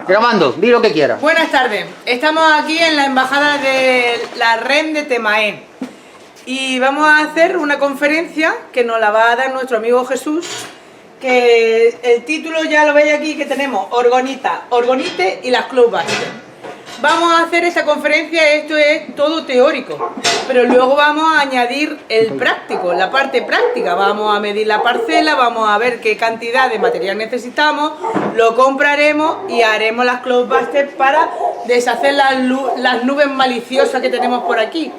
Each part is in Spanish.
Grabando, di lo que quieras. Buenas tardes, estamos aquí en la embajada de la REM de Temaé y vamos a hacer una conferencia que nos la va a dar nuestro amigo Jesús, que el título ya lo veis aquí, que tenemos Orgonita, Orgonite y las Club Basket. Vamos a hacer esta conferencia, esto es todo teórico, pero luego vamos a añadir el práctico, la parte práctica. Vamos a medir la parcela, vamos a ver qué cantidad de material necesitamos, lo compraremos y haremos las Cloudbusters para deshacer las nubes maliciosas que tenemos por aquí.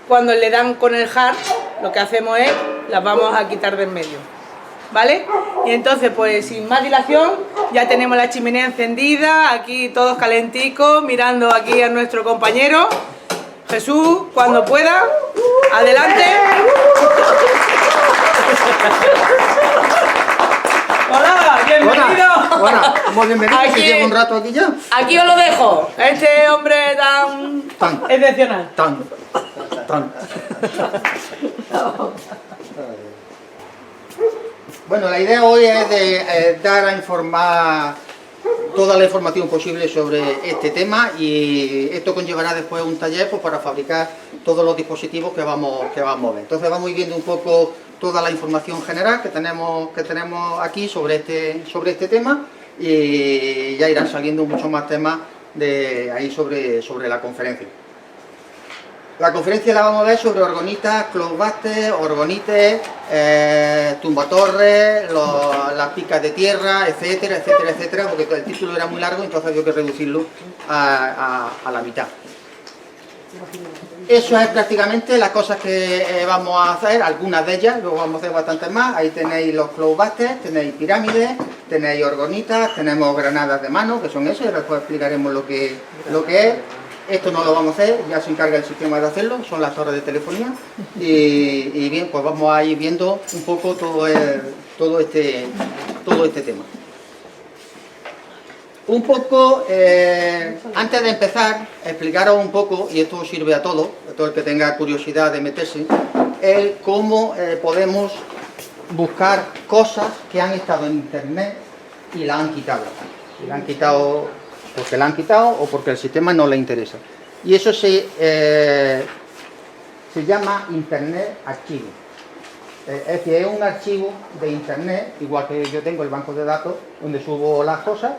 Cuando le dan con el hard, lo que hacemos es, las vamos a quitar de en medio. ¿Vale? Y entonces, pues sin más dilación, ya tenemos la chimenea encendida, aquí todos calenticos, mirando aquí a nuestro compañero Jesús, cuando pueda, adelante. Hola, bienvenido. Hola, muy bienvenido, Aquí, si llevo un rato aquí ya. Aquí os lo dejo, este hombre tan excepcional. Tan. Bueno, la idea hoy es de dar a informar toda la información posible sobre este tema, y esto conllevará después un taller pues, para fabricar todos los dispositivos que vamos a ver. Entonces vamos a ir viendo un poco toda la información general que tenemos aquí sobre este tema, y ya irán saliendo muchos más temas de ahí sobre la conferencia. La conferencia la vamos a ver sobre orgonitas, cloudbusters, orgonites, tumbatorres, las picas de tierra, etcétera, etcétera, etcétera, porque el título era muy largo, entonces había que reducirlo a la mitad. Eso es prácticamente las cosas que vamos a hacer, algunas de ellas, luego vamos a hacer bastantes más. Ahí tenéis los cloudbusters, tenéis pirámides, tenéis orgonitas, tenemos granadas de mano, que son eso, y después explicaremos lo que es. Esto no lo vamos a hacer, ya se encarga el sistema de hacerlo, son las torres de telefonía, y bien, pues vamos a ir viendo un poco todo este tema. Un poco, antes de empezar, explicaros un poco, y esto sirve a todo el que tenga curiosidad de meterse, el cómo podemos buscar cosas que han estado en internet y la han quitado. Y la han quitado porque la han quitado o porque el sistema no le interesa. Y eso se llama Internet Archivo. Es decir, es un archivo de Internet, igual que yo tengo el banco de datos donde subo las cosas,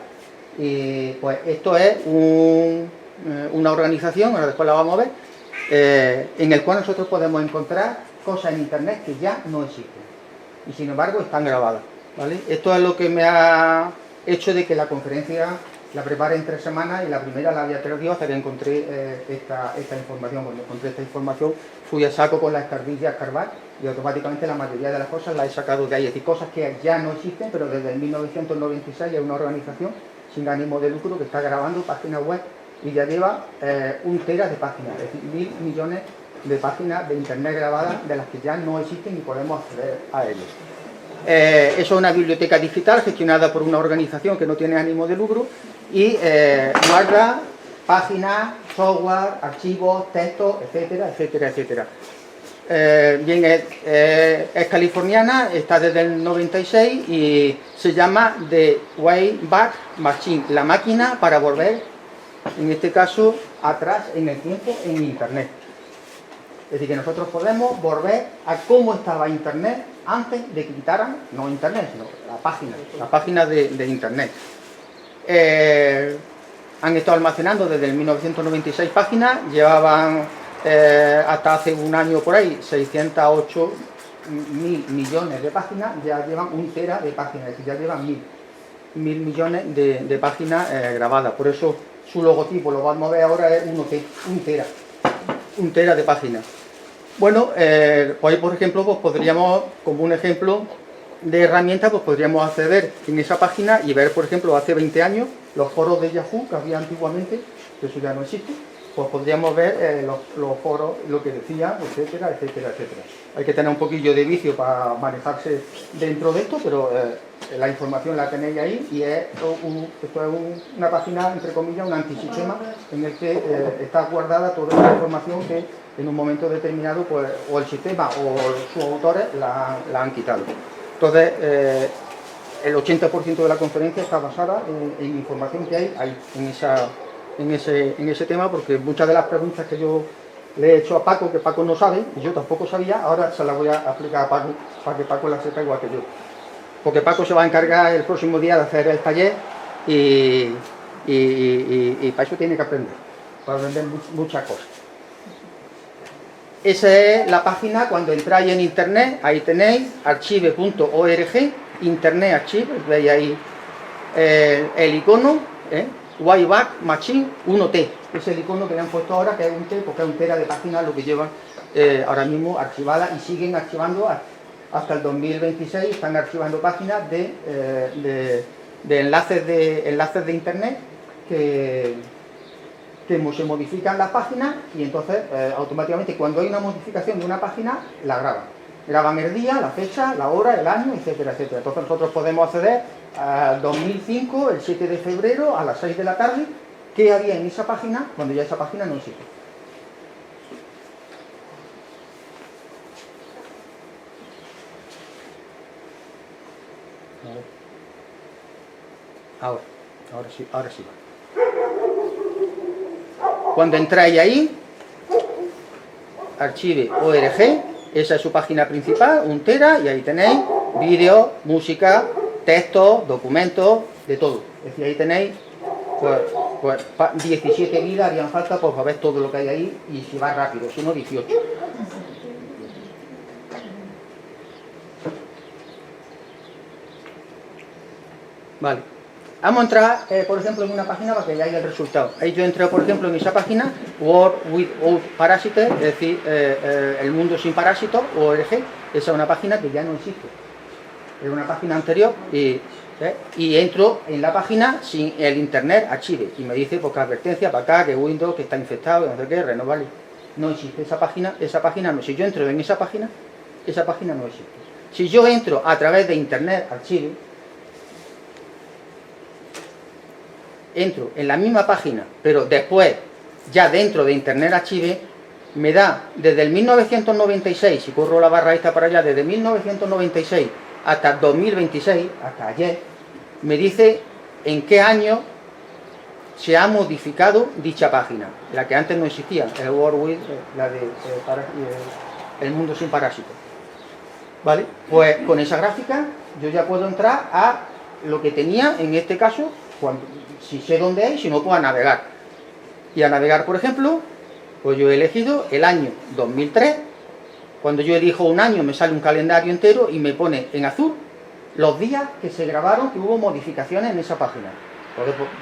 y pues esto es una organización, ahora después la vamos a ver, en el cual nosotros podemos encontrar cosas en Internet que ya no existen y sin embargo están grabadas, ¿vale? Esto es lo que me ha hecho de que la conferencia la preparé en 3 semanas, y la primera la había perdido hasta que encontré esta información. Cuando encontré esta información fui a saco con la escarbilla a escarbar, y automáticamente la mayoría de las cosas las he sacado de ahí. Es decir, cosas que ya no existen, pero desde el 1996 hay una organización sin ánimo de lucro que está grabando páginas web y ya lleva 1 tera de páginas, es decir, 1000 millones de páginas de internet grabadas de las que ya no existen y podemos acceder a ellos. Eso es una biblioteca digital gestionada por una organización que no tiene ánimo de lucro y guarda páginas, software, archivos, textos, etcétera, etcétera, etcétera. Bien, es californiana, está desde el 96 y se llama The Wayback Machine, la máquina para volver, en este caso, atrás en el tiempo en Internet. Es decir, que nosotros podemos volver a cómo estaba Internet antes de que quitaran, no Internet, sino la página de Internet. Han estado almacenando desde el 1996 páginas, llevaban hasta hace un año por ahí 608 mil millones de páginas, ya llevan 1 tera de páginas, es decir, ya llevan mil millones de páginas grabadas. Por eso su logotipo, lo vamos a ver ahora, es 1 tera de páginas. Bueno, pues por ejemplo, pues podríamos, como un ejemplo de herramienta, pues podríamos acceder en esa página y ver, por ejemplo, hace 20 años, los foros de Yahoo que había antiguamente, que eso ya no existe, pues podríamos ver los foros, lo que decían, etcétera, etcétera, etcétera. Hay que tener un poquillo de vicio para manejarse dentro de esto, pero la información la tenéis ahí, y esto es una página, entre comillas, un antisistema en el que está guardada toda la información que en un momento determinado pues, o el sistema o sus autores la han quitado. Entonces, el 80% de la conferencia está basada en información que hay ahí, en ese tema, porque muchas de las preguntas que yo le he hecho a Paco, que Paco no sabe, y yo tampoco sabía, ahora se las voy a explicar a Paco, para que Paco las sepa igual que yo. Porque Paco se va a encargar el próximo día de hacer el taller y para eso tiene que aprender, para aprender muchas cosas. Esa es la página. Cuando entráis en internet, ahí tenéis archive.org, Internet Archive, veis ahí el icono, Wayback Machine 1T, es el icono que le han puesto ahora, que es un T, porque es un tera de páginas lo que llevan ahora mismo archivadas, y siguen archivando hasta el 2026, están archivando páginas de enlaces de internet que se modifican las páginas, y entonces automáticamente cuando hay una modificación de una página la graban el día, la fecha, la hora, el año, etcétera, etcétera. Entonces nosotros podemos acceder al 2005, el 7 de febrero, a las 6 de la tarde, qué había en esa página cuando ya esa página no existe. Ahora sí va. Cuando entráis ahí, archive.org, esa es su página principal, 1 tera, y ahí tenéis vídeos, música, textos, documentos, de todo. Es decir, ahí tenéis pues 17 gigas harían falta para ver todo lo que hay ahí, y si va rápido, si no 18. Vale. Vamos a entrar, por ejemplo, en una página para que veáis el resultado. Ahí yo entré, por ejemplo, en esa página, World Without Parasites, es decir, el mundo sin parásitos, ORG. Esa es una página que ya no existe. Es una página anterior y entro en la página sin el Internet Archive. Y me dice, pues, que advertencia para acá, que Windows, que está infectado, que no sé qué, renovar. No existe esa página no. Si yo entro en esa página no existe. Si yo entro a través de Internet Archive, entro en la misma página, pero después, ya dentro de Internet Archive, me da desde el 1996, si corro la barra esta para allá, desde 1996 hasta 2026, hasta ayer, me dice en qué año se ha modificado dicha página, la que antes no existía, el World Wide, la de el mundo sin parásitos. ¿Vale? Pues con esa gráfica yo ya puedo entrar a lo que tenía, en este caso, si sé dónde es, si no, puedo navegar. Y a navegar, por ejemplo, pues yo he elegido el año 2003. Cuando yo elijo un año me sale un calendario entero y me pone en azul los días que se grabaron, que hubo modificaciones en esa página.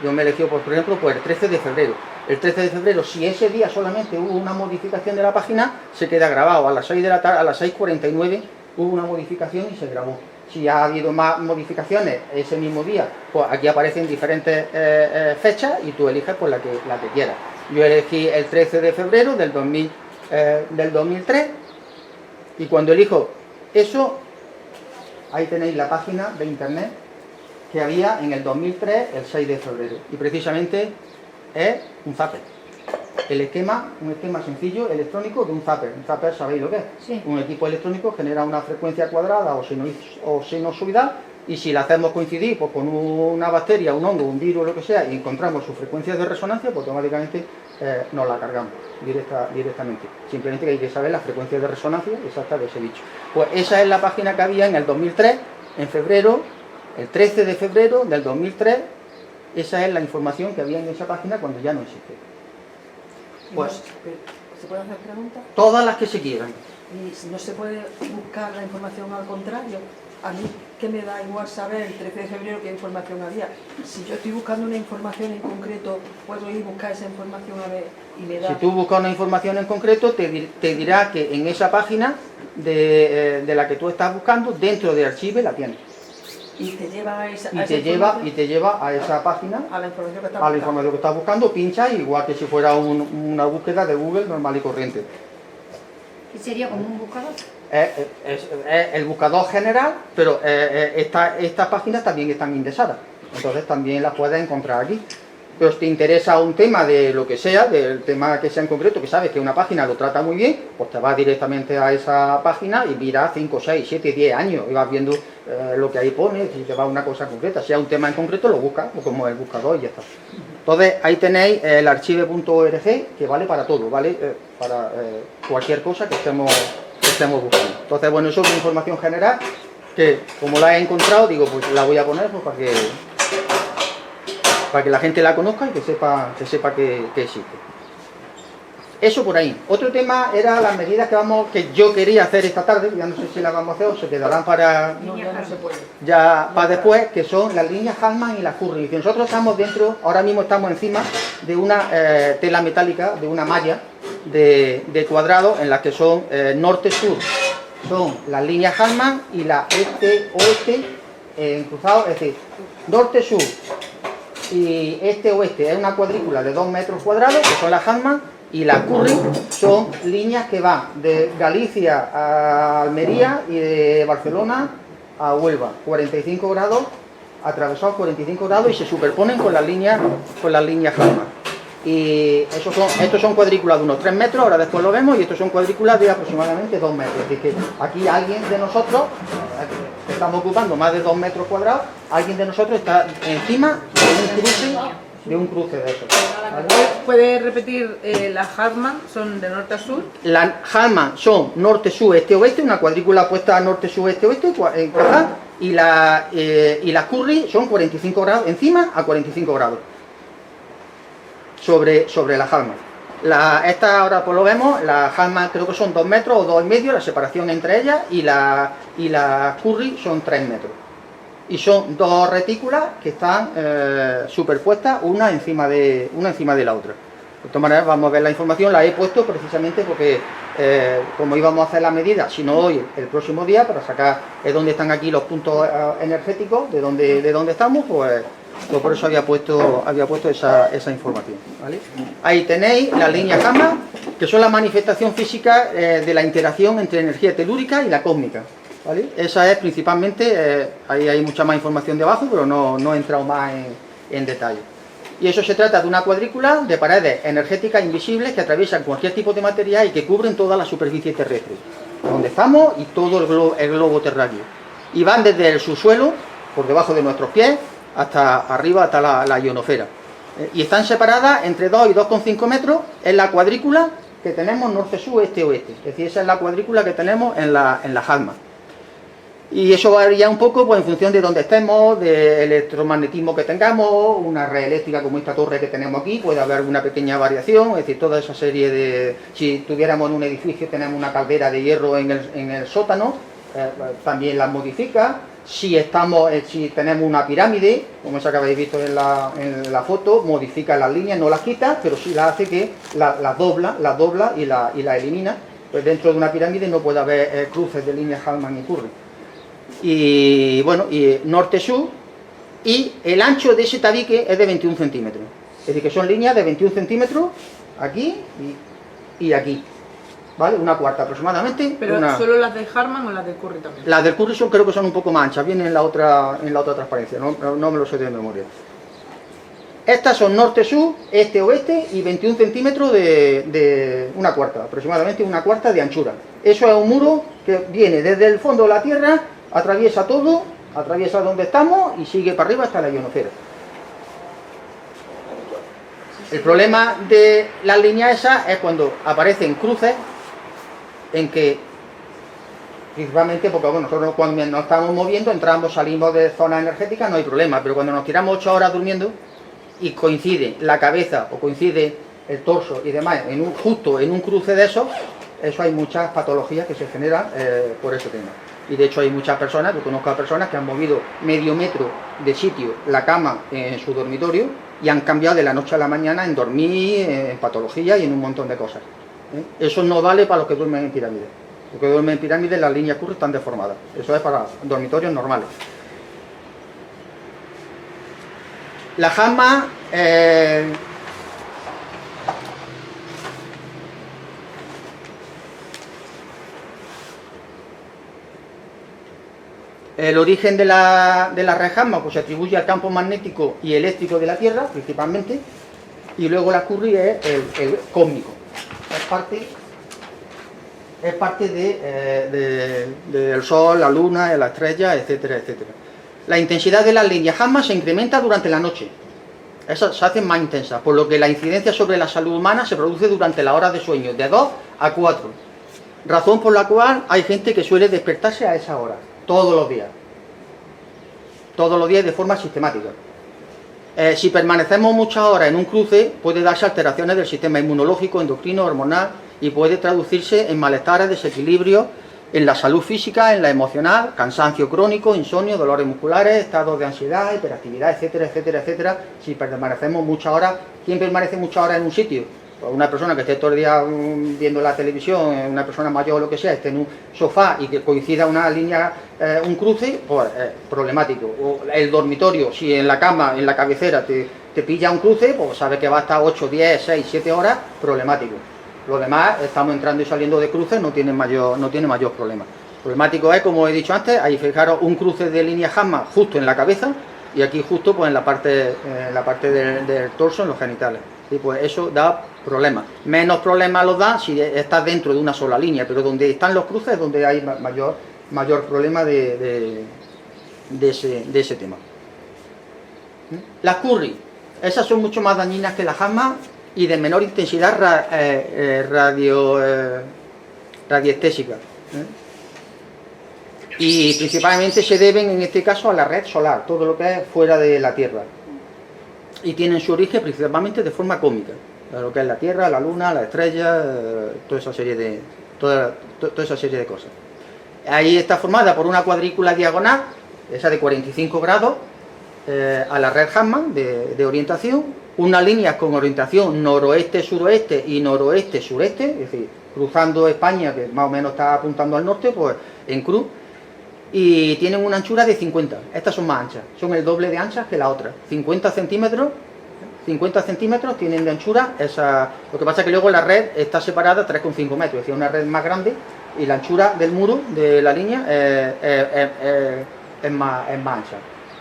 Yo me he elegido, por ejemplo, pues el 13 de febrero. El 13 de febrero, si ese día solamente hubo una modificación de la página, se queda grabado. A las 6 de la tarde, a las 6:49 hubo una modificación y se grabó. Si ha habido más modificaciones ese mismo día, pues aquí aparecen diferentes fechas y tú eliges pues la que quieras. Yo elegí el 13 de febrero del 2003, y cuando elijo eso, ahí tenéis la página de internet que había en el 2003, el 6 de febrero. Y precisamente es un zapper. Un esquema sencillo electrónico de un zapper. Un zapper, ¿sabéis lo que es? Sí. Un equipo electrónico genera una frecuencia cuadrada o sinusoidal, y si la hacemos coincidir pues, con una bacteria, un hongo, un virus, lo que sea, y encontramos sus frecuencias de resonancia, pues automáticamente nos la cargamos directamente. Simplemente que hay que saber las frecuencias de resonancia exactas de ese bicho. Pues esa es la página que había en el 2003, en febrero, el 13 de febrero del 2003, esa es la información que había en esa página cuando ya no existe. Pues, ¿se pueden hacer preguntas? Todas las que se quieran. ¿Y si no se puede buscar la información al contrario? A mí, que me da igual saber el 13 de febrero qué información había. Si yo estoy buscando una información en concreto, puedo ir a buscar esa información a ver y me da... Si tú buscas una información en concreto, te dirá que en esa página de la que tú estás buscando, dentro de Archive, la tienes. Y te lleva a esa a esa página, a la información que estás buscando. A la información que estás buscando, pincha, igual que si fuera una búsqueda de Google normal y corriente. ¿Y sería como un buscador? Es el buscador general, pero estas páginas también están indexadas, entonces también las puedes encontrar aquí. pero si te interesa un tema de lo que sea, del tema que sea en concreto, que sabes que una página lo trata muy bien, pues te vas directamente a esa página y miras 5, 6, 7, 10 años y vas viendo lo que ahí pone, si te va a una cosa concreta, si hay un tema en concreto lo buscas, o como el buscador y ya está. Entonces ahí tenéis el archive.org, que vale para todo, vale para cualquier cosa que estemos buscando. Entonces, bueno, eso es una información general que, como la he encontrado, digo, pues la voy a poner pues, para que la gente la conozca y que sepa que existe. Eso por ahí. Otro tema era las medidas que yo quería hacer esta tarde, ya no sé si las vamos a hacer o se quedarán para No, ya no se puede. ya para después, que son las líneas Hartmann y las Curry. Que nosotros estamos dentro, ahora mismo estamos encima de una tela metálica, de una malla de cuadrado en las que son norte-sur. Son las líneas Hartmann y la este-oeste en cruzado, es decir, norte-sur y este-oeste. Es una cuadrícula de 2 metros cuadrados, que son las Hartmann, y las Curry son líneas que van de Galicia a Almería y de Barcelona a Huelva, 45 grados, atravesados 45 grados y se superponen con las líneas Hartmann. Y estos son cuadrículas de unos 3 metros, ahora después lo vemos, y estos son cuadrículas de aproximadamente 2 metros. Es decir, que aquí alguien de nosotros, que estamos ocupando más de 2 metros cuadrados, alguien de nosotros está encima de un cruce de esos. ¿Vale? ¿Puedes repetir las Hartmann? ¿Son de norte a sur? Las Hartmann son norte-sur, este-oeste, una cuadrícula puesta norte-sur, este-oeste, y las Curry son 45 grados, encima a 45 grados. Sobre la Hartmann. Esta ahora pues lo vemos, la Hartmann creo que son 2 metros o 2,5, la separación entre ellas, y la Curry son 3 metros. Y son dos retículas que están superpuestas una encima de la otra. De todas maneras vamos a ver la información, la he puesto precisamente porque como íbamos a hacer la medida, si no hoy, el próximo día, para sacar dónde están aquí los puntos energéticos, de dónde estamos, pues por eso había puesto esa información, ¿vale? Ahí tenéis las líneas gamma, que son la manifestación física de la interacción entre energía telúrica y la cósmica, ¿vale? Esa es principalmente, ahí hay mucha más información debajo, pero no he entrado más en detalle. Y eso se trata de una cuadrícula de paredes energéticas invisibles que atraviesan cualquier tipo de material y que cubren toda la superficie terrestre, donde estamos y todo el globo terráqueo. Y van desde el subsuelo, por debajo de nuestros pies, hasta arriba, hasta la ionosfera. Y están separadas entre 2 y 2,5 metros en la cuadrícula que tenemos norte-sur, este-oeste. Es decir, esa es la cuadrícula que tenemos en la Hartmann. Y eso varía un poco pues, en función de dónde estemos, del electromagnetismo que tengamos, una red eléctrica como esta torre que tenemos aquí, puede haber una pequeña variación, es decir, toda esa serie de... Si tuviéramos en un edificio, tenemos una caldera de hierro en el sótano, también la modifica. Si tenemos una pirámide, como esa que habéis visto en la foto, modifica las líneas, no las quita, pero sí las hace que las dobla y la elimina. Pues dentro de una pirámide no puede haber cruces de líneas Hartmann y Curry. Y bueno, y norte-sur, y el ancho de ese tabique es de 21 centímetros. Es decir, que son líneas de 21 centímetros aquí y aquí. ¿Vale? Una cuarta aproximadamente. ¿Pero solo las de Hartmann o las de Curry también? Las del Curry creo que son un poco más anchas, vienen en la otra transparencia, no me lo sé de memoria. Estas son norte-sur, este-oeste y 21 centímetros de una cuarta, aproximadamente una cuarta de anchura. Eso es un muro que viene desde el fondo de la Tierra, atraviesa todo, atraviesa donde estamos y sigue para arriba hasta la ionosfera. El problema de las líneas esas es cuando aparecen cruces en que, principalmente porque bueno, nosotros cuando nos estamos moviendo, entramos, salimos de zonas energéticas, no hay problema, pero cuando nos tiramos 8 horas durmiendo y coincide la cabeza o coincide el torso y demás justo en un cruce de eso hay muchas patologías que se generan por ese tema. Y de hecho hay muchas personas, yo conozco a personas que han movido medio metro de sitio la cama en su dormitorio y han cambiado de la noche a la mañana en dormir, en patología y en un montón de cosas. Eso no vale para los que duermen en pirámides. Los que duermen en pirámides, las líneas Curry están deformadas. Eso es para dormitorios normales. La Hartmann El origen de la red Hartmann pues, se atribuye al campo magnético y eléctrico de la Tierra, principalmente, y luego la Curry es el cósmico. Es parte del Sol, la Luna, la estrella, etcétera, etcétera. La intensidad de las líneas Hartmann se incrementa durante la noche. Esas se hacen más intensas, por lo que la incidencia sobre la salud humana se produce durante las horas de sueño, de 2 a 4. Razón por la cual hay gente que suele despertarse a esa hora, todos los días de forma sistemática. Si permanecemos muchas horas en un cruce, puede darse alteraciones del sistema inmunológico, endocrino, hormonal y puede traducirse en malestares, desequilibrios en la salud física, en la emocional, cansancio crónico, insomnio, dolores musculares, estados de ansiedad, hiperactividad, etcétera, etcétera, etcétera. Si permanecemos muchas horas, ¿quién permanece muchas horas en un sitio? Pues una persona que esté todo el día viendo la televisión, una persona mayor o lo que sea, esté en un sofá y que coincida una línea, un cruce, pues problemático. O el dormitorio, si en la cama, en la cabecera te pilla un cruce, pues sabes que va a estar 8, 10, 6, 7 horas, problemático. Lo demás, estamos entrando y saliendo de cruces, no tiene mayor problema. Problemático es, como he dicho antes, ahí fijaros un cruce de línea Hartmann justo en la cabeza y aquí justo pues en la parte del torso, en los genitales. Y pues eso da problemas. Menos problemas los da si estás dentro de una sola línea, pero donde están los cruces es donde hay mayor problema de ese tema. Las Curry, esas son mucho más dañinas que las Hartmann y de menor intensidad radiestésica. Y principalmente se deben en este caso a la red solar, todo lo que es fuera de la Tierra. Y tienen su origen principalmente de forma cósmica, lo que es la Tierra, la Luna, la estrella, toda esa serie de cosas. Ahí está formada por una cuadrícula diagonal, esa de 45 grados, a la red Hartmann de orientación, unas líneas con orientación noroeste-suroeste y noroeste-sureste, es decir, cruzando España, que más o menos está apuntando al norte, pues en cruz, y tienen una anchura de 50. Estas son más anchas, son el doble de anchas que la otra. 50 centímetros tienen de anchura. Lo que pasa es que luego la red está separada 3,5 metros, es decir, una red más grande, y la anchura del muro de la línea es más ancha.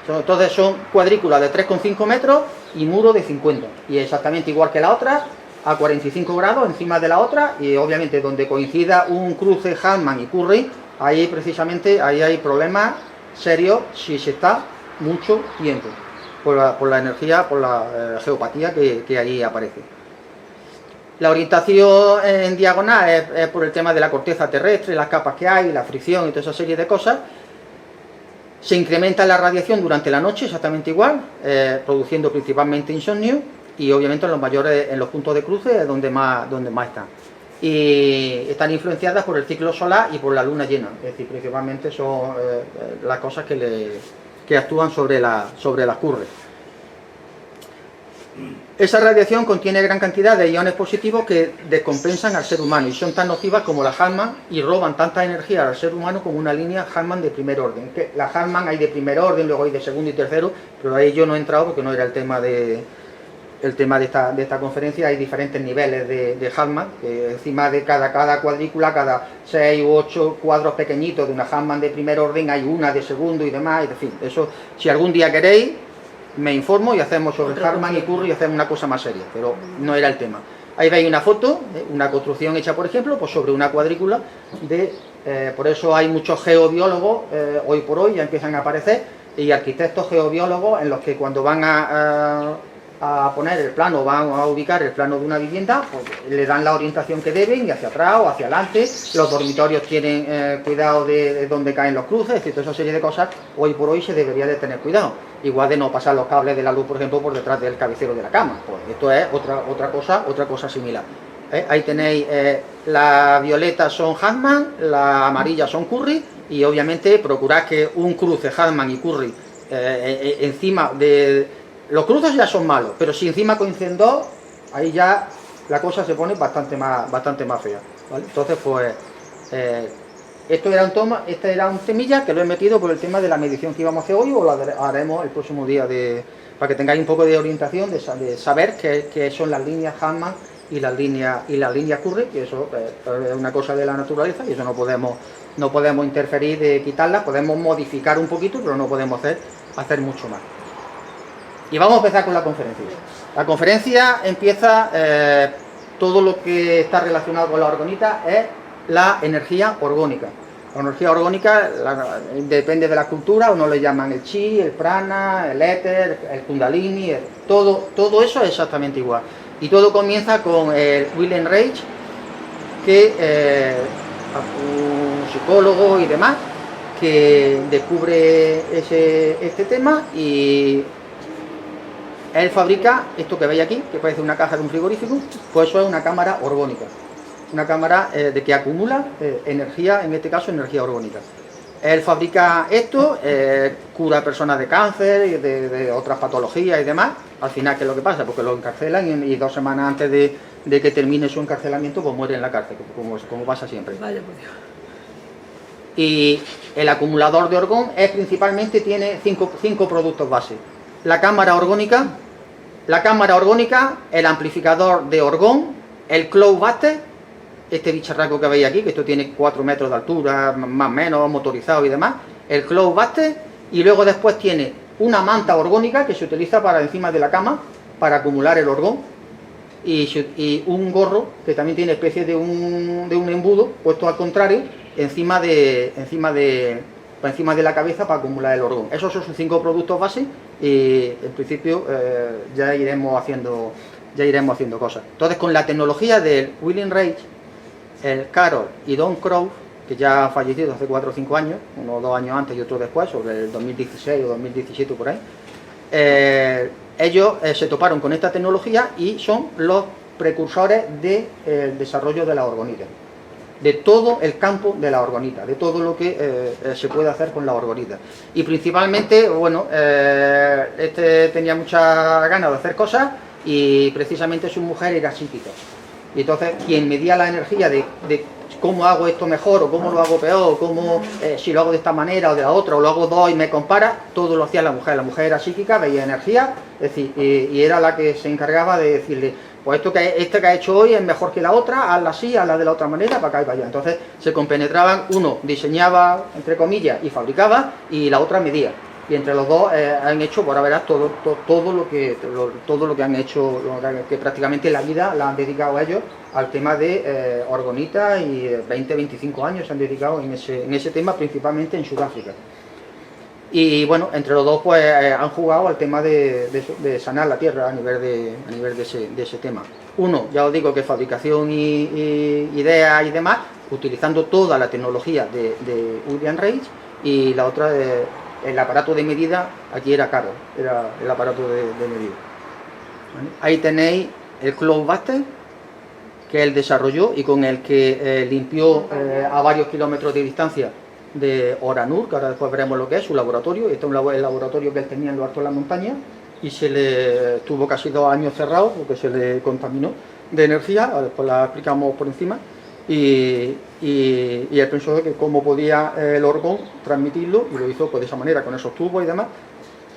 Entonces son cuadrículas de 3,5 metros y muro de 50. Y exactamente igual que la otra, a 45 grados encima de la otra, y obviamente donde coincida un cruce Hartmann y Curry, ahí precisamente hay problemas serios si se está mucho tiempo, por la energía, por la geopatía que ahí aparece. La orientación en diagonal es por el tema de la corteza terrestre, las capas que hay, la fricción y toda esa serie de cosas. Se incrementa la radiación durante la noche, exactamente igual, produciendo principalmente insomnio, y obviamente en los puntos de cruce es donde más están. Y están influenciadas por el ciclo solar y por la luna llena, es decir, principalmente son las cosas que actúan sobre las Curry. Esa radiación contiene gran cantidad de iones positivos que descompensan al ser humano y son tan nocivas como la Hartmann y roban tanta energía al ser humano como una línea Hartmann de primer orden. Que la Hartmann hay de primer orden, luego hay de segundo y tercero, pero ahí yo no he entrado porque no era el tema de esta conferencia. Hay diferentes niveles de Hartmann, que encima de cada cuadrícula, cada 6 u 8 cuadros pequeñitos de una Hartmann de primer orden, hay una de segundo y demás, en fin, eso si algún día queréis me informo y hacemos sobre Hartmann y Curry y hacemos una cosa más seria, pero no era el tema. Ahí veis una foto, una construcción hecha por ejemplo pues sobre una cuadrícula por eso hay muchos geobiólogos hoy por hoy ya empiezan a aparecer, y arquitectos geobiólogos en los que cuando van a poner el plano, van a ubicar el plano de una vivienda, pues le dan la orientación que deben, y hacia atrás o hacia adelante. Los dormitorios tienen cuidado de dónde caen los cruces, y toda esa serie de cosas hoy por hoy se debería de tener cuidado. Igual de no pasar los cables de la luz, por ejemplo, por detrás del cabecero de la cama. Pues esto es otra cosa similar. Ahí tenéis, las violetas son Hartmann, las amarillas son Curry, y obviamente procurad que un cruce Hartmann y Curry encima de... Los cruces ya son malos, pero si encima coinciden dos, ahí ya la cosa se pone bastante más fea, ¿vale? Entonces, pues, este era un temilla que lo he metido por el tema de la medición que íbamos a hacer hoy, o lo haremos el próximo día, para que tengáis un poco de orientación, de saber qué son las líneas Hartmann y las líneas Curry, que eso es una cosa de la naturaleza y eso no podemos interferir de quitarlas, podemos modificar un poquito, pero no podemos hacer mucho más. Y vamos a empezar con la conferencia. La conferencia empieza, todo lo que está relacionado con la orgonita es la energía orgónica. La energía orgónica depende de la cultura, uno le llaman el chi, el prana, el éter, el kundalini, todo eso es exactamente igual. Y todo comienza con el William Reich, que un psicólogo y demás, que descubre este tema y él fabrica esto que veis aquí, que parece una caja de un frigorífico, pues eso es una cámara orgónica. Una cámara de que acumula energía, en este caso energía orgónica. Él fabrica esto, cura a personas de cáncer y de otras patologías y demás. Al final, ¿qué es lo que pasa? Porque lo encarcelan y 2 semanas antes de que termine su encarcelamiento, pues muere en la cárcel, como pasa siempre. Vaya por Dios. Y el acumulador de orgón tiene cinco productos base. La cámara orgónica, el amplificador de orgón, el cloud buster, este bicharraco que veis aquí, que esto tiene 4 metros de altura, más o menos, motorizado y demás, el cloud buster, y luego después tiene una manta orgónica que se utiliza para encima de la cama, para acumular el orgón, y un gorro que también tiene especie de un embudo puesto al contrario, encima de la cabeza para acumular el orgón. Esos son sus 5 productos base y en principio ya iremos haciendo cosas. Entonces, con la tecnología del William Reich, el Carol y Don Crow, que ya ha fallecido hace 4 o 5 años, uno 2 años antes y otro después, sobre el 2016 o 2017 por ahí, ellos se toparon con esta tecnología y son los precursores del desarrollo de la orgonita, de todo el campo de la orgonita, de todo lo que se puede hacer con la orgonita. Y principalmente, bueno, este tenía muchas ganas de hacer cosas y precisamente su mujer era psíquica. Y entonces quien medía la energía de cómo hago esto mejor o cómo lo hago peor, o cómo, si lo hago de esta manera o de la otra, o lo hago 2 y me compara, todo lo hacía la mujer. La mujer era psíquica, veía energía, es decir, y era la que se encargaba de decirle, pues esto que ha hecho hoy es mejor que la otra, hazla así, hazla de la otra manera, para acá y para allá. Entonces se compenetraban, uno diseñaba, entre comillas, y fabricaba, y la otra medía. Y entre los dos han hecho, por ahora verás, todo lo que han hecho, que prácticamente la vida la han dedicado a ellos al tema de orgonita, y 20-25 años se han dedicado en ese tema, principalmente en Sudáfrica. Y bueno, entre los dos pues han jugado al tema de sanar la tierra a nivel de ese tema. Uno, ya os digo, que fabricación y ideas y demás, utilizando toda la tecnología de William Reich, y la otra el aparato de medida, aquí era caro, era el aparato de medida. ¿Vale? Ahí tenéis el cloud buster, que él desarrolló y con el que limpió a varios kilómetros de distancia de Oranur, que ahora después veremos lo que es su laboratorio. Este es el laboratorio que él tenía en lo alto de la montaña, y se le tuvo casi 2 años cerrado porque se le contaminó de energía, después la explicamos por encima. Y él pensó que cómo podía el orgón transmitirlo, y lo hizo pues de esa manera, con esos tubos y demás,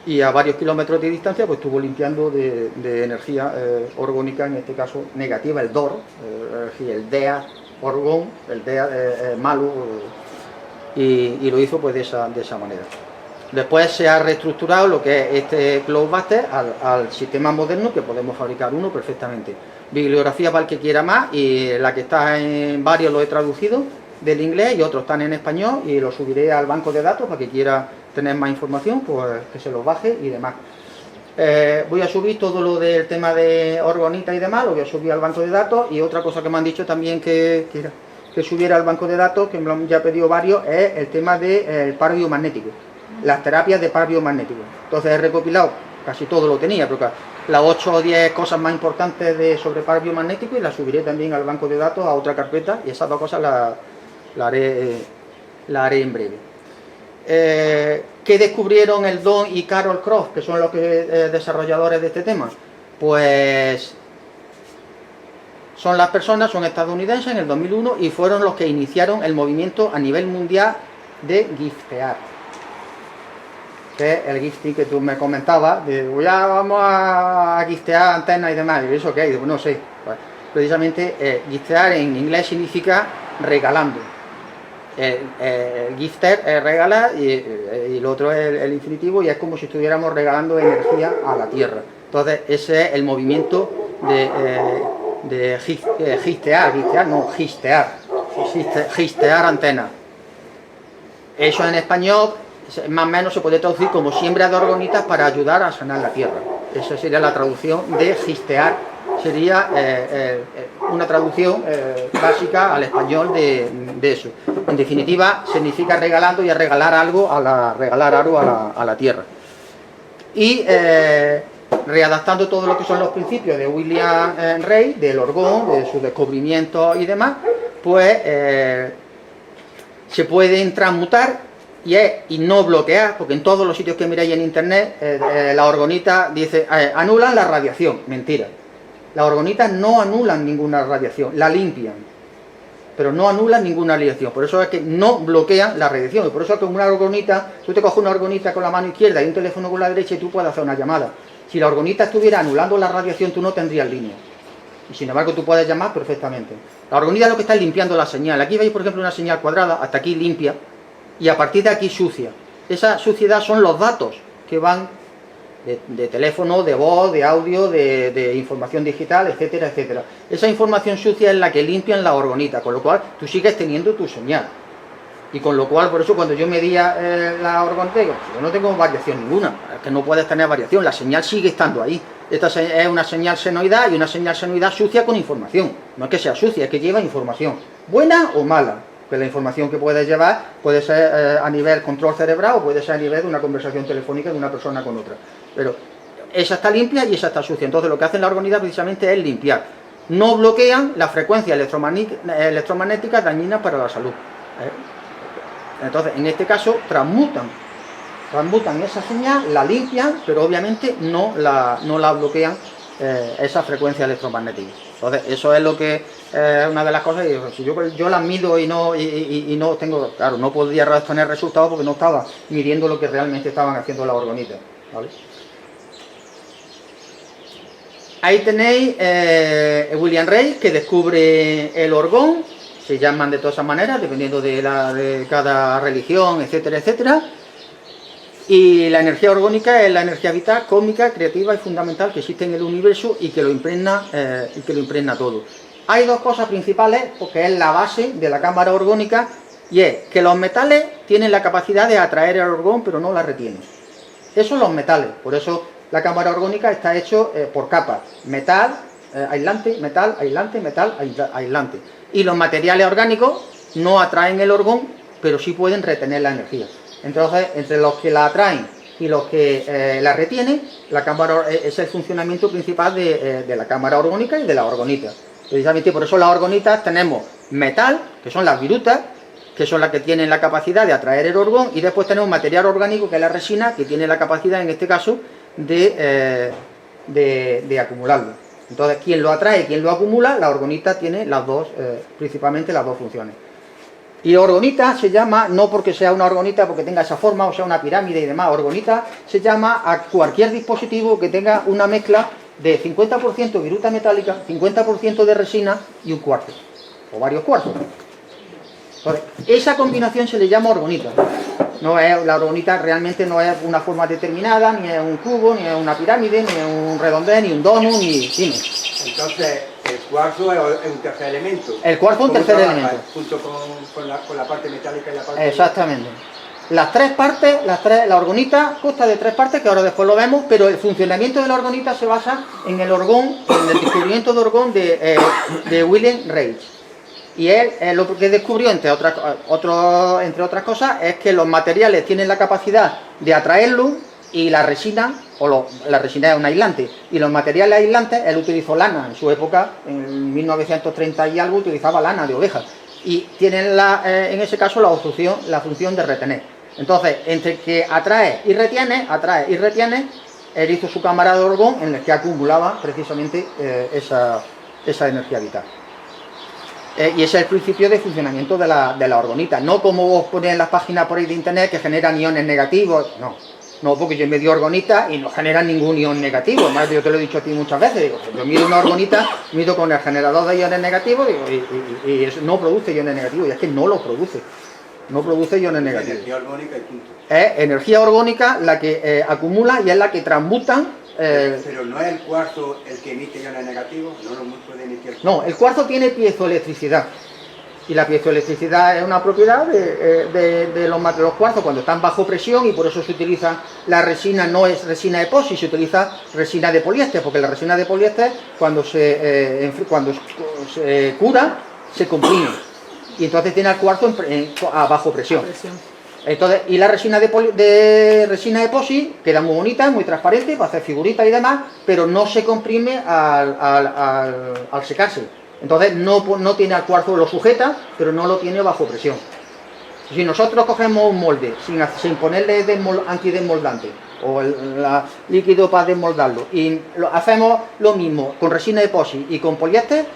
y a varios kilómetros de distancia pues estuvo limpiando de energía orgónica, en este caso negativa, el DOR, el DEA orgón, el DEA malo, y lo hizo pues de esa manera. Después se ha reestructurado lo que es este cloud buster al sistema moderno, que podemos fabricar uno perfectamente. Bibliografía para el que quiera más, y la que está en varios lo he traducido del inglés y otros están en español, y lo subiré al banco de datos para que quiera tener más información, pues que se los baje y demás. Voy a subir todo lo del tema de orgonita y demás, lo voy a subir al banco de datos. Y otra cosa que me han dicho también que subiera al banco de datos, que me lo han ya pedido varios, es el tema del par biomagnético, las terapias de par biomagnético. Entonces he recopilado, casi todo lo tenía, porque las 8 o 10 cosas más importantes sobre par biomagnético, y las subiré también al banco de datos, a otra carpeta, y esas 2 cosas las haré en breve. ¿Qué descubrieron el Don y Carol Croft, que son los desarrolladores de este tema? Pues son estadounidenses en el 2001, y fueron los que iniciaron el movimiento a nivel mundial de giftear, que es el gifting que tú me comentabas, de ya vamos a giftear antenas y demás. ¿Y eso qué hay? No sé. Pues precisamente giftear en inglés significa regalando. Gifter es regalar y lo otro es el infinitivo, y es como si estuviéramos regalando energía a la Tierra. Entonces ese es el movimiento de gistear antenas. Eso en español más o menos se puede traducir como siembra de orgonitas para ayudar a sanar la Tierra. Esa sería la traducción de gistear, sería una traducción básica al español de eso. En definitiva, significa regalando, y a regalar algo a la Tierra. Y readaptando todo lo que son los principios de William Reid, del orgón, de sus descubrimientos y demás, pues se pueden transmutar y no bloquear, porque en todos los sitios que miráis en internet, la orgonita dice, anulan la radiación. Mentira. Las orgonitas no anulan ninguna radiación, la limpian, pero no anulan ninguna radiación. Por eso es que no bloquean la radiación, y por eso es que una orgonita, tú te coges una orgonita con la mano izquierda y un teléfono con la derecha y tú puedes hacer una llamada. Si la orgonita estuviera anulando la radiación, tú no tendrías línea. Y sin embargo tú puedes llamar perfectamente. La orgonita es lo que está limpiando la señal. Aquí veis, por ejemplo, una señal cuadrada, hasta aquí limpia, y a partir de aquí sucia. Esa suciedad son los datos que van de teléfono, de voz, de audio, de información digital, etcétera, etcétera. Esa información sucia es la que limpian la orgonita, con lo cual tú sigues teniendo tu señal. Y con lo cual, por eso cuando yo medía la orgonita, digo, yo no tengo variación ninguna, es que no puedes tener variación, la señal sigue estando ahí. Esta es una señal senoidal, y una señal senoidal sucia con información. No es que sea sucia, es que lleva información, buena o mala. Que la información que puedes llevar puede ser a nivel control cerebral, o puede ser a nivel de una conversación telefónica de una persona con otra. Pero esa está limpia y esa está sucia. Entonces lo que hacen la orgonita precisamente es limpiar. No bloquean la frecuencia electromagnética dañina para la salud. Entonces en este caso transmutan esa señal, la limpian, pero obviamente no la bloquean esa frecuencia electromagnética. Entonces eso es lo que es una de las cosas, y si yo las mido y no tengo, claro, no podría tener resultados porque no estaba midiendo lo que realmente estaban haciendo las orgonitas, ¿vale? Ahí tenéis William Reid, que descubre el orgón. Se llaman de todas esas maneras, dependiendo de cada religión, etcétera, etcétera. Y la energía orgónica es la energía vital, cósmica, creativa y fundamental que existe en el universo y que lo impregna todo. Hay dos cosas principales, porque es la base de la cámara orgónica, y es que los metales tienen la capacidad de atraer el orgón, pero no la retienen. Eso son los metales, por eso la cámara orgónica está hecho por capas: metal, aislante, metal, aislante, metal, aislante. Y los materiales orgánicos no atraen el orgón, pero sí pueden retener la energía. Entonces, entre los que la atraen y los que la retienen, la cámara es el funcionamiento principal de la cámara orgónica y de la orgonita. Precisamente por eso las orgonitas tenemos metal, que son las virutas, que son las que tienen la capacidad de atraer el orgón, y después tenemos material orgánico, que es la resina, que tiene la capacidad, en este caso, de acumularlo. Entonces, quien lo atrae y quien lo acumula, la orgonita tiene las dos, principalmente las dos funciones. Y orgonita se llama, no porque sea una orgonita, porque tenga esa forma, o sea una pirámide y demás, orgonita se llama a cualquier dispositivo que tenga una mezcla de 50% viruta metálica, 50% de resina y un cuarzo, o varios cuarzos. Entonces, esa combinación se le llama orgonita. La orgonita realmente no es una forma determinada, ni es un cubo, ni es una pirámide, ni es un redondel, ni un donut, ni... Entonces, el cuarzo es un tercer elemento. El cuarzo es un tercer elemento. Junto con la parte metálica y la parte... Exactamente. Las tres partes, la orgonita consta de tres partes, que ahora después lo vemos, pero el funcionamiento de la orgonita se basa en el orgón, en el descubrimiento de orgón de William Reid. Y él lo que descubrió, entre otras cosas, es que los materiales tienen la capacidad de atraer luz, y la resina, la resina es un aislante, y los materiales aislantes, él utilizó lana en su época, en 1930 y algo, utilizaba lana de oveja, y tienen en ese caso la función de retener. Entonces, entre que atrae y retiene, él hizo su cámara de orgón en la que acumulaba precisamente esa energía vital. Y ese es el principio de funcionamiento de la orgonita, no como vos ponéis en las páginas por ahí de internet que generan iones negativos, no. No, porque yo medio orgonita y no genera ningún ion negativo. Además, yo te lo he dicho a ti muchas veces. Digo, yo mido una orgonita, mido con el generador de iones negativos y eso no produce iones negativos. Y es que no lo produce. No produce iones negativos. Energía orgónica y punto. Es energía orgónica la que acumula y es la que transmutan. Pero no es el cuarzo el que emite iones negativos, no puede emitir. No, el cuarzo tiene piezoelectricidad. Y la piezoelectricidad es una propiedad de los cuarzos cuando están bajo presión, y por eso se utiliza la resina, no es resina epoxi, se utiliza resina de poliéster, porque la resina de poliéster cuando se cura se comprime y entonces tiene el cuarzo a bajo presión. Entonces, y la resina de resina epoxi queda muy bonita, muy transparente para hacer figuritas y demás, pero no se comprime al secarse. Entonces no tiene al cuarzo, lo sujeta, pero no lo tiene bajo presión. Si nosotros cogemos un molde sin ponerle antidesmoldante o líquido para desmoldarlo y hacemos lo mismo con resina epoxi y con poliéster,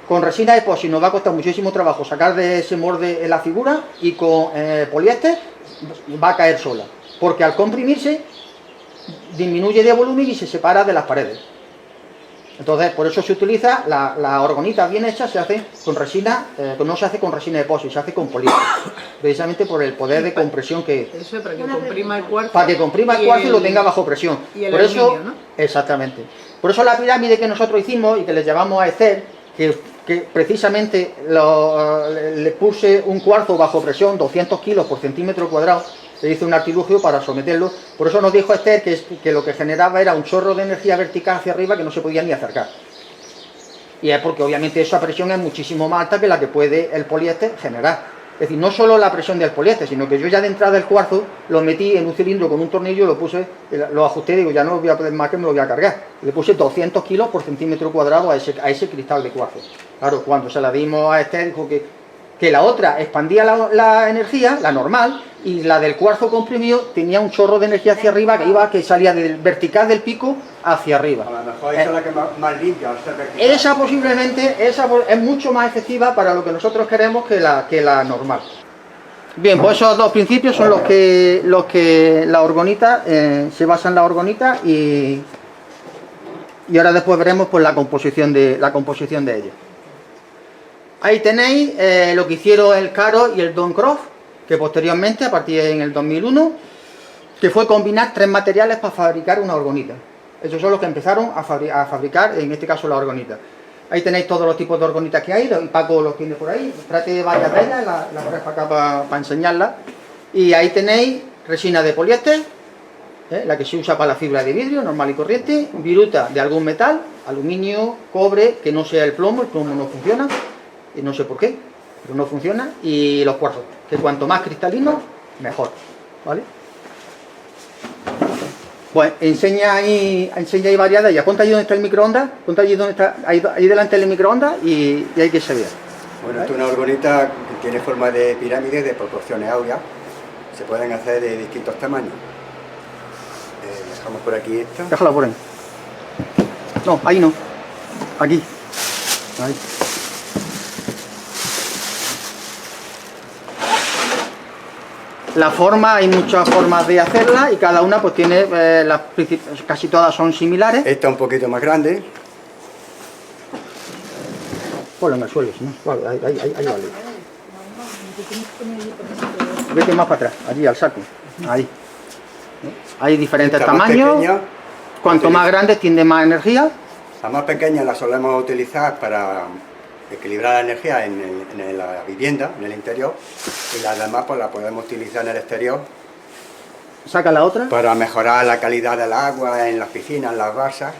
con resina epoxi nos va a costar muchísimo trabajo sacar de ese molde la figura, y con poliéster va a caer sola, porque al comprimirse disminuye de volumen y se separa de las paredes. Entonces, por eso se utiliza la orgonita bien hecha, se hace con resina, no se hace con resina epoxi, se hace con poliéster, precisamente por el poder de compresión que... Eso es para que comprima el cuarzo. Para que comprima el cuarzo y lo tenga bajo presión. Y el por eso, aluminio, ¿no? Exactamente. Por eso la pirámide que nosotros hicimos y que le llevamos a Esther, que precisamente le puse un cuarzo bajo presión, 200 kilos por centímetro cuadrado, le hice un artilugio para someterlo. Por eso nos dijo Esther que lo que generaba era un chorro de energía vertical hacia arriba que no se podía ni acercar. Y es porque obviamente esa presión es muchísimo más alta que la que puede el poliéster generar. Es decir, no solo la presión del poliéster, sino que yo ya de entrada del cuarzo lo metí en un cilindro con un tornillo, lo puse, lo ajusté, digo, ya no voy a poder más, que me lo voy a cargar. Le puse 200 kilos por centímetro cuadrado a ese cristal de cuarzo. Claro, cuando se la dimos a Esther, dijo que la otra expandía la energía, la normal, y la del cuarzo comprimido tenía un chorro de energía hacia arriba que salía del vertical del pico hacia arriba. A lo mejor esa es la que más limpia, al ser vertical. Esa posiblemente es mucho más efectiva para lo que nosotros queremos que la normal. Bien, pues esos dos principios son los que la orgonita, se basa en la orgonita, y ahora después veremos pues la composición de ella. Ahí tenéis lo que hicieron el Caro y el Don Croft, que posteriormente, a partir en el 2001, que fue combinar tres materiales para fabricar una orgonita. Esos son los que empezaron a fabricar, en este caso, la orgonita. Ahí tenéis todos los tipos de orgonitas que hay, Paco los tiene por ahí, trate varias de ellas, las traje acá para enseñarlas. Y ahí tenéis resina de poliéster, la que se usa para la fibra de vidrio, normal y corriente, viruta de algún metal, aluminio, cobre, que no sea el plomo no funciona, y no sé por qué, pero no funciona, y los cuarzos, que cuanto más cristalino, mejor, ¿vale? Pues enseña ahí varias de ellas. Ponte allí donde está el microondas, ponte allí donde está, ahí delante del microondas, y hay que se vea. Bueno, esto es una orgonita que tiene forma de pirámide de proporciones áureas. Se pueden hacer de distintos tamaños. Dejamos por aquí esta. Déjala por ahí. No, ahí no. Aquí. Ahí. La forma, hay muchas formas de hacerla y cada una pues tiene, casi todas son similares. Esta un poquito más grande. Ponlo en el suelo, si no. Vale, ahí vale. Vete más para atrás, allí al saco. Ahí. Hay diferentes tamaños. Pequeña, Cuanto más grande tiene más energía. La más pequeña la solemos utilizar para equilibrar la energía en la vivienda, en el interior, y las demás pues la podemos utilizar en el exterior. Saca la otra. Para mejorar la calidad del agua en las piscinas, en las balsas,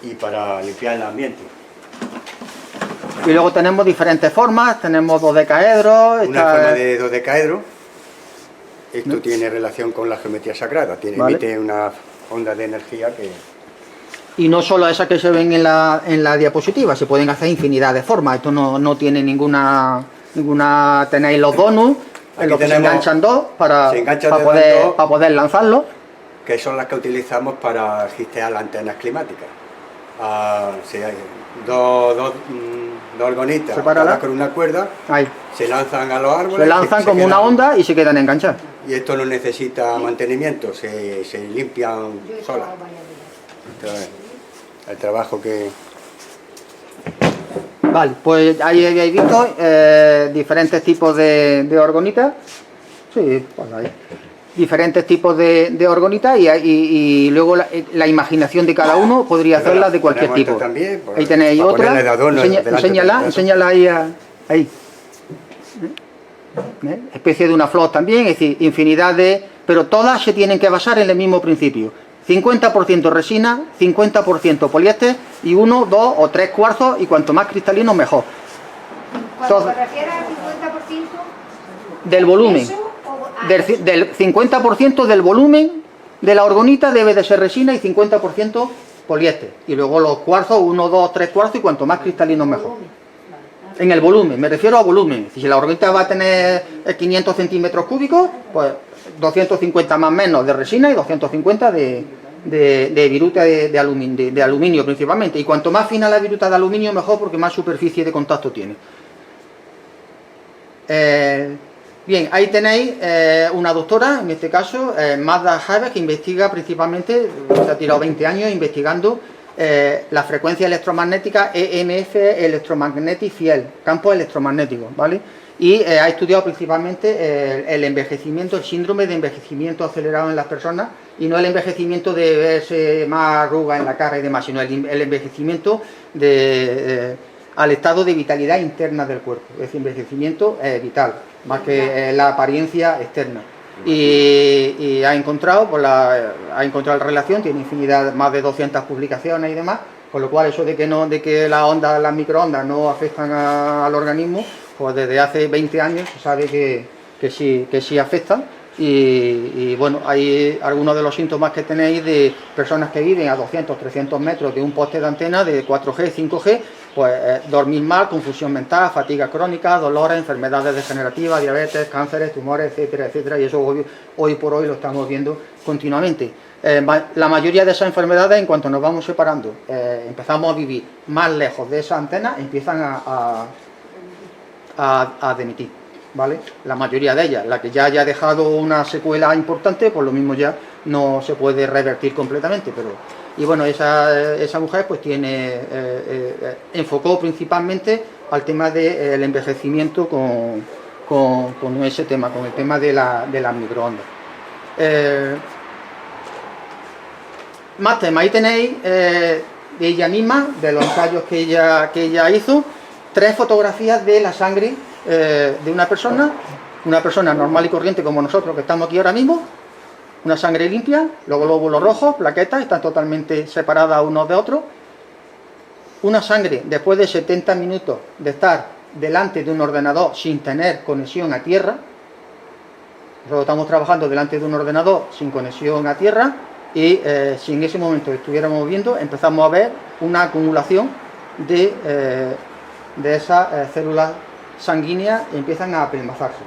y para limpiar el ambiente. Y luego tenemos diferentes formas, tenemos dodecaedros. Una forma de dodecaedro. Esto tiene relación con la geometría sagrada, emite una onda de energía que... Y no solo esas que se ven en la diapositiva, se pueden hacer infinidad de formas. Esto no tiene ninguna... Tenéis los donuts, en los que se enganchan dos para poder lanzarlo. Que son las que utilizamos para gistear las antenas climáticas. Si hay dos orgonitas separadas con una cuerda, ahí se lanzan a los árboles. se lanzan como una onda y se quedan enganchadas. Y esto no necesita mantenimiento, se limpian Yo he solas. estado varias veces. Esto es el trabajo que... Vale, pues ahí habéis visto diferentes tipos de orgonitas. Sí, pues ahí. Diferentes tipos de orgonitas y luego la imaginación de cada uno podría hacerla de cualquier Tenemos tipo. esta también, pues, Ahí tenéis para otra. ponerle de adorno delante Enséñala, del enséñala ahí. Ahí. Especie de una flor también, es decir, infinidad de... Pero todas se tienen que basar en el mismo principio. 50% resina, 50% poliéster y 1, 2 o 3 cuarzos, y cuanto más cristalino mejor. Cuando Todo. te refieres al 50%, Del volumen. ¿eso o a Del, eso? del 50% del volumen de la orgonita debe de ser resina y 50% poliéster. Y luego los cuarzos, 1, 2, 3 cuarzos, y cuanto más cristalino mejor. En el volumen, me refiero a volumen. Si la orgonita va a tener 500 centímetros cúbicos, pues 250 más menos de resina y 250 de viruta de aluminio principalmente. Y cuanto más fina la viruta de aluminio, mejor, porque más superficie de contacto tiene. Bien, ahí tenéis una doctora, en este caso, Magda Javes, que investiga principalmente, se ha tirado 20 años investigando la frecuencia electromagnética EMF, Electromagnetic Field, campo electromagnético, ¿vale? Y ha estudiado principalmente el envejecimiento, el síndrome de envejecimiento acelerado en las personas, y no el envejecimiento de verse más arrugas en la cara y demás, sino el envejecimiento al estado de vitalidad interna del cuerpo, es decir, envejecimiento vital, más que la apariencia externa. Y ha encontrado, ha encontrado la relación, tiene infinidad, más de 200 publicaciones y demás, con lo cual eso de que las ondas, las microondas no afectan al organismo, pues desde hace 20 años se sabe que sí afectan. Y bueno, hay algunos de los síntomas que tenéis de personas que viven a 200, 300 metros de un poste de antena de 4G, 5G, pues dormir mal, confusión mental, fatiga crónica, dolores, enfermedades degenerativas, diabetes, cánceres, tumores, etcétera, etcétera, y eso hoy por hoy lo estamos viendo continuamente. La mayoría de esas enfermedades, en cuanto nos vamos separando, empezamos a vivir más lejos de esa antena, empiezan a demitir, ¿vale? La mayoría de ellas, la que ya haya dejado una secuela importante, pues lo mismo ya no se puede revertir completamente, pero... Y bueno, esa mujer pues enfocó principalmente al tema del envejecimiento con ese tema, con el tema de las microondas. Más temas, ahí tenéis de ella misma, de los ensayos que ella hizo, 3 fotografías de la sangre de una persona normal y corriente como nosotros que estamos aquí ahora mismo. Una sangre limpia, los glóbulos rojos, plaquetas, están totalmente separadas unos de otros. Una sangre después de 70 minutos de estar delante de un ordenador sin tener conexión a tierra. Nosotros estamos trabajando delante de un ordenador sin conexión a tierra y si en ese momento estuviéramos viendo, empezamos a ver una acumulación de esas células sanguíneas y empiezan a apelmazarse.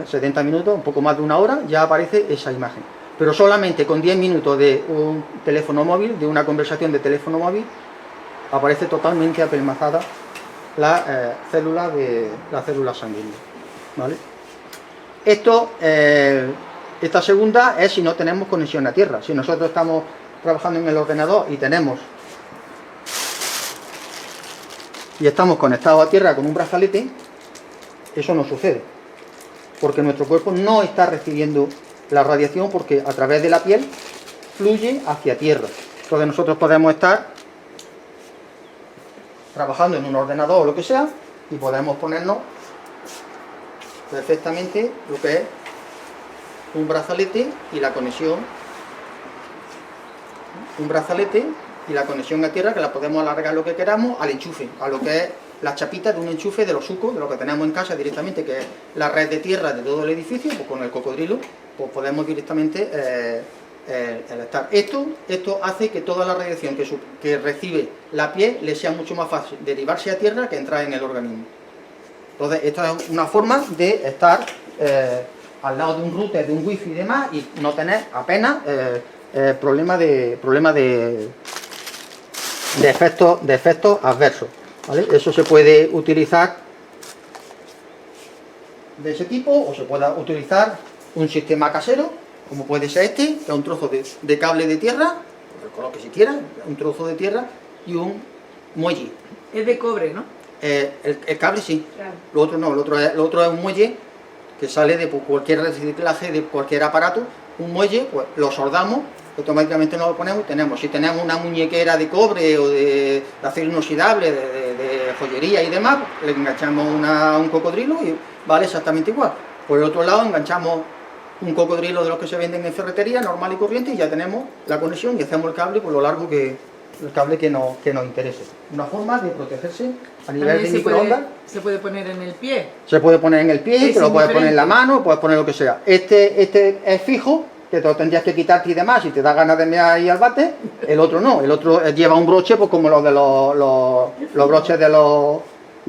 70 minutos, un poco más de una hora, ya aparece esa imagen. Pero solamente con 10 minutos de un teléfono móvil, de una conversación de teléfono móvil, aparece totalmente apelmazada la célula sanguínea, ¿vale? Esta segunda es si no tenemos conexión a tierra. Si nosotros estamos trabajando en el ordenador y estamos conectados a tierra con un brazalete, eso no sucede, porque nuestro cuerpo no está recibiendo la radiación, porque a través de la piel fluye hacia tierra. Entonces nosotros podemos estar trabajando en un ordenador o lo que sea y podemos ponernos perfectamente lo que es un brazalete y la conexión a tierra, que la podemos alargar lo que queramos al enchufe, a lo que es las chapitas de un enchufe de los sucos, de lo que tenemos en casa directamente, que es la red de tierra de todo el edificio. Pues con el cocodrilo pues podemos directamente el estar. Esto hace que toda la radiación que recibe la piel le sea mucho más fácil derivarse a tierra que entrar en el organismo. Entonces esta es una forma de estar al lado de un router, de un wifi y demás, y no tener apenas problema de efectos adversos, ¿vale? Eso se puede utilizar de ese tipo, o se puede utilizar un sistema casero, como puede ser este, que es un trozo de cable de tierra, el color que si quiera, un trozo de tierra y un muelle. Es de cobre, ¿no? El cable sí, Claro. lo otro no, lo otro es un muelle que sale de cualquier reciclaje, de cualquier aparato, un muelle, pues lo soldamos, automáticamente nos lo ponemos y tenemos, si tenemos una muñequera de cobre o de acero inoxidable, de joyería y demás, le enganchamos un cocodrilo y vale exactamente igual. Por el otro lado enganchamos un cocodrilo de los que se venden en ferretería, normal y corriente, y ya tenemos la conexión y hacemos el cable por lo largo que nos interese. Una forma de protegerse a nivel de También microondas. se puede poner en el pie. Se puede poner en el pie, Es te lo puedes poner en la indiferente. mano, puedes poner lo que sea. Este es fijo, que te lo tendrías que quitarte y demás, si te da ganas de mear ahí al bate. El otro no, el otro lleva un broche, pues como los de los broches de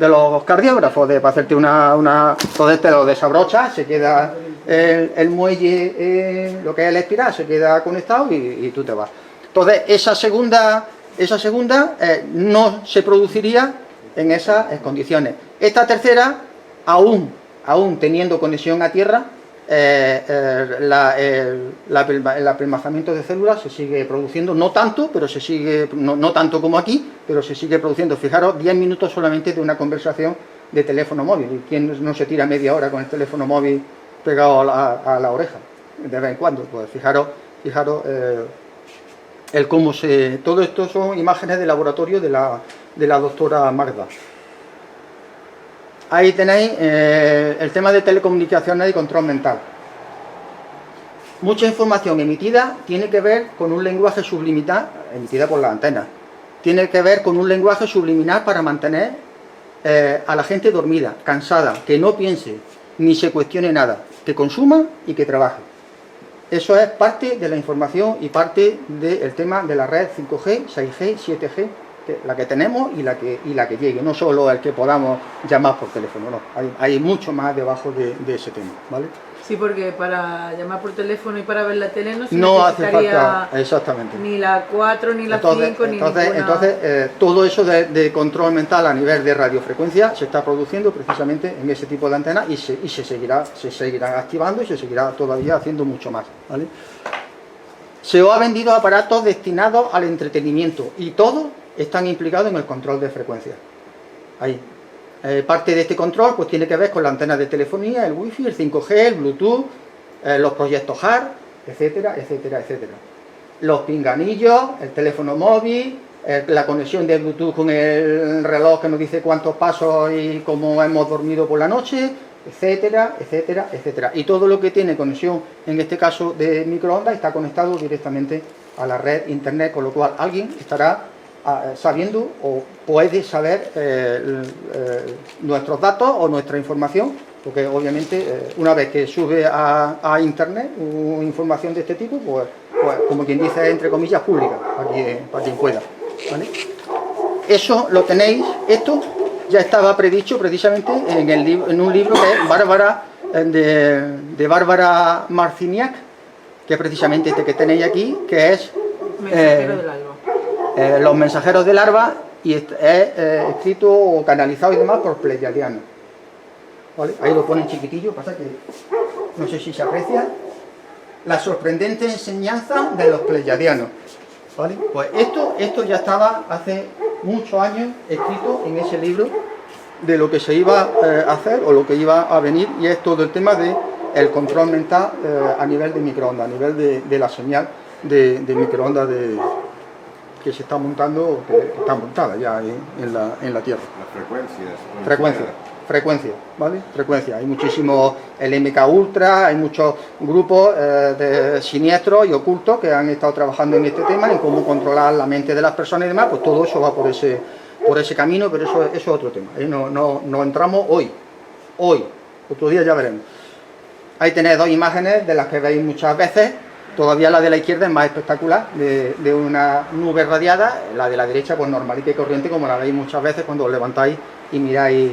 los cardiógrafos, para hacerte entonces te lo desabrochas, se queda el muelle, lo que es el espiral, se queda conectado y tú te vas. Entonces esa segunda no se produciría en esas condiciones. Esta tercera, aún teniendo conexión a tierra, el apelmazamiento de células se sigue produciendo, no tanto, pero se sigue, no tanto como aquí, pero se sigue produciendo. Fijaros, 10 minutos solamente de una conversación de teléfono móvil. ¿Y quién no se tira media hora con el teléfono móvil pegado a la oreja de vez en cuando? Pues fijaros el cómo se... Todo esto son imágenes de laboratorio de la doctora Magda. Ahí tenéis el tema de telecomunicaciones y control mental. Mucha información emitida tiene que ver con un lenguaje subliminal, emitida por las antenas, tiene que ver con un lenguaje subliminal para mantener a la gente dormida, cansada, que no piense, ni se cuestione nada, que consuma y que trabaje. Eso es parte de la información y parte del tema de la red 5G, 6G, 7G, la que tenemos y la que llegue, no solo el que podamos llamar por teléfono, no, hay mucho más debajo de ese tema, ¿vale? Sí, porque para llamar por teléfono y para ver la tele no se No hace necesitaría falta, exactamente. ni la 4, ni la 5, ni ninguna... Entonces todo eso de control mental a nivel de radiofrecuencia se está produciendo precisamente en ese tipo de antenas y se seguirá activando y se seguirá todavía haciendo mucho más, ¿vale? Se os ha vendido aparatos destinados al entretenimiento y todos están implicados en el control de frecuencia. Ahí. Parte de este control pues tiene que ver con la antena de telefonía, el wifi, el 5G, el bluetooth, los proyectos HART, etcétera, etcétera, etcétera. Los pinganillos, el teléfono móvil, la conexión de bluetooth con el reloj que nos dice cuántos pasos y cómo hemos dormido por la noche, etcétera, etcétera, etcétera. Y todo lo que tiene conexión, en este caso de microondas, está conectado directamente a la red internet, con lo cual alguien estará sabiendo o puede saber nuestros datos o nuestra información, porque obviamente una vez que sube a internet información de este tipo, pues como quien dice, entre comillas, pública, para quien pueda, ¿vale? Eso lo tenéis, esto ya estaba predicho precisamente en un libro que es Bárbara, de Bárbara Marciniak, que es precisamente este que tenéis aquí, que es Mensajero del alba. Los mensajeros del Alba, y es escrito o canalizado y demás por Pleyadianos, ¿vale? Ahí lo ponen chiquitillo, pasa que no sé si se aprecia la sorprendente enseñanza de los Pleyadianos, ¿vale? Pues esto ya estaba hace muchos años escrito en ese libro de lo que se iba a hacer o lo que iba a venir, y es todo el tema de el control mental a nivel de microondas, a nivel de la señal de microondas que se está montando, que está montada ya en la Tierra. Las frecuencias. Frecuencia, ¿vale? Frecuencia. Hay muchísimos, el MK Ultra, hay muchos grupos siniestros y ocultos que han estado trabajando en este tema, en cómo controlar la mente de las personas y demás, pues todo eso va por ese camino, pero eso es otro tema. No entramos hoy, otro día ya veremos. Ahí tenéis dos imágenes de las que veis muchas veces. Todavía la de la izquierda es más espectacular, de una nube radiada. La de la derecha pues normalita y corriente, como la veis muchas veces cuando os levantáis y miráis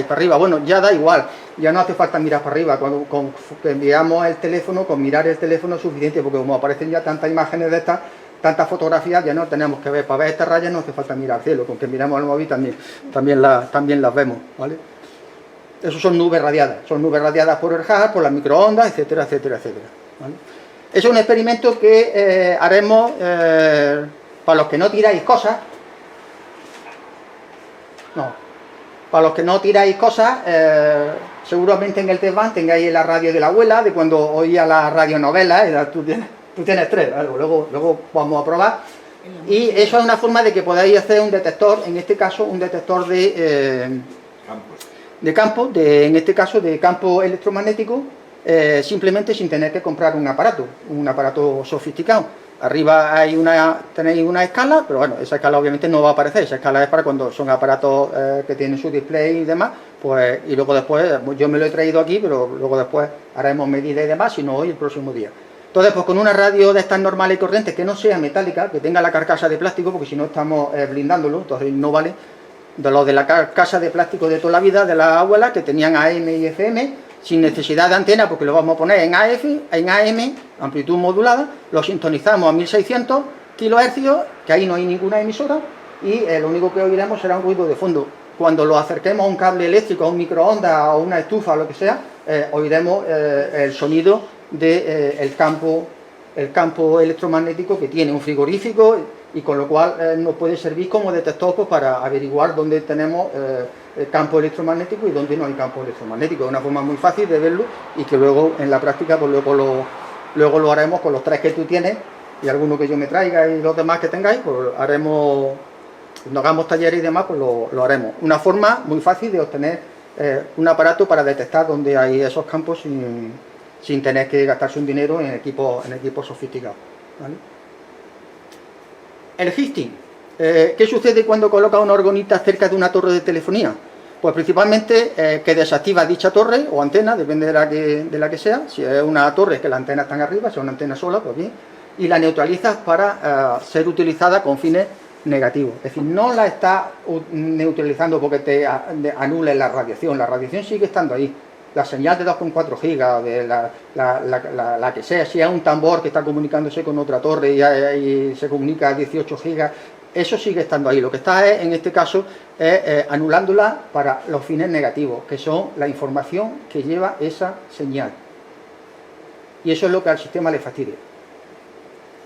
para arriba. Bueno, ya da igual, ya no hace falta mirar para arriba. Cuando enviamos el teléfono, con mirar el teléfono es suficiente, porque como aparecen ya tantas imágenes de estas, tantas fotografías, ya no tenemos que ver. Para ver estas rayas no hace falta mirar al cielo, con que miramos el móvil también las vemos, ¿vale? Eso son nubes radiadas por el haz, por las microondas, etcétera, etcétera, etcétera. ¿Vale? Es un experimento que haremos para los que no tiráis cosas. No, para los que no tiráis cosas, seguramente en el test van tengáis la radio de la abuela, de cuando oía las radionovelas, tú tienes 3, ¿vale? Luego vamos a probar. Y eso es una forma de que podáis hacer un detector, en este caso un detector de campo, en este caso de campo electromagnético, simplemente sin tener que comprar un aparato sofisticado. Arriba tenéis una escala, pero bueno, esa escala obviamente no va a aparecer, esa escala es para cuando son aparatos que tienen su display y demás, pues, y luego después, yo me lo he traído aquí, pero luego después haremos medidas y demás, si no hoy, el próximo día. Entonces, pues con una radio de estas normales y corrientes, que no sea metálica, que tenga la carcasa de plástico, porque si no estamos blindándolo, entonces no vale, de los de la carcasa de plástico de toda la vida, de las abuelas, que tenían AM y FM, sin necesidad de antena, porque lo vamos a poner en AM, amplitud modulada, lo sintonizamos a 1600 kHz, que ahí no hay ninguna emisora, y lo único que oiremos será un ruido de fondo. Cuando lo acerquemos a un cable eléctrico, a un microondas, a una estufa, o lo que sea, oiremos el sonido del campo electromagnético que tiene un frigorífico, y con lo cual nos puede servir como detector, pues, para averiguar dónde tenemos campo electromagnético y dónde no hay campo electromagnético. Es una forma muy fácil de verlo, y que luego en la práctica pues luego lo haremos con los 3 que tú tienes y alguno que yo me traiga y los demás que tengáis, pues haremos, cuando hagamos talleres y demás, pues lo haremos. Una forma muy fácil de obtener un aparato para detectar dónde hay esos campos sin tener que gastarse un dinero en equipos sofisticados, ¿vale? El Histings. ¿Qué sucede cuando coloca una orgonita cerca de una torre de telefonía? Pues principalmente que desactiva dicha torre o antena, depende de la que sea. Si es una torre que las antenas están arriba, si es una antena sola, pues bien, y la neutralizas para ser utilizada con fines negativos. Es decir, no la está neutralizando porque te anule la radiación sigue estando ahí. La señal de 2,4 gigas, de la que sea, si es un tambor que está comunicándose con otra torre y se comunica a 18 gigas, eso sigue estando ahí. Lo que está en este caso es anulándola para los fines negativos, que son la información que lleva esa señal. Y eso es lo que al sistema le fastidia.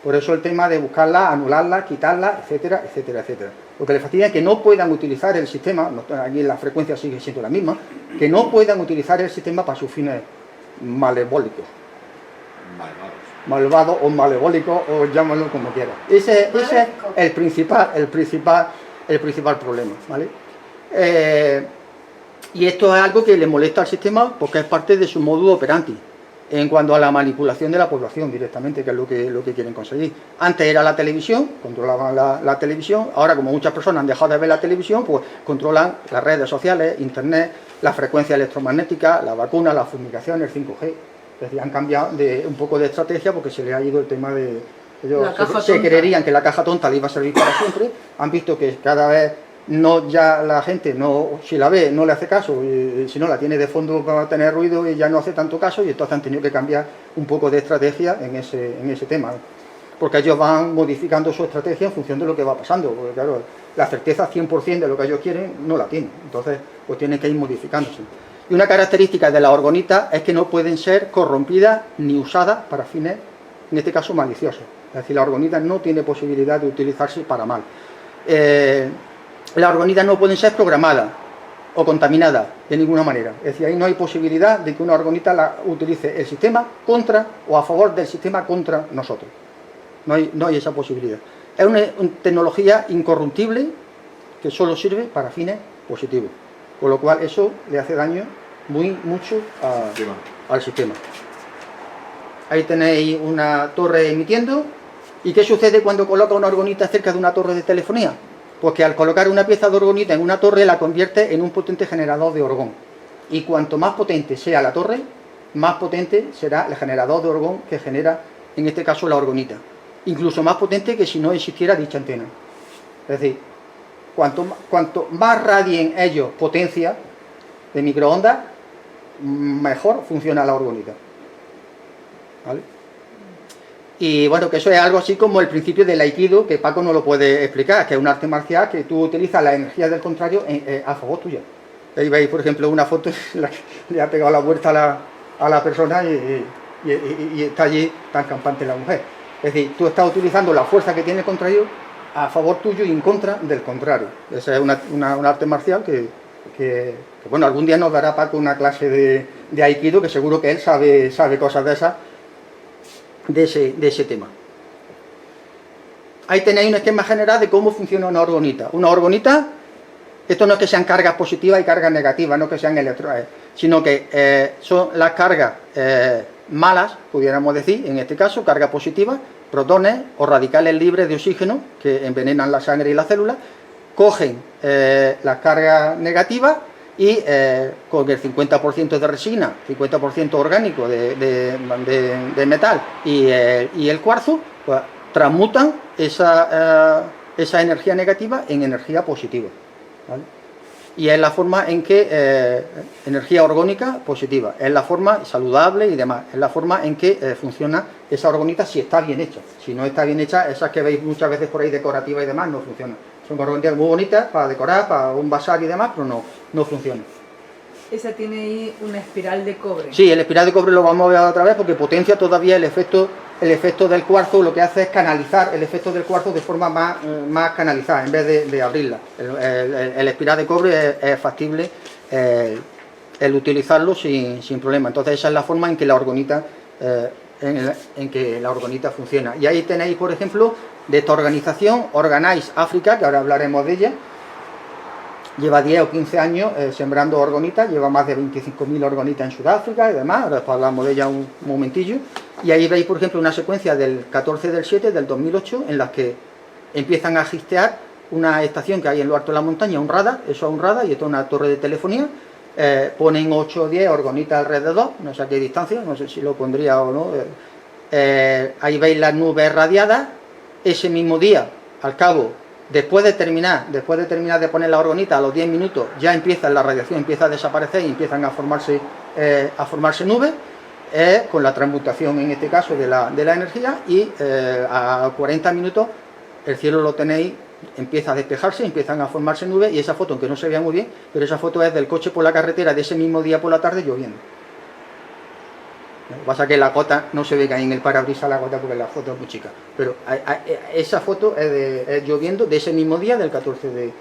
Por eso el tema de buscarla, anularla, quitarla, etcétera, etcétera, etcétera. Lo que le fastidia es que no puedan utilizar el sistema, aquí la frecuencia sigue siendo la misma, que no puedan utilizar el sistema para sus fines malévolicos. Malvados o malévolicos, o llámalo como quieras. Ese es el principal problema, ¿vale? Y esto es algo que le molesta al sistema porque es parte de su modus operandi en cuanto a la manipulación de la población directamente, que es lo que quieren conseguir. Antes era la televisión, controlaban la televisión. Ahora, como muchas personas han dejado de ver la televisión, pues controlan las redes sociales, internet, la frecuencia electromagnética, la vacuna, la fumigación, el 5G. Es decir, han cambiado un poco de estrategia porque se les ha ido el tema de... Ellos se creerían que la caja tonta le iba a servir para siempre. Han visto que cada vez ya la gente, si la ve, no le hace caso, y si no la tiene de fondo para tener ruido y ya no hace tanto caso, y entonces han tenido que cambiar un poco de estrategia en ese tema, porque ellos van modificando su estrategia en función de lo que va pasando, porque claro, la certeza 100% de lo que ellos quieren no la tienen, entonces pues tienen que ir modificándose. Y una característica de las orgonitas es que no pueden ser corrompidas ni usadas para fines, en este caso, maliciosos. Es decir, la orgonita no tiene posibilidad de utilizarse para mal. Las orgonitas no pueden ser programadas o contaminadas de ninguna manera. Es decir, ahí no hay posibilidad de que una orgonita la utilice el sistema contra o a favor del sistema contra nosotros. No hay esa posibilidad. Es una tecnología incorruptible que solo sirve para fines positivos. Con lo cual eso le hace daño mucho al sistema. Ahí tenéis una torre emitiendo. ¿Y qué sucede cuando coloca una orgonita cerca de una torre de telefonía? Pues que al colocar una pieza de orgonita en una torre la convierte en un potente generador de orgón. Y cuanto más potente sea la torre, más potente será el generador de orgón que genera, en este caso, la orgonita. Incluso más potente que si no existiera dicha antena. Es decir, cuanto más radien ellos potencia de microondas, mejor funciona la orgonita. ¿Vale? Y bueno, que eso es algo así como el principio del aikido, que Paco no lo puede explicar, que es un arte marcial que tú utilizas la energía del contrario a favor tuya. Es Ahí veis, por ejemplo, una foto le ha pegado la vuelta a la persona y está allí tan campante la mujer. Es decir, tú estás utilizando la fuerza que tiene el contrario a favor tuyo y en contra del contrario. Esa es un arte marcial que, bueno, algún día nos dará Paco una clase de Aikido, que seguro que él sabe cosas de esas, de ese tema. Ahí tenéis un esquema general de cómo funciona una orgonita. Una orgonita, esto no es que sean cargas positivas y cargas negativas, no que sean electrones, sino que son las cargas malas, pudiéramos decir, en este caso, cargas positivas, protones o radicales libres de oxígeno que envenenan la sangre y las células, cogen las cargas negativas y con el 50% de resina, 50% orgánico de metal y el cuarzo, pues transmutan esa energía negativa en energía positiva, ¿vale? Y es la forma en que, energía orgónica positiva, es la forma saludable y demás, es la forma en que funciona esa orgonita si está bien hecha. Si no está bien hecha, esas que veis muchas veces por ahí decorativas y demás, no funcionan. Son orgonitas muy bonitas para decorar, para un bazar y demás, pero no funcionan. Esa tiene ahí una espiral de cobre. Sí, el espiral de cobre lo vamos a ver otra vez porque potencia todavía el efecto del cuarzo. Lo que hace es canalizar el efecto del cuarzo de forma más canalizada en vez de abrirla. El espiral de cobre es factible el utilizarlo sin problema. Entonces esa es la forma en que la orgonita funciona. Y ahí tenéis, por ejemplo, de esta organización Organize África, que ahora hablaremos de ella. Lleva 10 o 15 años sembrando orgonitas, lleva más de 25.000 orgonitas en Sudáfrica y demás, ahora después hablamos de ella un momentillo. Y ahí veis, por ejemplo, una secuencia del 14/7 del 2008, en las que empiezan a gistear una estación que hay en lo alto de la montaña, un radar, eso es un radar y esto es una torre de telefonía, ponen 8 o 10 orgonitas alrededor, no sé a qué distancia, no sé si lo pondría o no, ahí veis las nubes radiadas. Ese mismo día, al cabo, después de terminar de poner la orgonita, a los 10 minutos ya empieza la radiación, empieza a desaparecer y empiezan a formarse nubes, con la transmutación en este caso de la energía, y a 40 minutos el cielo lo tenéis, empieza a despejarse, empiezan a formarse nubes, y esa foto, aunque no se vea muy bien, pero esa foto es del coche por la carretera de ese mismo día por la tarde lloviendo. Lo que pasa es que la gota no se ve que hay en el parabrisas la gota porque la foto es muy chica, pero esa foto es lloviendo de ese mismo día del 14/7,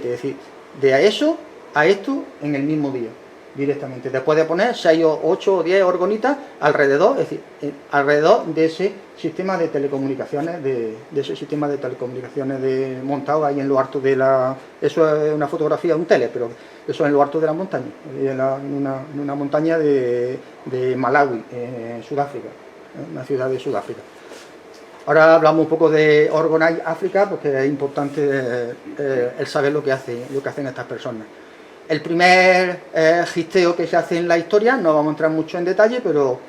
es decir, de eso a esto en el mismo día, directamente, después de poner 6 o 8 o 10 orgonitas alrededor, es decir, alrededor de ese sistema de telecomunicaciones, montado ahí en lo alto de la... Eso es una fotografía de un tele, pero eso es en lo alto de la montaña, en una montaña de Malawi, en Sudáfrica, una ciudad de Sudáfrica. Ahora hablamos un poco de Organize África, porque es importante el saber lo que hacen estas personas. El primer gisteo que se hace en la historia, no vamos a entrar mucho en detalle, pero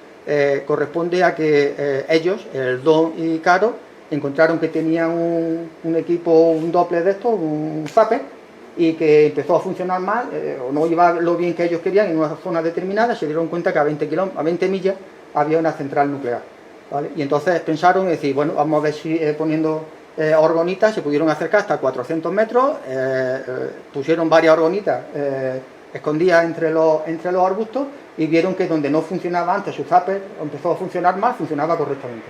corresponde a que ellos, el Don y Caro, encontraron que tenían un equipo, un Doppler de estos, un Zapper, y que empezó a funcionar mal, o no iba lo bien que ellos querían en una zona determinada. Se dieron cuenta que a 20 millas había una central nuclear, ¿vale? Y entonces pensaron y decir, bueno, vamos a ver si poniendo orgonitas se pudieron acercar hasta 400 metros, pusieron varias orgonitas escondidas entre los arbustos, y vieron que donde no funcionaba antes su zapper empezó a funcionar mal, funcionaba correctamente.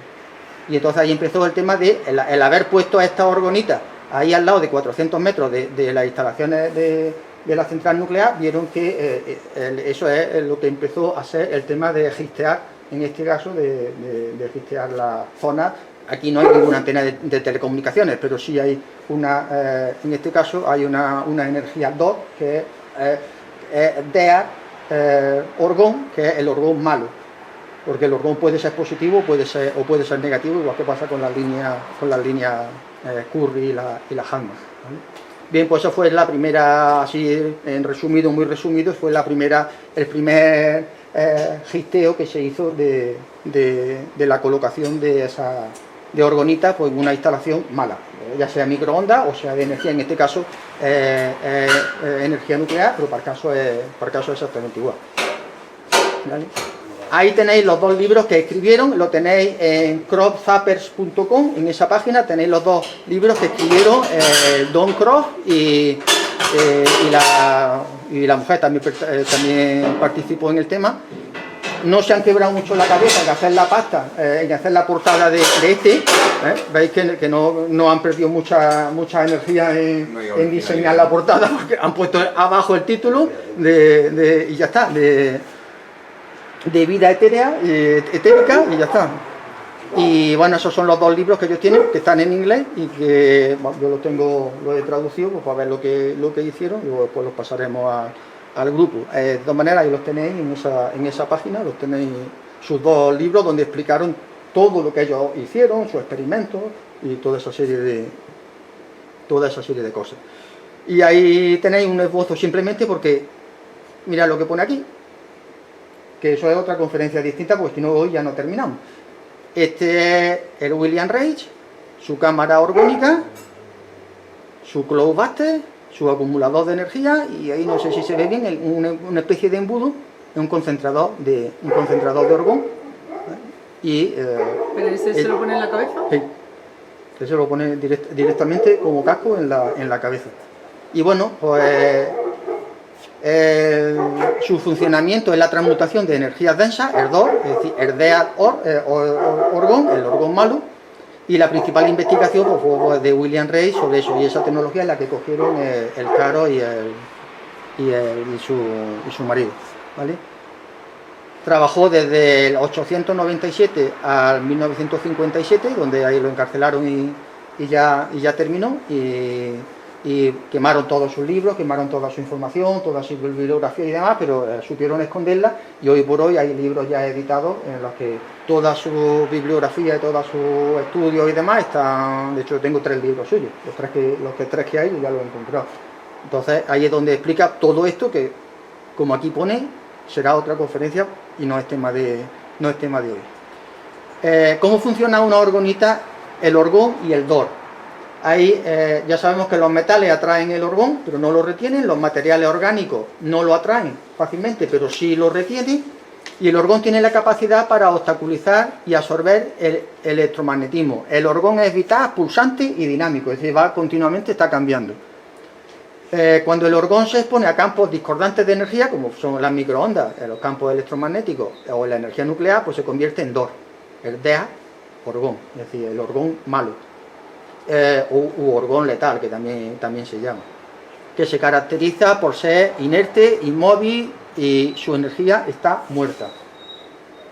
Y entonces ahí empezó el tema de el haber puesto a estas orgonitas ahí al lado de 400 metros de las instalaciones de la central nuclear. Vieron que eso es lo que empezó a ser el tema de gistear, en este caso de gistear la zona. Aquí no hay ninguna antena de telecomunicaciones, pero sí hay en este caso hay una energía DOT, que es DEA orgón, que es el orgón malo, porque el orgón puede ser positivo o puede ser negativo, igual que pasa con las líneas Curry y la Hanma, ¿vale? Bien, pues eso fue la primera, así en resumido, muy resumido, fue el primer gisteo que se hizo de la colocación de orgonitas, pues en una instalación mala, ya sea microondas o sea de energía, en este caso energía nuclear, pero para el caso es exactamente igual, ¿vale? Ahí tenéis los dos libros que escribieron, lo tenéis en cropzappers.com, en esa página tenéis los dos libros que escribieron Don Krop y y la mujer también, también participó en el tema. No se han quebrado mucho la cabeza en hacer la pasta, en hacer la portada de este. Veis que no han perdido mucha energía en diseñar la portada, porque han puesto abajo el título y ya está, de vida etérica, y ya está. Y bueno, esos son los dos libros que ellos tienen, que están en inglés y que bueno, yo los he traducido pues, para ver lo que hicieron y después los pasaremos al grupo. De todas maneras, ahí los tenéis en esa página, los tenéis sus dos libros donde explicaron todo lo que ellos hicieron, sus experimentos y toda esa serie de cosas. Y ahí tenéis un esbozo simplemente porque, mirad lo que pone aquí, que eso es otra conferencia distinta, porque si no hoy ya no terminamos. Este es el William Reich, su cámara orgónica, su cloud buster, su acumulador de energía, y ahí no sé si se ve bien una especie de embudo, un concentrador de orgón. ¿Pero ese se lo pone en la cabeza? Sí, ese se lo pone directamente como casco en la cabeza. Y bueno, pues su funcionamiento es la transmutación de energías densas, ERDOR, es decir, Erdead Orgón, el orgón malo, y la principal investigación pues, fue de William Reich sobre eso, y esa tecnología es la que cogieron el Caro y su marido, ¿vale? Trabajó desde el 897 al 1957, donde ahí lo encarcelaron y ya terminó, y quemaron todos sus libros, quemaron toda su información, toda su bibliografía y demás, pero supieron esconderla, y hoy por hoy hay libros ya editados en los que toda su bibliografía y todos sus estudios y demás están. De hecho, tengo 3 libros suyos, los tres que hay ya los he encontrado. Entonces ahí es donde explica todo esto, que como aquí pone, será otra conferencia y no es tema de hoy. ¿Cómo funciona una orgonita, el orgón y el DOR? Ahí ya sabemos que los metales atraen el orgón, pero no lo retienen, los materiales orgánicos no lo atraen fácilmente, pero sí lo retienen, y el orgón tiene la capacidad para obstaculizar y absorber el electromagnetismo. El orgón es vital, pulsante y dinámico, es decir, continuamente está cambiando. Cuando el orgón se expone a campos discordantes de energía, como son las microondas, los campos electromagnéticos o la energía nuclear, pues se convierte en DOR, el DEA orgón, es decir, el orgón malo. U orgón letal, que también se llama, que se caracteriza por ser inerte, inmóvil, y su energía está muerta.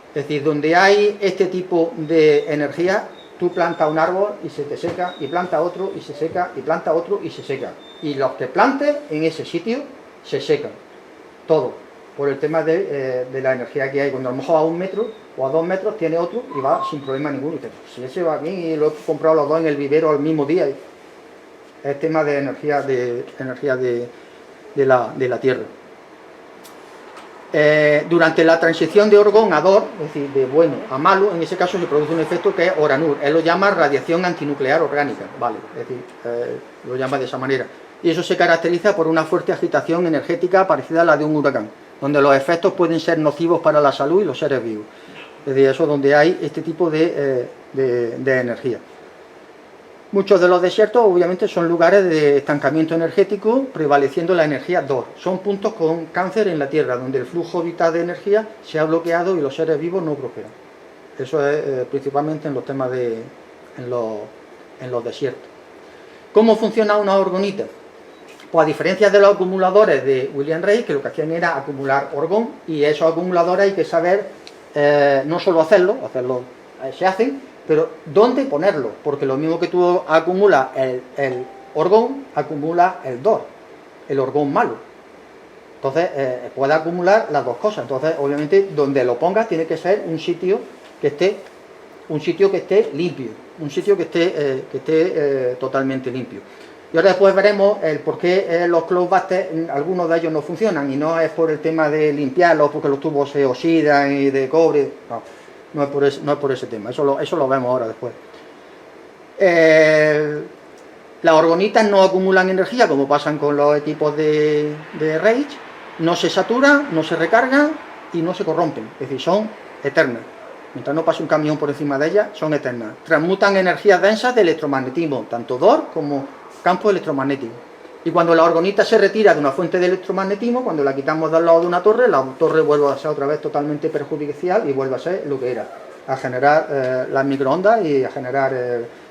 Es decir, donde hay este tipo de energía, tú plantas un árbol y se te seca, y planta otro y se seca, y planta otro y se seca, y los que plantes en ese sitio se secan, todo, por el tema de la energía que hay. Cuando a lo mejor a 1 metro o a 2 metros tiene otro y va sin problema ninguno. Y dice, si ese va bien y lo he comprado los dos en el vivero al mismo día. Es tema de energía de la Tierra. Durante la transición de orgón a DOR, es decir, de bueno a malo, en ese caso se produce un efecto que es ORANUR. Él lo llama radiación antinuclear orgánica, ¿vale? Es decir, lo llama de esa manera. Y eso se caracteriza por una fuerte agitación energética parecida a la de un huracán, donde los efectos pueden ser nocivos para la salud y los seres vivos. Es decir, eso es donde hay este tipo de energía. Muchos de los desiertos, obviamente, son lugares de estancamiento energético, prevaleciendo la energía DOR. Son puntos con cáncer en la Tierra, donde el flujo vital de energía se ha bloqueado y los seres vivos no prosperan. Eso es principalmente en los temas en los desiertos. ¿Cómo funciona una orgonita? Pues a diferencia de los acumuladores de William Reich, que lo que hacían era acumular orgón, y esos acumuladores hay que saber no solo hacerlo se hacen, pero dónde ponerlo, porque lo mismo que tú acumulas el orgón, acumula el DOR, el orgón malo. Entonces puede acumular las dos cosas. Entonces, obviamente, donde lo pongas tiene que ser un sitio que esté limpio, un sitio que esté totalmente limpio. Y ahora después veremos el por qué los cloud busters, algunos de ellos no funcionan, y no es por el tema de limpiarlos, porque los tubos se oxidan y de cobre, no es por ese tema, eso lo vemos ahora después. Las orgonitas no acumulan energía, como pasan con los equipos de Reich, no se saturan, no se recargan y no se corrompen, es decir, son eternas. Mientras no pase un camión por encima de ellas, son eternas. Transmutan energías densas de electromagnetismo, tanto DOR como campo electromagnético. Y cuando la orgonita se retira de una fuente de electromagnetismo, cuando la quitamos del lado de una torre, la torre vuelve a ser otra vez totalmente perjudicial y vuelve a ser lo que era, a generar las microondas y a generar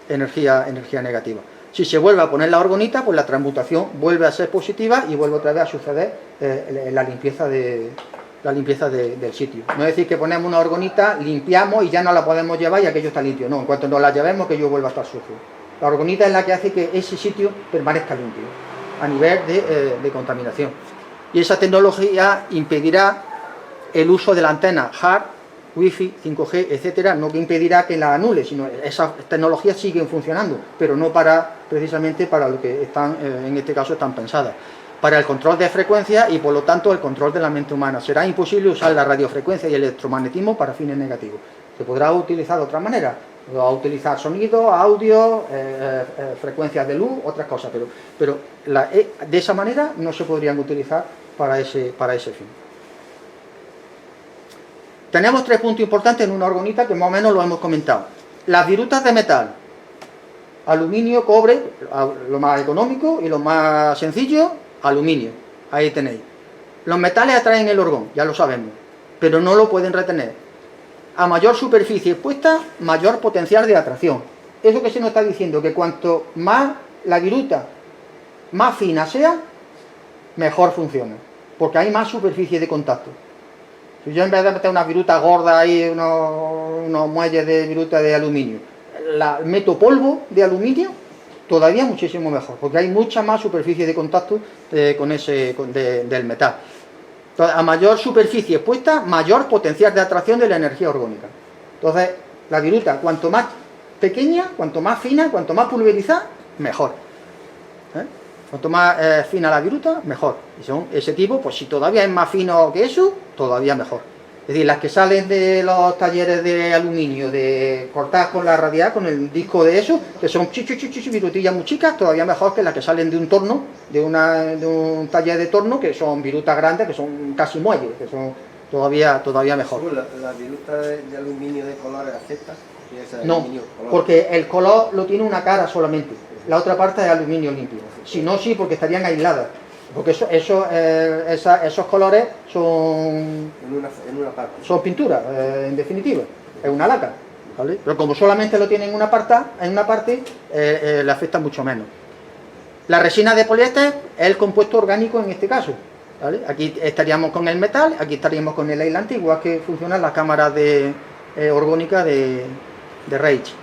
energía negativa. Si se vuelve a poner la orgonita, pues la transmutación vuelve a ser positiva y vuelve otra vez a suceder la limpieza del sitio. No es decir que ponemos una orgonita, limpiamos y ya no la podemos llevar y aquello está limpio. No, en cuanto nos la llevemos, que yo vuelva a estar sucio. La orgonita es la que hace que ese sitio permanezca limpio a nivel de contaminación. Y esa tecnología impedirá el uso de la antena HART, Wi-Fi, 5G, etcétera, no que impedirá que la anule, sino esas tecnologías siguen funcionando, pero no precisamente para lo que están, en este caso, están pensadas. Para el control de frecuencias y, por lo tanto, el control de la mente humana. Será imposible usar la radiofrecuencia y el electromagnetismo para fines negativos. Se podrá utilizar de otra manera, a utilizar sonido, audio, frecuencias de luz, otras cosas, pero de esa manera no se podrían utilizar para ese fin. Tenemos 3 puntos importantes en una orgonita que más o menos lo hemos comentado. Las virutas de metal, aluminio, cobre, lo más económico, y lo más sencillo, aluminio. Ahí tenéis. Los metales atraen el orgón, ya lo sabemos, pero no lo pueden retener. A mayor superficie expuesta, mayor potencial de atracción. Eso que se nos está diciendo, que cuanto más la viruta más fina sea, mejor funciona, porque hay más superficie de contacto. Si yo, en vez de meter una viruta gorda ahí, unos muelles de viruta de aluminio, meto polvo de aluminio, todavía muchísimo mejor, porque hay mucha más superficie de contacto del metal. Entonces, a mayor superficie expuesta, mayor potencial de atracción de la energía orgónica. Entonces, la viruta, cuanto más pequeña, cuanto más fina, cuanto más pulverizada, mejor. Cuanto más fina la viruta, mejor. Y son ese tipo, pues si todavía es más fino que eso, todavía mejor. Es decir, las que salen de los talleres de aluminio, de cortar con la radial, con el disco de eso, que son virutillas muy chicas, todavía mejor que las que salen de un torno, de un taller de torno, que son virutas grandes, que son casi muelles, que son todavía mejor. ¿La viruta de aluminio de colores acepta? No, porque el color lo tiene una cara solamente, la otra parte es aluminio limpio. Si no, sí, porque estarían aisladas. Porque esos colores son pinturas, en definitiva, es una laca, ¿vale? Pero como solamente lo tienen en una parte, le afecta mucho menos. La resina de poliéster es el compuesto orgánico en este caso, ¿vale? Aquí estaríamos con el metal, aquí estaríamos con el aislante, igual que funcionan las cámaras orgónicas de Reich.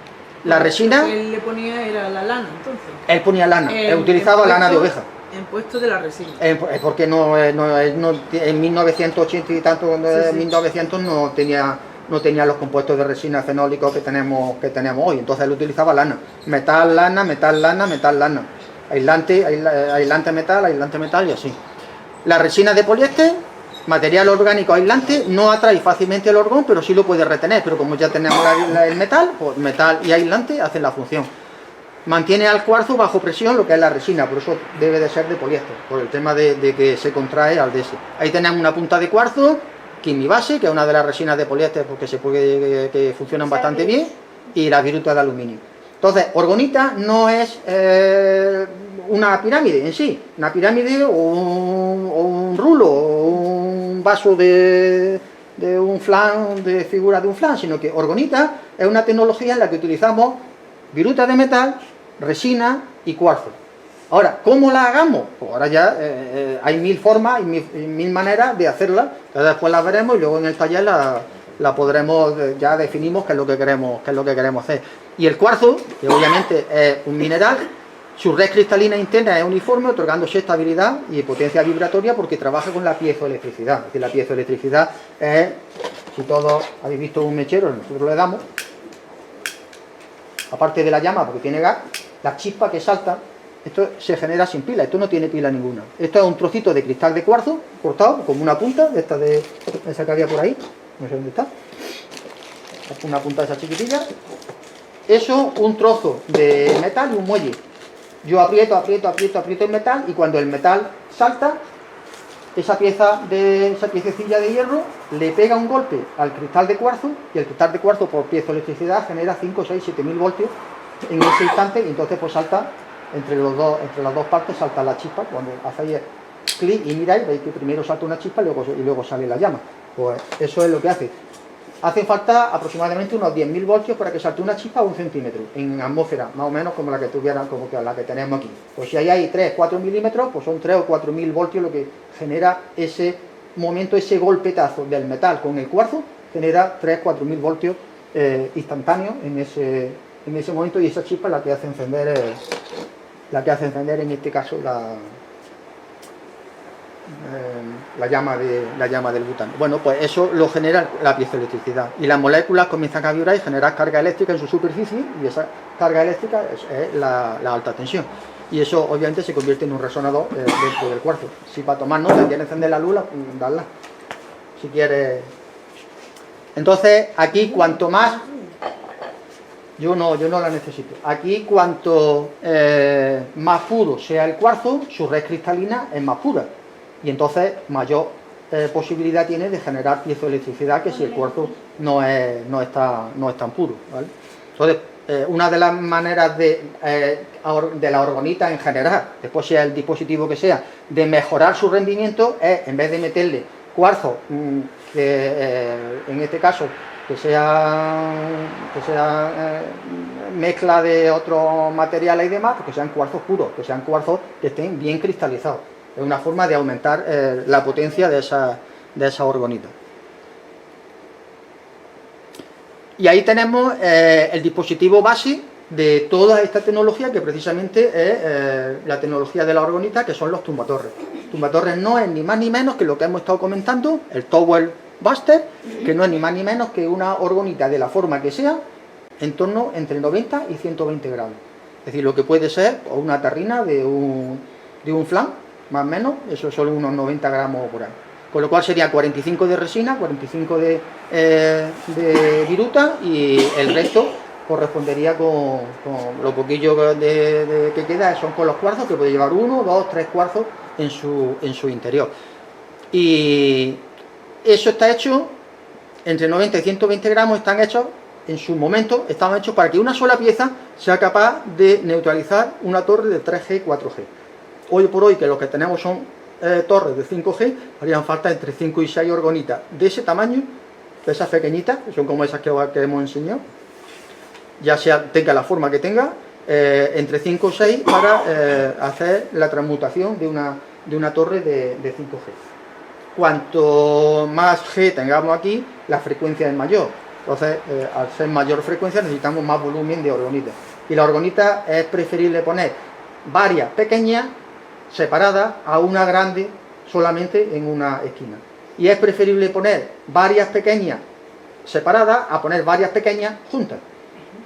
La resina... Lo que él le ponía era la lana, entonces. Él ponía lana, él utilizaba lana de oveja. En puesto de la resina. Porque en 1980 y tanto, 1900 no tenía los compuestos de resina fenólicos que tenemos hoy. Entonces él utilizaba lana. Metal, lana, metal, lana, metal, lana. Aislante metal y así. La resina de poliéster, material orgánico aislante, no atrae fácilmente el orgón, pero sí lo puede retener. Pero como ya tenemos el metal, pues metal y aislante hacen la función. Mantiene al cuarzo bajo presión, lo que es la resina, por eso debe de ser de poliéster, por el tema de que se contrae al DS. Ahí tenemos una punta de cuarzo, Quimibase, que es una de las resinas de poliéster porque que funcionan bastante bien, y la viruta de aluminio. Entonces, orgonita no es una pirámide en sí, una pirámide o un rulo, o un vaso de un flan, de figura de un flan, sino que orgonita es una tecnología en la que utilizamos viruta de metal, resina y cuarzo. Ahora, ¿cómo la hagamos? Pues ahora ya hay 1000 formas y mil maneras de hacerla. Entonces después la veremos y luego en el taller la podremos, ya definimos qué es lo que queremos hacer. Y el cuarzo, que obviamente es un mineral, su red cristalina interna es uniforme, otorgándose estabilidad y potencia vibratoria porque trabaja con la piezoelectricidad. Es decir, la piezoelectricidad es, si todos habéis visto un mechero, nosotros le damos, aparte de la llama, porque tiene gas, la chispa que salta, esto se genera sin pila, esto no tiene pila ninguna. Esto es un trocito de cristal de cuarzo, cortado, como una punta, de esa que había por ahí, no sé dónde está, una punta de esa chiquitilla. Eso, un trozo de metal y un muelle. Yo aprieto el metal y cuando el metal salta, esa piececilla de hierro le pega un golpe al cristal de cuarzo y el cristal de cuarzo por piezoelectricidad genera 5, 6, 7.000 voltios en ese instante y entonces pues salta entre las dos partes salta la chispa. Cuando hacéis clic y miráis, veis que primero salta una chispa y luego sale la llama. Pues eso es lo que hace. Hacen falta aproximadamente unos 10.000 voltios para que salte una chispa a 1 centímetro en atmósfera, más o menos como la que la que tenemos aquí. Pues si ahí hay 3-4 milímetros, pues son 3 o 4.000 voltios lo que genera ese momento, ese golpetazo del metal con el cuarzo, genera 3-4.000 voltios instantáneos en ese momento, y esa chispa es la que hace encender, en este caso la llama del butano. Bueno, pues eso lo genera la piezoelectricidad, y las moléculas comienzan a vibrar y generar carga eléctrica en su superficie, y esa carga eléctrica es la alta tensión, y eso obviamente se convierte en un resonador dentro del cuarzo. Si para tomar nota quieres encender la luz, darla si quieres. Entonces aquí cuanto más, yo no la necesito. Aquí cuanto más puro sea el cuarzo, su red cristalina es más pura, y entonces mayor posibilidad tiene de generar piezoelectricidad que si el cuarzo no es tan puro, ¿vale? Entonces, una de las maneras de la orgonita en general, después sea el dispositivo que sea, de mejorar su rendimiento es, en vez de meterle cuarzo, en este caso que sea mezcla de otros materiales y demás, pues que sean cuarzos puros, que sean cuarzos que estén bien cristalizados. Es una forma de aumentar la potencia de esa orgonita. Y ahí tenemos el dispositivo base de toda esta tecnología, que precisamente es la tecnología de la orgonita, que son los tumbatorres. Tumbatorres no es ni más ni menos que lo que hemos estado comentando, el Tower Buster, que no es ni más ni menos que una orgonita de la forma que sea, en torno entre 90 y 120 grados. Es decir, lo que puede ser una tarrina de un flan, más o menos, eso son unos 90 gramos por ahí. Con lo cual sería 45 de resina, 45 de viruta, y el resto correspondería con lo poquillo que queda, son con los cuarzos, que puede llevar 1, 2, 3 cuarzos en su interior. Y eso está hecho, entre 90 y 120 gramos están hechos, en su momento estaban hechos para que una sola pieza sea capaz de neutralizar una torre de 3G, 4G. Hoy por hoy, que lo que tenemos son torres de 5G, harían falta entre 5 y 6 orgonitas de ese tamaño, de esas pequeñitas, que son como esas que hemos enseñado, ya sea tenga la forma que tenga, entre 5 o 6 para hacer la transmutación de una torre de 5G. Cuanto más G tengamos aquí, la frecuencia es mayor. Entonces, al ser mayor frecuencia, necesitamos más volumen de orgonita. Y la orgonita es preferible poner varias pequeñas separadas a una grande solamente en una esquina. Y es preferible poner varias pequeñas separadas a poner varias pequeñas juntas.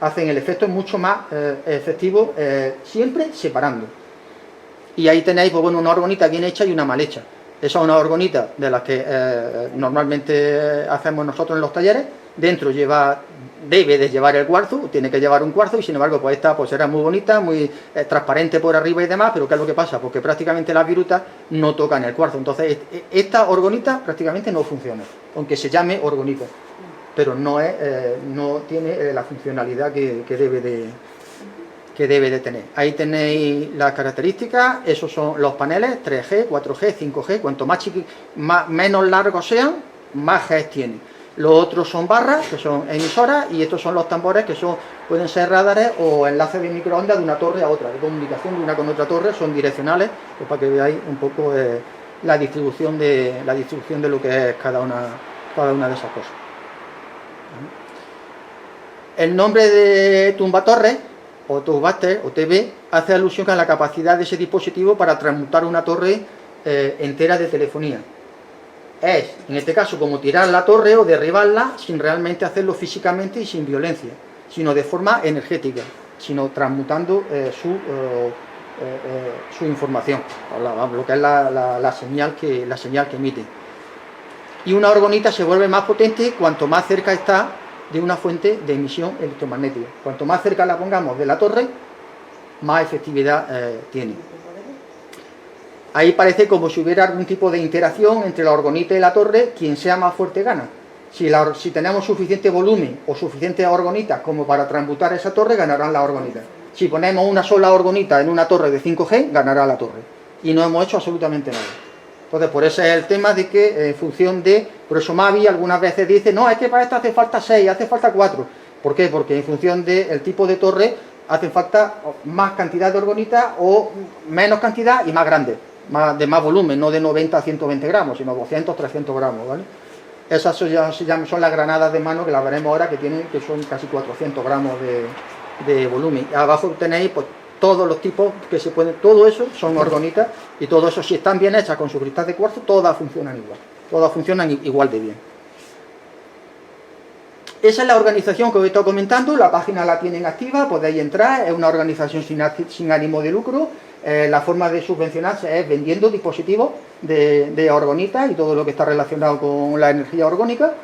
Hacen el efecto mucho más efectivo, siempre separando. Y ahí tenéis, pues bueno, una orgonita bien hecha y una mal hecha. Esa es una orgonita de las que normalmente hacemos nosotros en los talleres. Dentro debe de llevar el cuarzo, tiene que llevar un cuarzo, y sin embargo pues esta pues era muy bonita, muy transparente por arriba y demás, pero ¿qué es lo que pasa? Porque prácticamente las virutas no tocan el cuarzo. Entonces esta orgonita prácticamente no funciona, aunque se llame orgonita, pero no tiene la funcionalidad que debe de tener. Ahí tenéis las características. Esos son los paneles 3G, 4G, 5G. Cuanto menos largos sean, más G tienen. Los otros son barras, que son emisoras, y estos son los tambores, que pueden ser radares o enlaces de microondas de una torre a otra, de comunicación de una con otra torre. Son direccionales, pues para que veáis un poco la distribución de lo que es cada una de esas cosas. El nombre de tumbatorres, o Toastbuster, o TV, hace alusión a la capacidad de ese dispositivo para transmutar una torre entera de telefonía. Es, en este caso, como tirar la torre o derribarla sin realmente hacerlo físicamente y sin violencia, sino de forma energética, sino transmutando su información, lo que es la señal que emite. Y una orgonita se vuelve más potente cuanto más cerca está de una fuente de emisión electromagnética. Cuanto más cerca la pongamos de la torre, más efectividad tiene. Ahí parece como si hubiera algún tipo de interacción entre la orgonita y la torre. Quien sea más fuerte gana. Si tenemos suficiente volumen o suficientes orgonitas como para transmutar esa torre, ganarán las orgonitas. si ponemos una sola orgonita en una torre de 5G, ganará la torre. Y no hemos hecho absolutamente nada. Entonces, por eso es el tema de que en función de... Por eso Mavi algunas veces dice, no, es que para esto hace falta 6, hace falta 4. ¿Por qué? Porque en función del tipo de torre hace falta más cantidad de orgonitas o menos cantidad y más grande, de más volumen, no de 90 a 120 gramos, sino 200, 300 gramos, ¿vale? Esas son las granadas de mano que las veremos ahora, que son casi 400 gramos de volumen. Abajo tenéis pues todos los tipos que se pueden, todo eso son orgonitas, y todo eso, si están bien hechas con su cristal de cuarzo, todas funcionan igual de bien. Esa es la organización que os he estado comentando, la página la tienen activa, podéis entrar, es una organización sin ánimo de lucro. La forma de subvencionarse es vendiendo dispositivos de orgonitas y todo lo que está relacionado con la energía orgónica.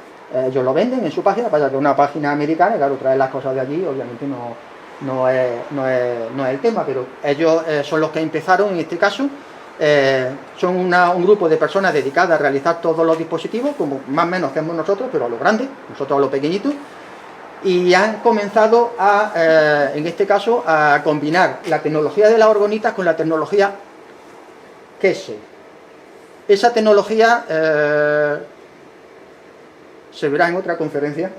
Ellos lo venden en su página, para que es una página americana, y claro, traer las cosas de allí obviamente no es el tema, pero ellos son los que empezaron en este caso. Son un grupo de personas dedicadas a realizar todos los dispositivos, como más o menos hacemos nosotros, pero a lo grande, nosotros a lo pequeñito, y han comenzado en este caso, a combinar la tecnología de las orgonitas con la tecnología KESE. Esa tecnología se verá en otra conferencia,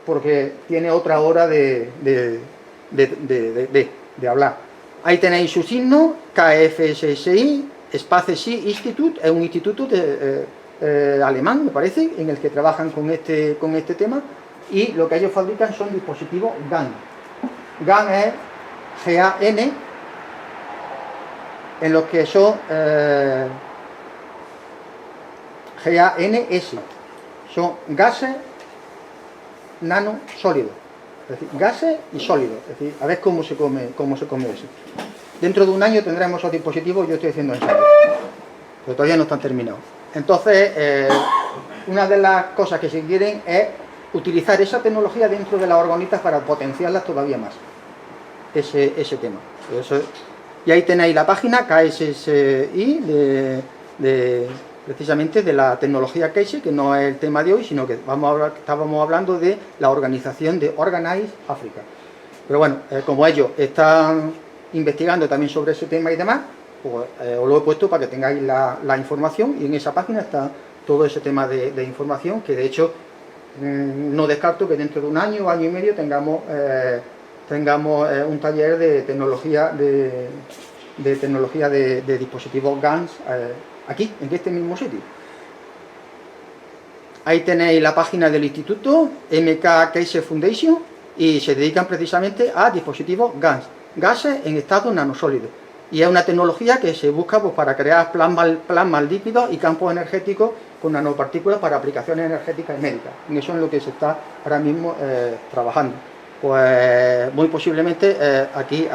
porque tiene otra hora de hablar. Ahí tenéis su signo, KFSSI, Space Institute, es un instituto alemán, me parece, en el que trabajan con este tema, y lo que ellos fabrican son dispositivos GAN. GAN es GAN, en los que son GANS, son gases nano sólidos. Es decir, gases y sólidos. Es decir, a ver cómo se come eso. Dentro de un año tendremos esos dispositivos, yo estoy haciendo ensayos, pero todavía no están terminados. Entonces, una de las cosas que se quieren es utilizar esa tecnología dentro de las orgonitas para potenciarlas todavía más. Ese tema. Y ahí tenéis la página KSSI precisamente de la tecnología KESE, que no es el tema de hoy, sino que estábamos hablando de la organización de Organize Africa. Pero bueno, como ellos están investigando también sobre ese tema y demás, pues os lo he puesto para que tengáis la información, y en esa página está todo ese tema de información, que de hecho no descarto que dentro de un año y medio tengamos un taller de tecnología de dispositivos GANs aquí, en este mismo sitio. Ahí tenéis la página del instituto MK KESE Foundation, y se dedican precisamente a dispositivos GANs, gases en estado nanosólido, y es una tecnología que se busca pues, para crear plasmas líquidos y campos energéticos con nanopartículas para aplicaciones energéticas y médicas. En eso es lo que se está ahora mismo trabajando. Pues muy posiblemente aquí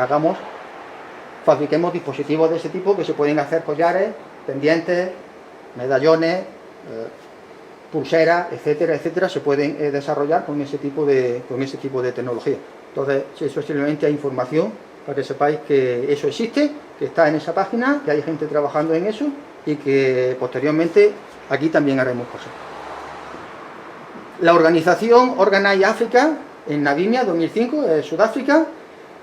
fabriquemos dispositivos de ese tipo, que se pueden hacer collares, pendientes, medallones, pulseras, etcétera, etcétera, se pueden desarrollar con ese tipo de tecnología. Entonces, eso simplemente hay información para que sepáis que eso existe, que está en esa página, que hay gente trabajando en eso, y que posteriormente aquí también haremos cosas. La organización Organize Africa en Namibia 2005, Sudáfrica.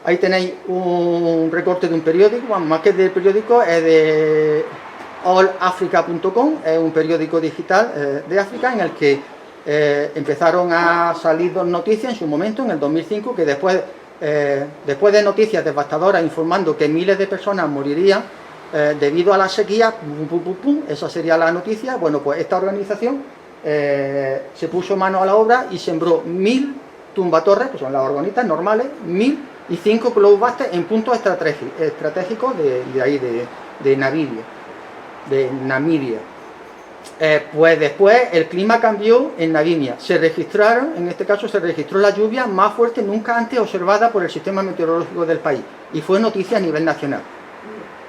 Ahí tenéis un recorte de un periódico, más que del periódico, es de allafrica.com, es un periódico digital de África, en el que empezaron a salir dos noticias en su momento, en el 2005, que después de noticias devastadoras informando que miles de personas morirían debido a la sequía, esa sería la noticia. Bueno, pues esta organización se puso mano a la obra y sembró 1000 tumbatorres, que son las orgonitas normales, 1000 y 5 globubasters en puntos estratégicos de ahí, de Namibia. Pues después el clima cambió en Namibia. En este caso se registró la lluvia más fuerte nunca antes observada por el sistema meteorológico del país, y fue noticia a nivel nacional.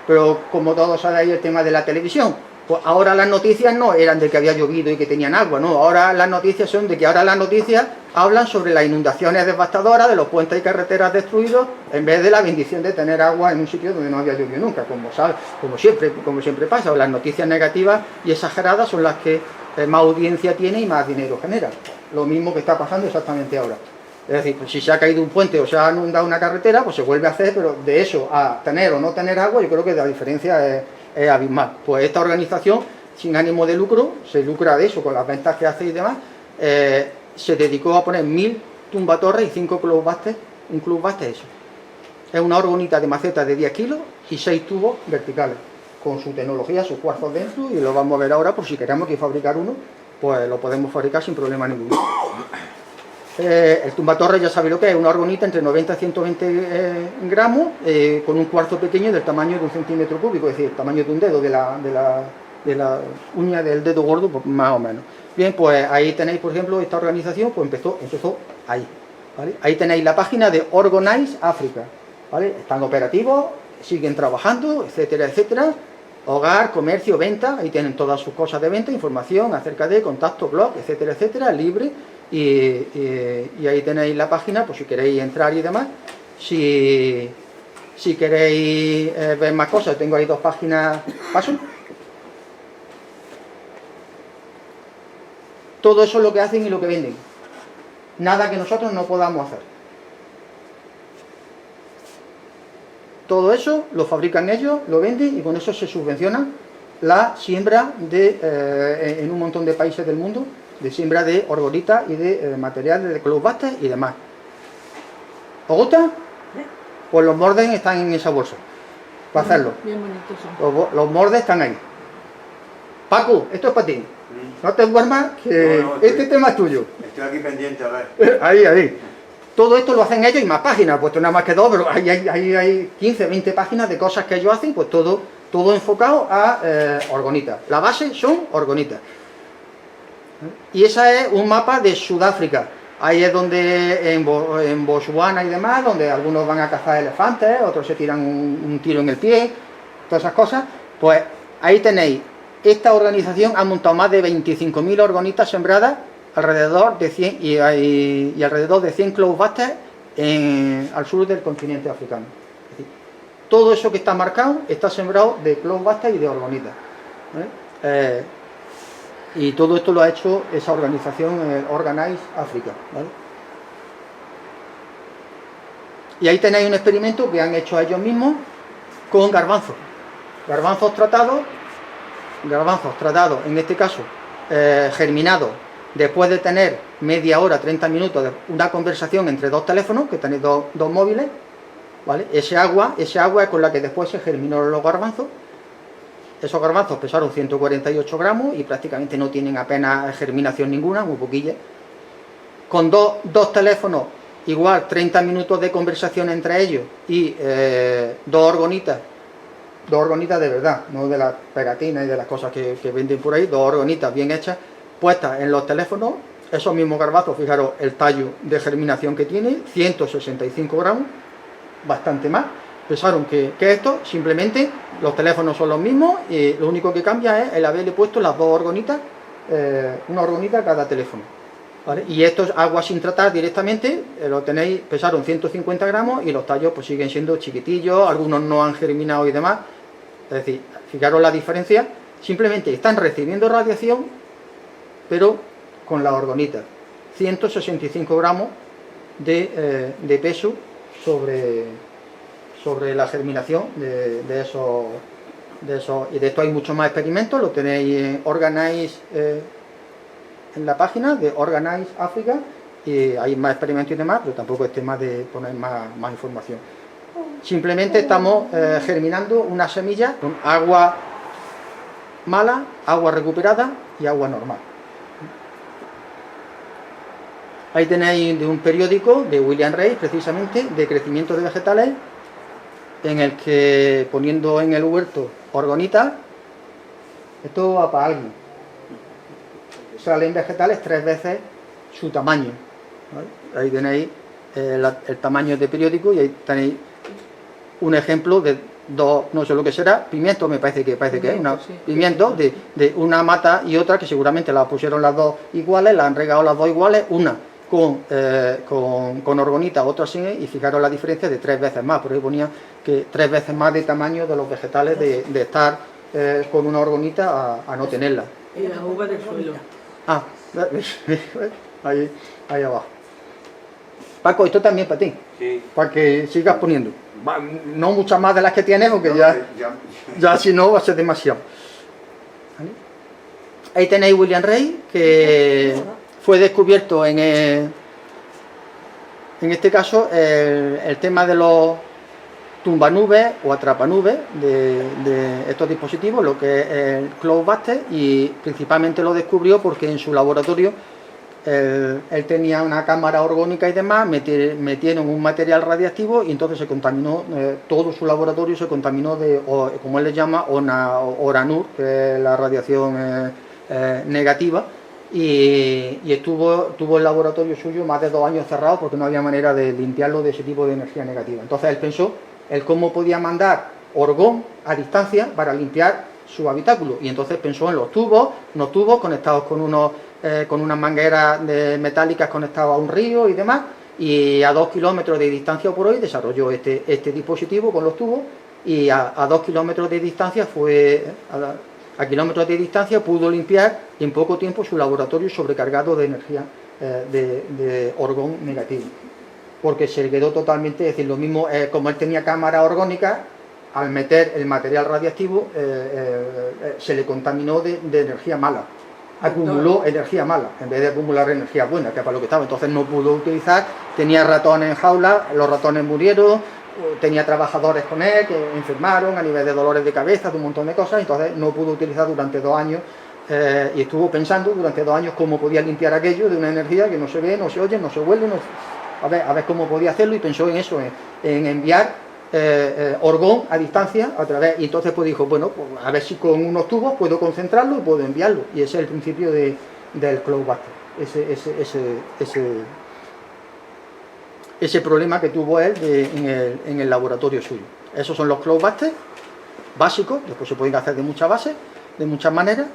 Pero como todos sabéis, el tema de la televisión, pues ahora las noticias no eran de que había llovido y que tenían agua, no, ahora las noticias son de que ahora las noticias hablan sobre las inundaciones devastadoras, de los puentes y carreteras destruidos, en vez de la bendición de tener agua en un sitio donde no había llovido nunca, como siempre pasa. Las noticias negativas y exageradas son las que más audiencia tiene y más dinero genera. Lo mismo que está pasando exactamente ahora. Es decir, pues si se ha caído un puente o se ha inundado una carretera, pues se vuelve a hacer, pero de eso a tener o no tener agua, yo creo que la diferencia es abismal. Pues esta organización, sin ánimo de lucro, se lucra de eso, con las ventas que hace y demás, se dedicó a poner 1000 tumbatorres y 5 clubhouses, un clubhouse eso. Es una orgonita de maceta de 10 kilos y 6 tubos verticales, con su tecnología, sus cuarzos dentro, y lo vamos a ver ahora por si queremos que fabricar uno, pues lo podemos fabricar sin problema ninguno. El tumbatorre ya sabéis lo que es, una orgonita entre 90 y 120 gramos, con un cuarzo pequeño del tamaño de 1 centímetro cúbico, es decir, el tamaño de un dedo, de la uña del dedo gordo, pues más o menos. Bien, pues ahí tenéis, por ejemplo, esta organización, pues empezó ahí, ¿vale? Ahí tenéis la página de Organize Africa, ¿vale? Están operativos, siguen trabajando, etcétera, etcétera. Hogar, comercio, venta, ahí tienen todas sus cosas de venta, información acerca de contacto, blog, etcétera, etcétera, libre. Y ahí tenéis la página, pues si queréis entrar y demás. Si queréis ver más cosas, tengo ahí 2 páginas. ¿Paso? Todo eso es lo que hacen y lo que venden. Nada que nosotros no podamos hacer. Todo eso lo fabrican ellos, lo venden y con eso se subvenciona la siembra en un montón de países del mundo, de siembra de orgonita y de materiales de clubhouses y demás. ¿Os gusta? Pues los moldes están en esa bolsa para hacerlo. Bien bonitos son. Los moldes están ahí. Paco, esto es para ti. No te duermas, que No, este tema es tuyo. Estoy aquí pendiente, a ver. Ahí. Todo esto lo hacen ellos y más páginas, puesto nada más que 2, pero hay 15, 20 páginas de cosas que ellos hacen, pues todo enfocado a orgonita. La base son orgonitas. Y esa es un mapa de Sudáfrica. Ahí es donde, en Botswana y demás, donde algunos van a cazar elefantes, otros se tiran un tiro en el pie, todas esas cosas. Pues ahí tenéis, esta organización ha montado más de 25.000 orgonitas sembradas, alrededor de 100 y alrededor de 100 clubhouses al sur del continente africano. Es decir, todo eso que está marcado está sembrado de clubhouses y de orgonitas, ¿vale? Y todo esto lo ha hecho esa organización Organize Africa, ¿vale? Y ahí tenéis un experimento que han hecho ellos mismos con garbanzos. Garbanzos tratados, en este caso germinados, después de tener media hora, 30 minutos de una conversación entre 2 teléfonos, que tenéis dos móviles, ¿vale? Ese agua es con la que después se germinaron los garbanzos. Esos garbanzos pesaron 148 gramos y prácticamente no tienen apenas germinación ninguna, muy poquilla. Con dos teléfonos, igual 30 minutos de conversación entre ellos y 2 orgonitas de verdad, no de las pegatinas y de las cosas que venden por ahí, 2 orgonitas bien hechas, puestas en los teléfonos, esos mismos garbanzos, fijaros el tallo de germinación que tiene, 165 gramos, bastante más. Pensaron que esto, simplemente, los teléfonos son los mismos y lo único que cambia es el haberle puesto las 2 orgonitas, una orgonita a cada teléfono, ¿vale? Y esto es agua sin tratar directamente, lo tenéis, pesaron 150 gramos y los tallos pues siguen siendo chiquitillos, algunos no han germinado y demás. Es decir, fijaros la diferencia, simplemente están recibiendo radiación, pero con la orgonita, 165 gramos de peso sobre la germinación de esos, y de esto hay muchos más experimentos, lo tenéis en Organize, en la página de Organize Africa, y hay más experimentos y demás, pero tampoco es tema de poner más información. Simplemente estamos germinando una semilla con agua mala, agua recuperada y agua normal. Ahí tenéis de un periódico de William Reis, precisamente, de crecimiento de vegetales, en el que poniendo en el huerto orgonita, esto va para alguien. Salen vegetales 3 veces su tamaño, ¿vale? Ahí tenéis el tamaño de periódico y ahí tenéis un ejemplo de 2, no sé lo que será, pimientos, me parece que es, pimientos de una mata y otra, que seguramente las pusieron las 2 iguales, las han regado las 2 iguales, una con orgonita, otra sin, y fijaros la diferencia de 3 veces más, por ahí ponía que 3 veces más de tamaño de los vegetales de estar con una orgonita a no tenerla. Y la uva del suelo. Ahí abajo. Paco, esto también para ti, Sí. para que sigas poniendo. No muchas más de las que tienes, porque No, ya si no va a ser demasiado. ¿Vale? Ahí tenéis William Reid, que fue descubierto en este caso el tema de los tumbanubes o atrapanubes de estos dispositivos, lo que es el Cloudbuster, y principalmente lo descubrió porque en su laboratorio él tenía una cámara orgónica y demás, metieron un material radiactivo y entonces se contaminó, todo su laboratorio se contaminó de, como él le llama, Oranur, que es la radiación negativa, y tuvo el laboratorio suyo más de 2 años cerrado porque no había manera de limpiarlo de ese tipo de energía negativa. Entonces él pensó cómo podía mandar orgón a distancia para limpiar su habitáculo, y entonces pensó en unos tubos conectados con unas mangueras metálicas conectadas a un río y demás, y a 2 kilómetros de distancia por hoy desarrolló este dispositivo con los tubos, y a 2 kilómetros de distancia a kilómetros de distancia pudo limpiar, y en poco tiempo su laboratorio sobrecargado de energía de orgón negativo, porque se quedó totalmente, es decir, lo mismo, como él tenía cámara orgónica, al meter el material radiactivo se le contaminó de energía mala, acumuló energía mala en vez de acumular energía buena, que es para lo que estaba. Entonces no pudo utilizar, tenía ratones en jaula, los ratones murieron, tenía trabajadores con él que enfermaron a nivel de dolores de cabeza, de un montón de cosas, entonces no pudo utilizar durante 2 años, y estuvo pensando durante 2 años cómo podía limpiar aquello de una energía que no se ve, no se oye, no se huele, a ver cómo podía hacerlo, y pensó en eso, en enviar orgón a distancia a través, y entonces pues dijo, bueno, pues a ver si con unos tubos puedo concentrarlo y puedo enviarlo, y ese es el principio del Cloudbuster, ese problema que tuvo él en el laboratorio suyo. Esos son los Cloudbusters básicos, después se pueden hacer de muchas bases, de muchas maneras,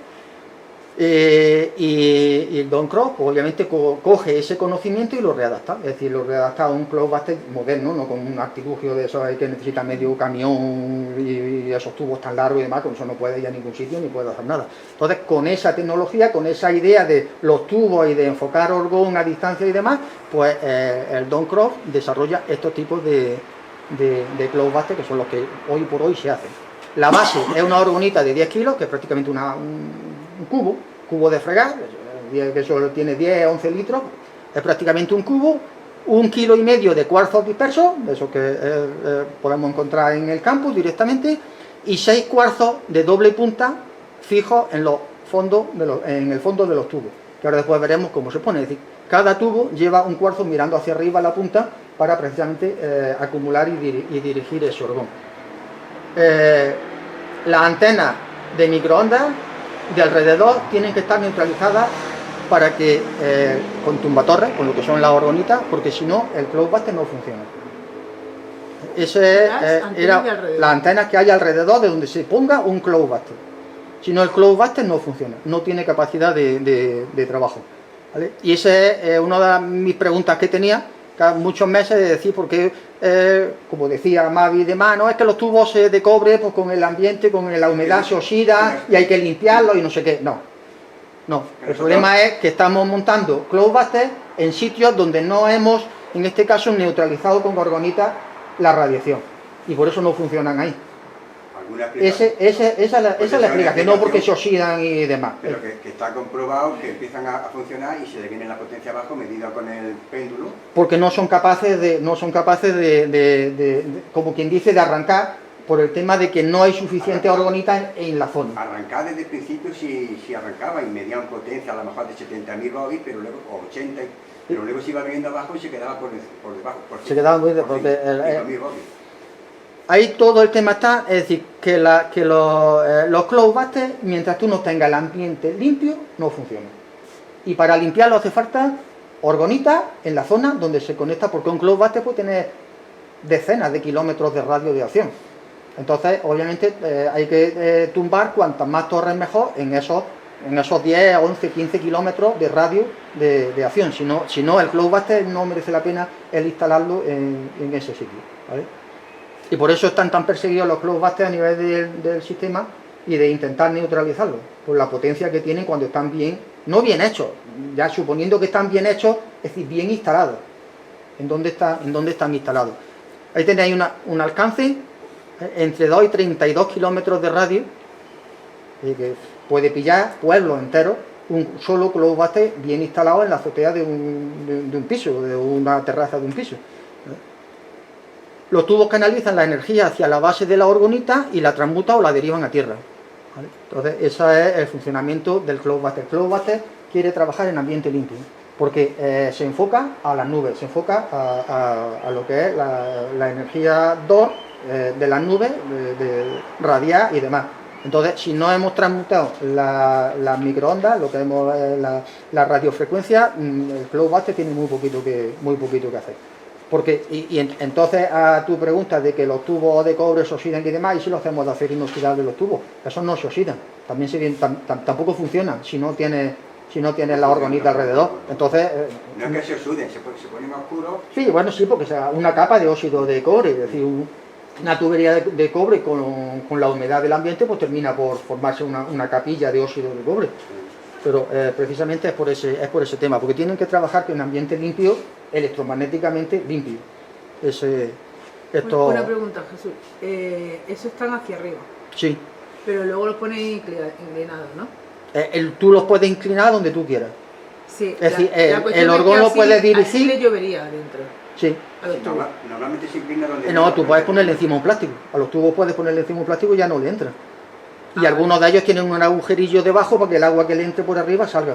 y el Don Cross pues, obviamente coge ese conocimiento y lo readapta, es decir, lo readapta a un Cloudbuster moderno, no con un artilugio de esos que necesita medio camión y esos tubos tan largos y demás, con eso no puede ir a ningún sitio ni puede hacer nada. Entonces, con esa tecnología, con esa idea de los tubos y de enfocar orgón a distancia y demás, pues el Don Cross desarrolla estos tipos de Cloudbuster, que son los que hoy por hoy se hacen. La base es una orgonita de 10 kilos, que es prácticamente un cubo de fregar, que solo tiene 10 11 litros, es prácticamente un cubo, 1,5 kilos de cuarzos dispersos, de esos que podemos encontrar en el campus directamente, y 6 cuarzos de doble punta fijos en el fondo de los tubos, que ahora después veremos cómo se pone. Es decir, cada tubo lleva un cuarzo mirando hacia arriba a la punta para precisamente acumular y dirigir ese orgón. Las antenas de microondas de alrededor tienen que estar neutralizadas para que con tumbatorres, con lo que son las orgonitas, porque si no el Cloudbuster no funciona. Ese era las antenas que hay alrededor de donde se ponga un Cloudbuster. Si no, el Cloudbuster no funciona, no tiene capacidad de trabajo, ¿vale? Y esa es una de mis preguntas que tenía cada muchos meses, de decir, porque como decía Mavi y demás, no es que los tubos de cobre, pues con el ambiente, con la humedad se oxidan y hay que limpiarlos y no sé qué. No, el problema es que estamos montando Cloudbuster en sitios donde no hemos, en este caso, neutralizado con orgonita la radiación, y por eso no funcionan ahí. Esa es la explicación, no porque se oxidan y demás. Pero que está comprobado que empiezan a funcionar y se le viene la potencia abajo medida con el péndulo. Porque no son capaces de como quien dice, de arrancar, por el tema de que no hay suficiente orgonita en la zona. Arrancar desde el principio si arrancaba y medían potencia a lo mejor de 70.000 bovis, pero luego, o 80, pero luego se iba viniendo abajo y se quedaba por debajo. Se quedaba muy debajo. Ahí todo el tema está, es decir, que los Cloudbusters, mientras tú no tengas el ambiente limpio, no funcionan. Y para limpiarlo hace falta orgonita en la zona donde se conecta, porque un Cloudbuster puede tener decenas de kilómetros de radio de acción. Entonces, obviamente, hay que tumbar cuantas más torres mejor en esos 10, 11, 15 kilómetros de radio de acción. Si no, el Cloudbuster no merece la pena el instalarlo en ese sitio, ¿vale? Y por eso están tan perseguidos los Cloudbusters a nivel del sistema, y de intentar neutralizarlos, por la potencia que tienen cuando están bien, no bien hechos, ya suponiendo que están bien hechos, es decir, bien instalados. en dónde están instalados. Ahí tenéis un alcance entre 2 y 32 kilómetros de radio, que puede pillar pueblos enteros, un solo globo buster bien instalado en la azotea de un piso, de una terraza de un piso. Los tubos canalizan la energía hacia la base de la orgonita y la transmutan o la derivan a tierra. ¿Vale? Entonces, ese es el funcionamiento del globo buster. El globo buster quiere trabajar en ambiente limpio, porque se enfoca a las nubes, se enfoca a lo que es la energía DOR de las nubes, de radiar y demás. Entonces, si no hemos transmutado las microondas, lo que hemos la radiofrecuencia, el globo buster tiene muy poquito que hacer. Porque, entonces, a tu pregunta de que los tubos de cobre se oxidan y demás, y si lo hacemos de acero inoxidable los tubos, esos no se oxidan, también tampoco funcionan si no tiene la orgonita alrededor. Entonces, no es que se oxiden, se ponen más oscuros. Sí, bueno, sí, porque sea una capa de óxido de cobre, es decir, una tubería de cobre con la humedad del ambiente, pues termina por formarse una capilla de óxido de cobre. Pero precisamente es por ese tema, porque tienen que trabajar en un ambiente limpio, electromagnéticamente limpio. Una pregunta, Jesús. Eso están hacia arriba, Sí. pero luego los ponéis inclinados, ¿no? Tú los puedes inclinar donde tú quieras. Sí. Es decir, cuestión el es que orgón lo así- puedes así dirigir. le llovería adentro. Sí. A los tubos. Normalmente se inclina donde... No, tú puedes ponerle encima un plástico. A los tubos puedes ponerle encima un plástico y ya no le entra. Y algunos de ellos tienen un agujerillo debajo para que el agua que le entre por arriba salga.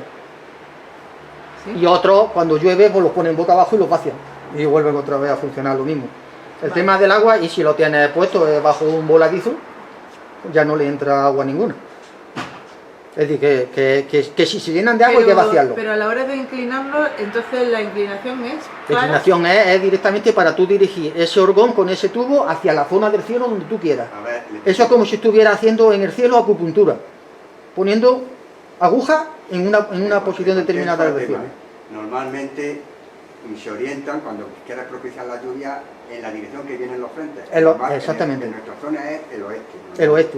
¿Sí? Y otros, cuando llueve, pues los ponen boca abajo y los vacian. Y vuelven otra vez a funcionar lo mismo. El tema del agua, y si lo tienes puesto bajo un voladizo, ya no le entra agua ninguna. Es decir, que si se llenan de agua hay que vaciarlo. Pero a la hora de inclinarlo, entonces la inclinación es La inclinación es directamente para tú dirigir ese orgón con ese tubo hacia la zona del cielo donde tú quieras. A ver, Eso es como si estuviera haciendo en el cielo acupuntura, poniendo agujas en una posición determinada del cielo. Normalmente se orientan, cuando quieres propiciar la lluvia, en la dirección que vienen los frentes. Exactamente. En nuestra zona es el oeste. El oeste.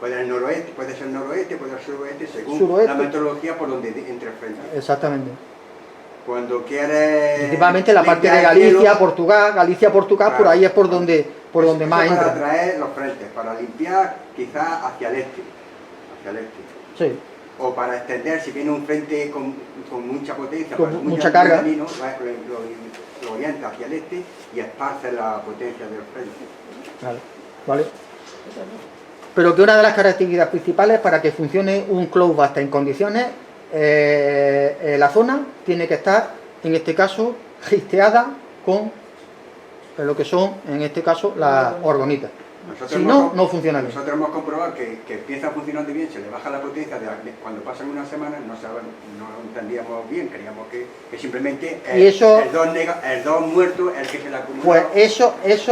Puede ser noroeste, puede ser noroeste, puede ser suroeste, según Suroeste. la meteorología por donde entre el frente. Exactamente. Cuando quieres... Principalmente la parte de limpiar el Galicia, cielo, Portugal, claro, por ahí es por donde más para entra. atraer los frentes, para limpiar quizás hacia el este. Sí. O para extender, si viene un frente con mucha potencia, Con pues, mucha carga. camino, lo orienta hacia el este y esparce la potencia del frente. Vale. Pero que una de las características principales para que funcione un cloud buster en condiciones, la zona tiene que estar, en este caso, gisteada con lo que son, en este caso, las orgonitas. Si no, no funciona bien. Nosotros hemos comprobado que empieza funcionando bien, se le baja la potencia cuando pasan unas semanas, no entendíamos bien, creíamos que simplemente Y eso- el 2 muerto es el que se le acumula. Pues eso es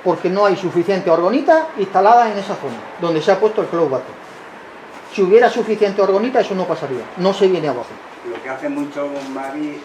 porque no hay suficiente orgonita instalada en esa zona, donde se ha puesto el cloud buster. Si hubiera suficiente orgonita, eso no pasaría, no se viene abajo. Lo que hace mucho Mavi,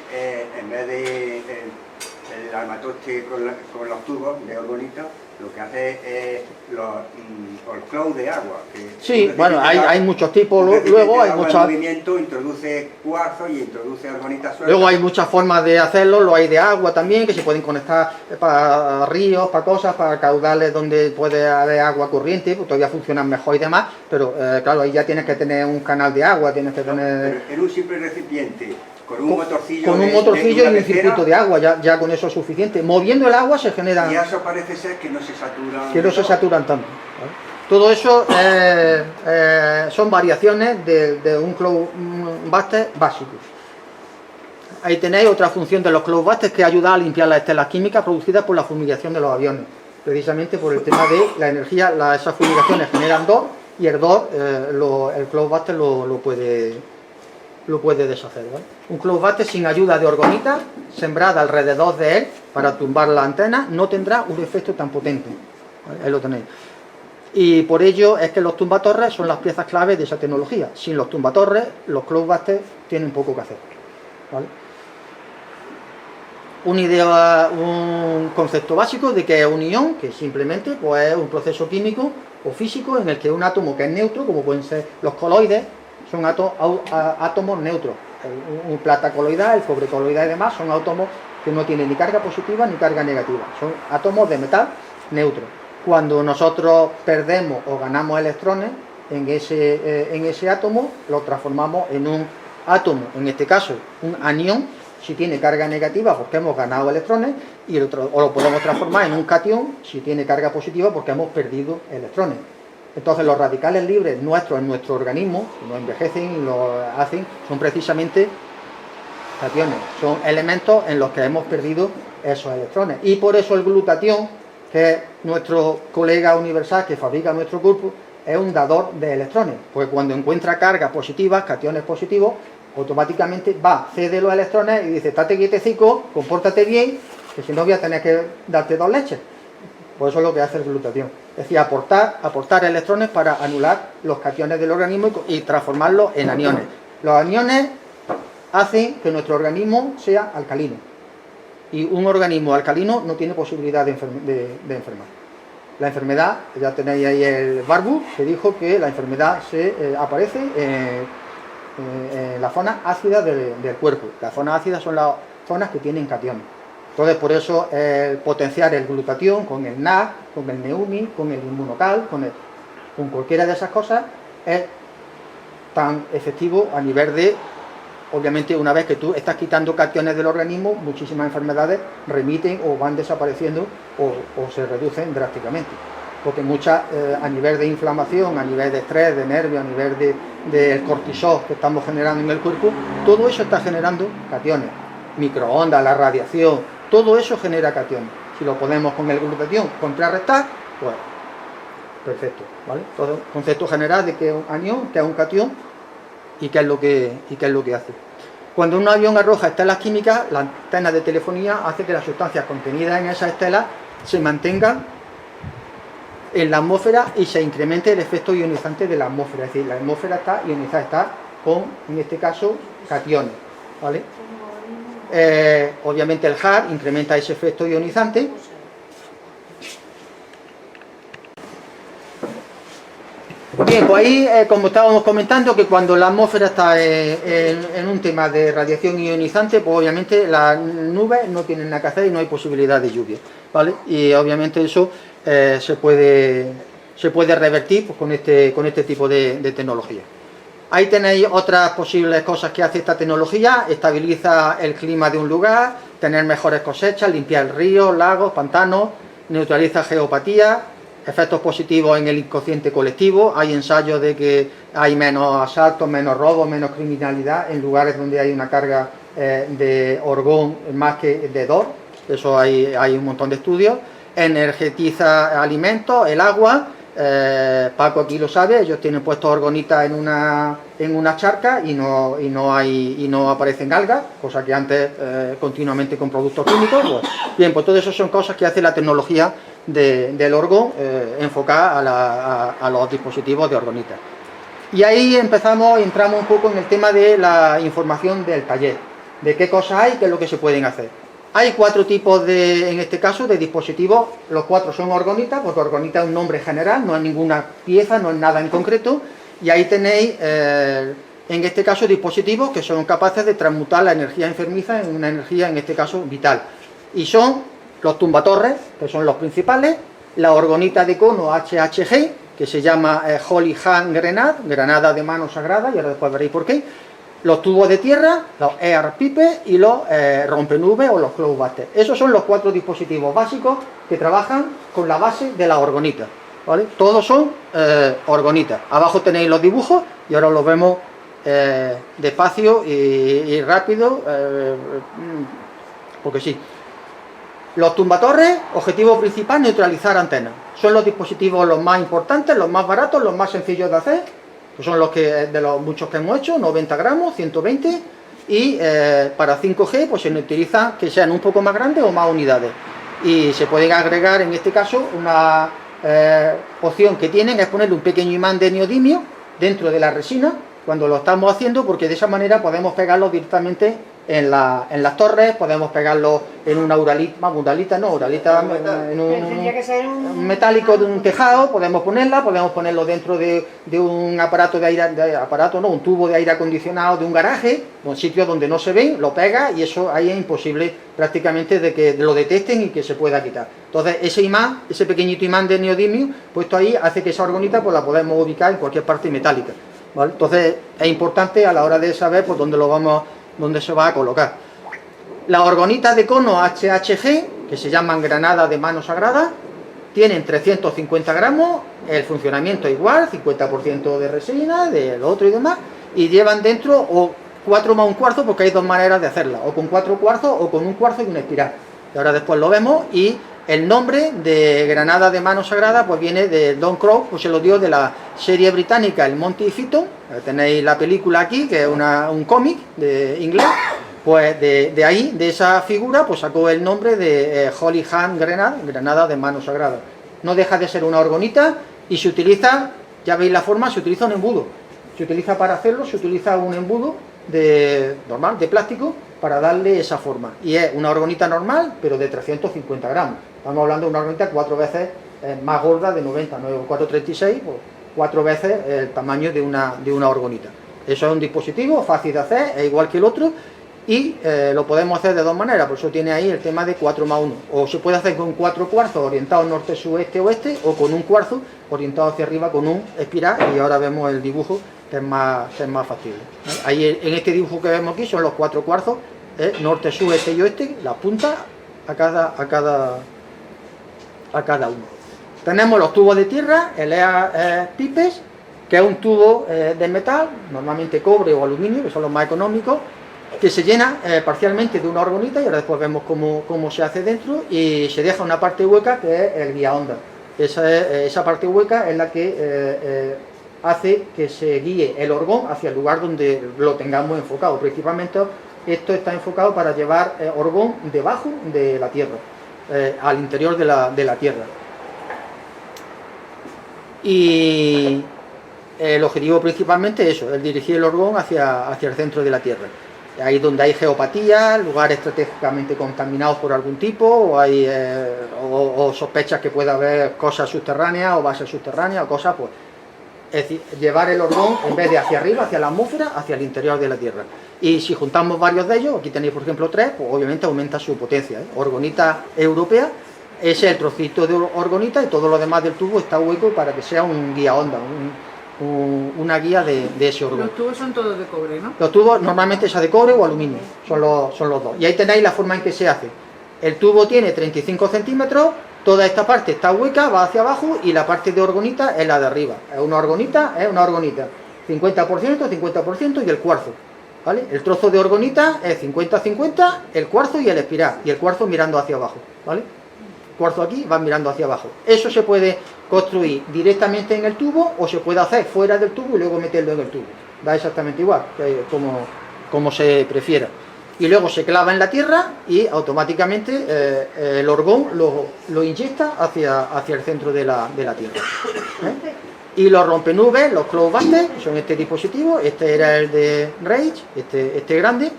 en vez de el armatoste con los tubos de orgonita, lo que hace es el cloud de agua. Sí, bueno, hay muchos tipos, luego hay muchas... movimiento, introduce cuarzo y introduce orgonita suelta. Luego hay muchas formas de hacerlo, lo hay de agua también, que se pueden conectar para ríos, para cosas, para caudales donde puede haber agua corriente, pues todavía funcionan mejor y demás, pero claro, ahí ya tienes que tener un canal de agua, tienes que tener... Pero en un simple recipiente, con un motorcillo, con un de motorcillo y una un circuito de agua, ya con eso es suficiente. Moviendo el agua se genera... Y eso parece ser que no se satura. Que no se saturan tanto, ¿vale? Todo eso son variaciones de un cloud buster básico. Ahí tenéis otra función de los cloud busters, que ayuda a limpiar las estelas químicas producidas por la fumigación de los aviones, precisamente por el tema de la energía. Esas fumigaciones generan DOR y el DOR el cloud buster lo puede deshacer, ¿vale? Un cloud buster sin ayuda de orgonita sembrada alrededor de él para tumbar la antena no tendrá un efecto tan potente, ¿vale? Ahí lo tenéis. Y por ello es que los tumbatorres son las piezas clave de esa tecnología. Sin los tumbatorres, los cloud busters tienen poco que hacer, ¿vale? Una idea, un concepto básico de que es un ion, que simplemente pues, es un proceso químico o físico en el que un átomo que es neutro, como pueden ser los coloides, son átomos neutros. Un plata coloidal, el cobre coloidal y demás son átomos que no tiene ni carga positiva ni carga negativa. Son átomos de metal neutro. Cuando nosotros perdemos o ganamos electrones en ese átomo, lo transformamos en un átomo, en este caso un anión, si tiene carga negativa porque hemos ganado electrones, y o lo podemos transformar en un catión si tiene carga positiva porque hemos perdido electrones. Entonces los radicales libres nuestros en nuestro organismo, que nos envejecen y lo hacen, son precisamente cationes, son elementos en los que hemos perdido esos electrones. Y por eso el glutatión, que es nuestro colega universal que fabrica nuestro cuerpo, es un dador de electrones, porque cuando encuentra cargas positivas, cationes positivos, automáticamente va, cede los electrones y dice, estate quietecico, compórtate bien, que si no voy a tener que darte 2 leches. Por eso es lo que hace el glutatión. Es decir, aportar electrones para anular los cationes del organismo y transformarlos en aniones. Los aniones hacen que nuestro organismo sea alcalino. Y un organismo alcalino no tiene posibilidad de enfermar. La enfermedad, ya tenéis ahí el Barbu, que dijo que la enfermedad aparece en la zona ácida del cuerpo. Las zonas ácidas son las zonas que tienen cationes. Entonces, por eso potenciar el glutatión con el NAC, con el Neumi, con el Inmunocal, con cualquiera de esas cosas, es tan efectivo a nivel de, obviamente, una vez que tú estás quitando cationes del organismo, muchísimas enfermedades remiten o van desapareciendo o se reducen drásticamente. Porque muchas, a nivel de inflamación, a nivel de estrés, de nervios, a nivel del cortisol que estamos generando en el cuerpo, todo eso está generando cationes. Microondas, la radiación, todo eso genera cationes. Si lo podemos con el glutatión contrarrestar, pues perfecto, ¿vale? Todo el concepto general de que es un anión, que es un catión y qué es lo que hace. Cuando un avión arroja estelas químicas, la antena de telefonía hace que las sustancias contenidas en esas estelas se mantengan en la atmósfera y se incremente el efecto ionizante de la atmósfera. Es decir, la atmósfera está ionizada, está con, en este caso, cationes, ¿vale? Obviamente el HAR incrementa ese efecto ionizante. Bien, pues ahí, como estábamos comentando, que cuando la atmósfera está en un tema de radiación ionizante, pues obviamente las nubes no tienen nada que hacer y no hay posibilidad de lluvia, ¿vale? Y obviamente eso se puede revertir pues, con este tipo de tecnología. Ahí tenéis otras posibles cosas que hace esta tecnología: estabiliza el clima de un lugar, tener mejores cosechas, limpiar ríos, lagos, pantanos, neutraliza geopatía, efectos positivos en el inconsciente colectivo. Hay ensayos de que hay menos asaltos, menos robos, menos criminalidad en lugares donde hay una carga de orgón más que de Dor. Eso hay un montón de estudios. Energetiza alimentos, el agua. Paco aquí lo sabe, ellos tienen puestos orgonitas en una charca y no aparecen algas, cosa que antes continuamente con productos químicos. Pues, bien, pues todo eso son cosas que hace la tecnología del orgón enfocada a los dispositivos de orgonita. Y ahí entramos un poco en el tema de la información del taller, de qué cosas hay, qué es lo que se pueden hacer. Hay 4 tipos en este caso, de dispositivos. Los 4 son orgonitas, porque orgonita es un nombre general, no es ninguna pieza, no es nada en concreto. Y ahí tenéis, en este caso, dispositivos que son capaces de transmutar la energía enfermiza en una energía, en este caso, vital. Y son los tumbatorres, que son los principales, la orgonita de cono HHG, que se llama Holy Hand Grenade, granada de mano sagrada, y ahora después veréis por qué. Los tubos de tierra, los air pipe y los rompenubes o los cloudbusters. Esos son los 4 dispositivos básicos que trabajan con la base de la orgonita, ¿vale? Todos son orgonitas. Abajo tenéis los dibujos y ahora los vemos despacio y rápido, porque sí. Los tumbatorres, objetivo principal, neutralizar antenas. Son los dispositivos los más importantes, los más baratos, los más sencillos de hacer. Que son los que, de los muchos que hemos hecho, 90 gramos, 120, y para 5G pues se utiliza que sean un poco más grandes o más unidades. Y se pueden agregar, en este caso, una opción que tienen es ponerle un pequeño imán de neodimio dentro de la resina cuando lo estamos haciendo, porque de esa manera podemos pegarlo directamente en las torres, podemos pegarlo en una uralita, en Tendría que ser un metálico de un tejado, podemos ponerlo dentro de un aparato un tubo de aire acondicionado de un garaje, un sitio donde no se ven, lo pega y eso ahí es imposible prácticamente de que lo detecten y que se pueda quitar. Entonces ese imán, ese pequeñito imán de neodimio puesto ahí hace que esa orgonita pues la podemos ubicar en cualquier parte metálica, ¿vale? Entonces es importante a la hora de saber pues dónde se va a colocar. Las orgonitas de cono HHG, que se llaman granadas de mano sagrada, tienen 350 gramos, el funcionamiento es igual, 50% de resina, del otro y demás, y llevan dentro o 4 más un cuarzo, porque hay dos maneras de hacerla, o con 4 cuarzos o con un cuarzo y una espiral. Y ahora después lo vemos, y el nombre de granada de mano sagrada pues viene de Don Crow, pues se lo dio de la serie británica El Monty Python. Tenéis la película aquí, que es un cómic de inglés, pues de ahí, de esa figura, pues sacó el nombre de Holy Hand Grenade, granada de mano sagrada. No deja de ser una orgonita y se utiliza, ya veis la forma, se utiliza un embudo. Se utiliza para hacerlo, se utiliza un embudo normal, de plástico, para darle esa forma. Y es una orgonita normal, pero de 350 gramos. Estamos hablando de una orgonita 4 veces más gorda, de 90, no 436, pues 4 veces el tamaño de una orgonita. Eso es un dispositivo fácil de hacer, es igual que el otro, y lo podemos hacer de dos maneras, por eso tiene ahí el tema de 4 más 1. O se puede hacer con 4 cuarzos orientados norte, sudeste, oeste, o con un cuarzo orientado hacia arriba con un espiral, y ahora vemos el dibujo que es más factible. Ahí en este dibujo que vemos aquí son los 4 cuarzos, norte, sur, este y oeste, las puntas a cada uno. Tenemos los tubos de tierra, el pipes, que es un tubo de metal, normalmente cobre o aluminio, que son los más económicos, que se llena parcialmente de una orgonita, y ahora después vemos cómo se hace dentro, y se deja una parte hueca que es el guía onda. Esa parte hueca es la que hace que se guíe el orgón hacia el lugar donde lo tengamos enfocado. Principalmente esto está enfocado para llevar orgón debajo de la tierra, al interior de la tierra. Y el objetivo principalmente es eso, el dirigir el orgón hacia el centro de la tierra. Ahí donde hay geopatía, lugares estratégicamente contaminados por algún tipo, o hay o sospechas que pueda haber cosas subterráneas o bases subterráneas o cosas, pues es decir, llevar el orgón en vez de hacia arriba, hacia la atmósfera, hacia el interior de la tierra. Y si juntamos varios de ellos, aquí tenéis por ejemplo 3, pues obviamente aumenta su potencia. Orgonita europea, ese es el trocito de orgonita, y todo lo demás del tubo está hueco para que sea un guía onda, una guía de ese orgón. Los tubos son todos de cobre, ¿no? Los tubos normalmente son de cobre o aluminio, son los dos. Y ahí tenéis la forma en que se hace. El tubo tiene 35 centímetros, toda esta parte está hueca, va hacia abajo, y la parte de orgonita es la de arriba. Es una orgonita, 50%, 50% y el cuarzo, ¿vale? El trozo de orgonita es 50-50, el cuarzo y el espiral, y el cuarzo mirando hacia abajo, ¿vale? El cuarzo aquí va mirando hacia abajo. Eso se puede construir directamente en el tubo, o se puede hacer fuera del tubo y luego meterlo en el tubo. Da exactamente igual, como se prefiera. Y luego se clava en la tierra y automáticamente el orgón lo inyecta hacia el centro de la tierra. Y los rompenubes, los cloudbusters, son este dispositivo. Este era el de Rage, este grande.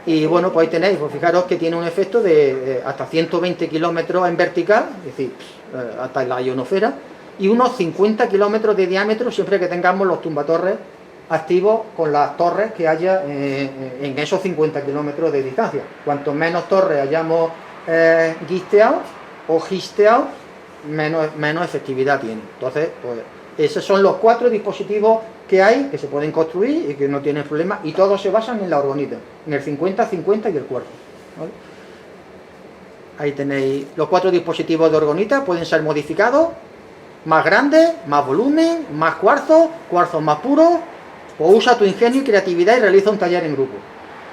Y bueno, pues ahí tenéis, pues fijaros que tiene un efecto de hasta 120 kilómetros en vertical, es decir, hasta la ionosfera, y unos 50 kilómetros de diámetro siempre que tengamos los tumbatorres activos con las torres que haya en esos 50 kilómetros de distancia. Cuanto menos torres hayamos gisteado o gisteado, menos efectividad tiene. Entonces, pues esos son los 4 dispositivos que hay, que se pueden construir y que no tienen problema, y todos se basan en la orgonita, en el 50-50 y el cuarzo, ¿vale? Ahí tenéis los 4 dispositivos de orgonita, pueden ser modificados, más grandes, más volumen, más cuarzo más puro. O usa tu ingenio y creatividad y realiza un taller en grupo,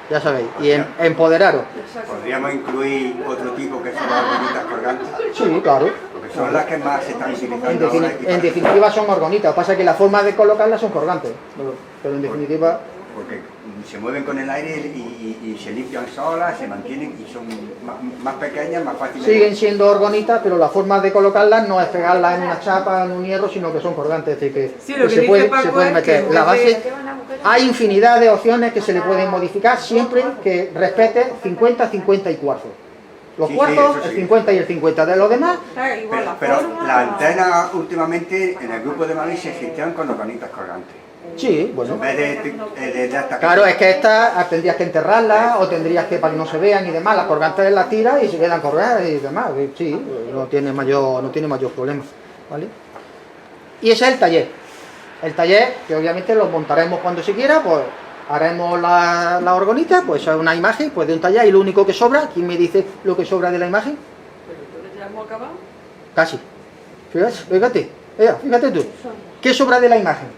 ya sabéis, y empoderaros. ¿Podríamos incluir otro tipo que son las orgonitas colgantes? Sí, claro. Porque son las que más se están utilizando ahora. En definitiva son orgonitas, lo que pasa es que la forma de colocarlas son colgantes, pero en definitiva porque se mueven con el aire y se limpian solas, se mantienen y son más pequeñas, más fáciles. Siguen siendo orgonitas, pero la forma de colocarlas no es pegarlas en una chapa, en un hierro, sino que son colgantes, es decir, que, Sí, lo que se dice puede Paco es meter. que La base, ¿Qué van a buscar? hay infinidad de opciones que se le pueden modificar siempre que respete 50, 50 y cuarzo. Los Sí, cuarzos, sí, eso sí. el 50 y el 50 de los demás. Igual la Pero forma, las antenas últimamente en el grupo de Madrid se gestionan con orgonitas colgantes. Sí, bueno. En vez de hasta Claro, es que estas tendrías que enterrarlas o tendrías que, para que no se vean y demás, las colgantes las tiras y se quedan colgadas y demás. Sí, no tiene mayor problema, ¿vale? Y ese es el taller. El taller, que obviamente lo montaremos cuando se quiera, pues haremos la orgonita, pues es una imagen pues de un taller y lo único que sobra, ¿quién me dice lo que sobra de la imagen? pero entonces ya hemos acabado. Casi. Fíjate tú. ¿Qué sobra de la imagen?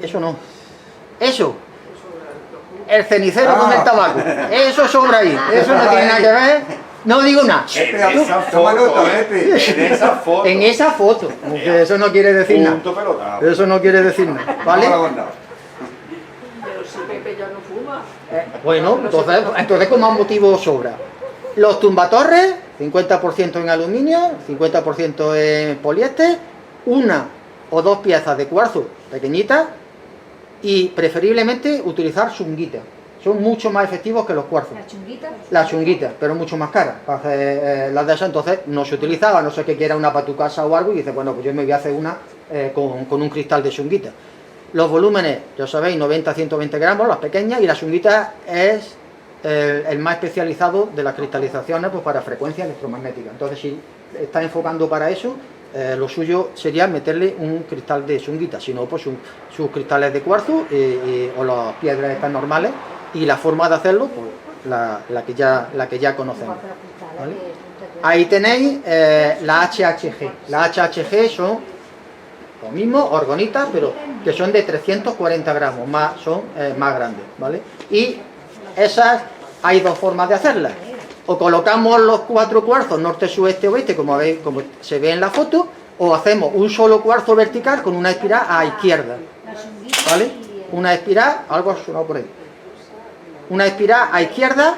Eso no. Eso. El cenicero con el tabaco. Eso sobra ahí. Eso no tiene nada que ver. No digo nada. Toma nota, En esa foto. En esa foto. Porque eso no quiere decir nada. Punto pelota. Eso no quiere decir nada. ¿Vale? Pero si Pepe ya no fuma. Bueno, entonces con más motivo sobra. Los tumbatorres, 50% en aluminio, 50% en poliéster, una o dos piezas de cuarzo pequeñitas y preferiblemente utilizar chunguitas. Son mucho más efectivos que los cuarzos. ¿La chunguita? Las chunguitas, pero mucho más caras. Para hacer las de esas entonces no se utilizaba, a no ser que quiera una para tu casa o algo y dices, bueno, pues yo me voy a hacer una con un cristal de chunguita. Los volúmenes, ya sabéis, 90 a 120 gramos, las pequeñas, y la chunguita es el más especializado de las cristalizaciones pues, para frecuencia electromagnética. Entonces, si está enfocando para eso, lo suyo sería meterle un cristal de chunguita, si no, pues sus cristales de cuarzo o las piedras estas normales, y la forma de hacerlo, pues la que ya conocemos. ¿Vale? Ahí tenéis la HHG. La HHG son lo mismo, orgonitas, pero que son de 340 gramos, son más grandes, ¿vale? Y esas hay dos formas de hacerlas. O colocamos los 4 cuarzos norte, sudeste, oeste, como se ve en la foto, o hacemos un solo cuarzo vertical con una espiral a izquierda, ¿vale? Una espiral, algo ha sonado por ahí. Una espiral a izquierda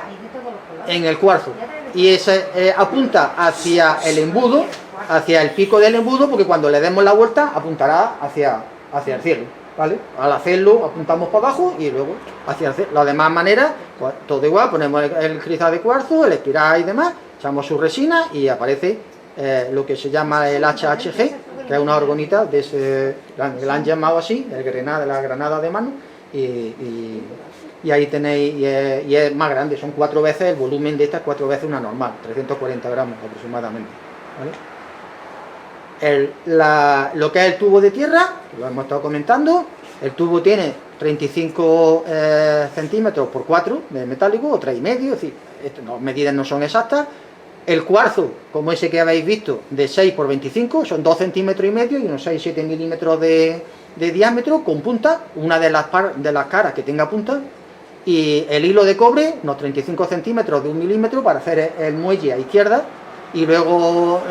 en el cuarzo. Y ese apunta hacia el embudo, hacia el pico del embudo, porque cuando le demos la vuelta apuntará hacia el cielo, ¿vale? Al hacerlo apuntamos para abajo y luego hacia el cielo. De las demás maneras, pues, todo igual, ponemos el cristal de cuarzo, el espiral y demás, echamos su resina y aparece lo que se llama el HHG, que es una orgonita de ese, la han llamado así, la granada de mano, y ahí tenéis, y es más grande, son 4 veces, el volumen de esta es 4 veces una normal, 340 gramos aproximadamente, ¿vale? Lo que es el tubo de tierra, lo hemos estado comentando, el tubo tiene 35 centímetros por 4 de metálico, o 3,5, es decir, las medidas no son exactas. El cuarzo, como ese que habéis visto, de 6 por 25, son 2,5 centímetros y unos 6-7 milímetros de diámetro, con punta, una de las caras que tenga punta, y el hilo de cobre, unos 35 centímetros de 1 milímetro para hacer el muelle a izquierda, y luego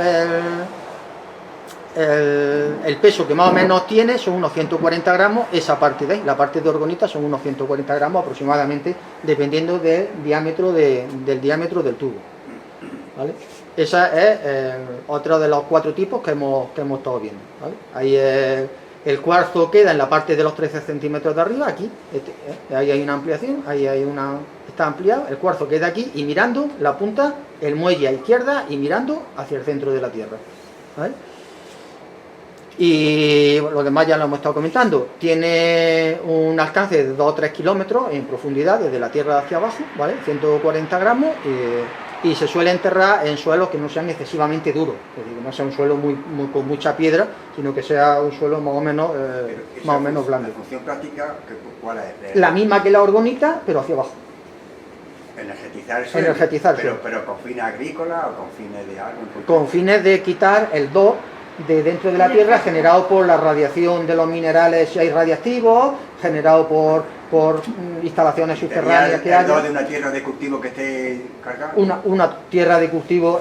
el peso que más o menos tiene son unos 140 gramos, esa parte de ahí, la parte de orgonita son unos 140 gramos aproximadamente, dependiendo del diámetro del tubo, ¿vale? Esa es otro de los 4 tipos que hemos estado viendo, ¿vale? Ahí el cuarzo queda en la parte de los 13 centímetros de arriba, aquí, ahí hay una ampliación, está ampliado, el cuarzo queda aquí y mirando la punta, el muelle a izquierda y mirando hacia el centro de la tierra, ¿vale? Y lo demás ya lo hemos estado comentando, tiene un alcance de 2 o 3 kilómetros en profundidad desde la tierra hacia abajo, ¿vale? 140 gramos y se suele enterrar en suelos que no sean excesivamente duros, es decir, que no sea un suelo con mucha piedra, sino que sea un suelo más o menos blando. ¿La función práctica cuál es? La misma que la orgonita, pero hacia abajo. Energetizar el suelo. Pero con fines agrícolas o con fines de algo. Con fines de quitar el DOF de dentro de la tierra generado por la radiación de los minerales si hay radiactivos, generado por por instalaciones subterráneas que ¿Sería haya. de una tierra de cultivo que esté cargada? Una tierra de cultivo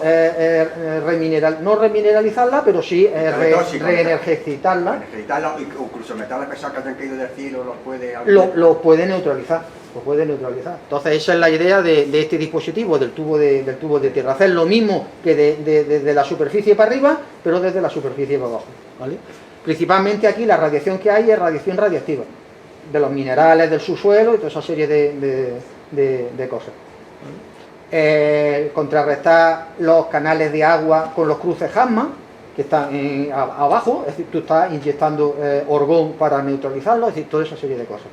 no remineralizarla, pero sí reenergitarla. Necesitarla, incluso metales pesados que hayan caído del cielo, los puede... Lo puede neutralizar. Entonces esa es la idea de este dispositivo, del tubo de tierra. Hacer lo mismo que desde la superficie para arriba, pero desde la superficie para abajo, ¿vale? Principalmente aquí la radiación que hay es radiación radiactiva, de los minerales del subsuelo y toda esa serie de cosas. Contrarrestar los canales de agua con los cruces Hamman, que están abajo, es decir, tú estás inyectando orgón para neutralizarlo, es decir, toda esa serie de cosas.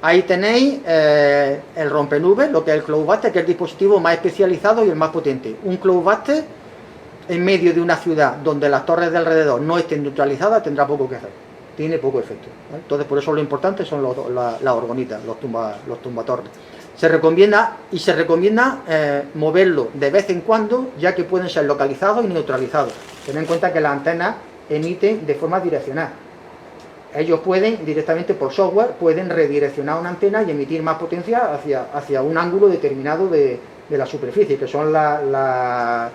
Ahí tenéis el rompenubes, lo que es el cloudbuster, que es el dispositivo más especializado y el más potente. Un cloudbuster en medio de una ciudad donde las torres de alrededor no estén neutralizadas tendrá poco que hacer, tiene poco efecto, ¿vale? Entonces por eso lo importante son las orgonitas, los tumbatorres. Se recomienda moverlo de vez en cuando, ya que pueden ser localizados y neutralizados. Ten en cuenta que las antenas emiten de forma direccional. Ellos pueden, directamente por software, pueden redireccionar una antena y emitir más potencia hacia un ángulo determinado de la superficie, que son las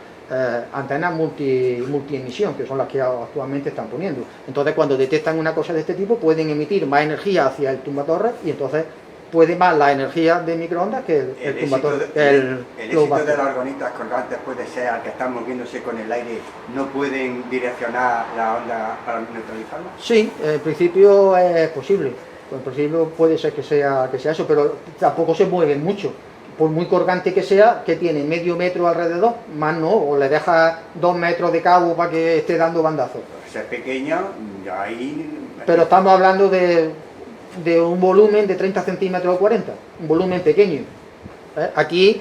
antenas multiemisión, que son las que actualmente están poniendo. Entonces, cuando detectan una cosa de este tipo, pueden emitir más energía hacia el tumbatorres y entonces puede más la energía de microondas que el tumbatorres. El éxito de las orgonitas colgantes puede ser al que están moviéndose con el aire, ¿no pueden direccionar la onda para neutralizarla? Sí, en principio es posible. En principio puede ser que sea eso, pero tampoco se mueven mucho. Por muy colgante que sea, que tiene medio metro alrededor, más no, o le deja 2 metros de cabo para que esté dando bandazos. Si es pequeña, ya ahí... Pero estamos hablando de un volumen de 30 centímetros o 40, un volumen pequeño. Aquí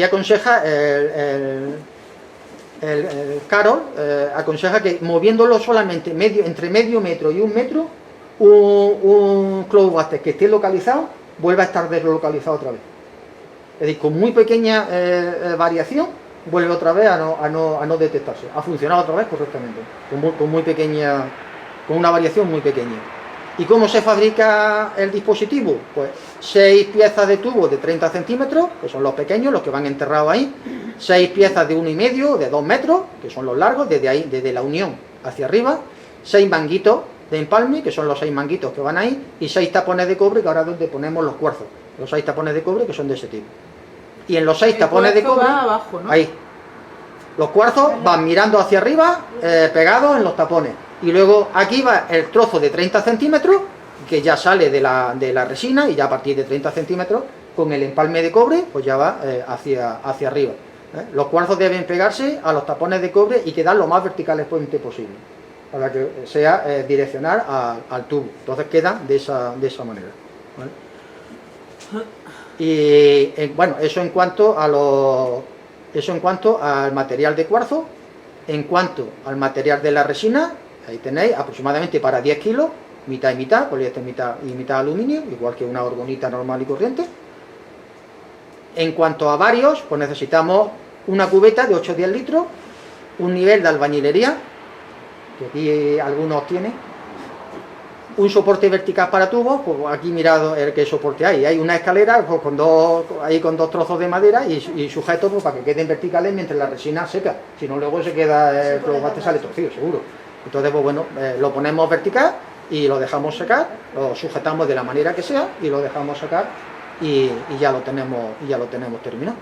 aconseja el Carol, aconseja que moviéndolo solamente entre medio metro y 1 metro, un cloudbuster que esté localizado vuelve a estar deslocalizado otra vez. Es decir, con muy pequeña variación vuelve otra vez a no detectarse. Ha funcionado otra vez correctamente, con una variación muy pequeña. ¿Y cómo se fabrica el dispositivo? Pues 6 piezas de tubo de 30 centímetros, que son los pequeños, los que van enterrados ahí, 6 piezas de 1,5, de 2 metros, que son los largos, desde la unión hacia arriba, 6 manguitos de empalme, que son los 6 manguitos que van ahí, y 6 tapones de cobre, que ahora es donde ponemos los cuarzos, los 6 tapones de cobre que son de ese tipo. Y en los 6 tapones de cobre, va abajo, ¿no? ahí, los cuarzos van mirando hacia arriba, pegados en los tapones. Y luego aquí va el trozo de 30 centímetros, que ya sale de la resina, y ya a partir de 30 centímetros, con el empalme de cobre, pues ya va hacia arriba. Los cuarzos deben pegarse a los tapones de cobre y quedar lo más verticales posible, para que sea direccional al tubo. Entonces quedan de esa manera, ¿vale? Y bueno, eso en cuanto al material de cuarzo. En cuanto al material de la resina, ahí tenéis aproximadamente para 10 kilos, mitad y mitad, poliéster y mitad aluminio, igual que una orgonita normal y corriente. En cuanto a varios, pues necesitamos una cubeta de 8 o 10 litros, un nivel de albañilería, que aquí algunos tienen, un soporte vertical para tubos, pues aquí mirad el soporte hay una escalera pues, con dos trozos de madera y sujetos pues, para que queden verticales mientras la resina seca, si no luego se queda, el cloudbuster sale torcido seguro. Entonces pues bueno, lo ponemos vertical y lo dejamos secar, lo sujetamos de la manera que sea y lo dejamos secar y ya lo tenemos terminado.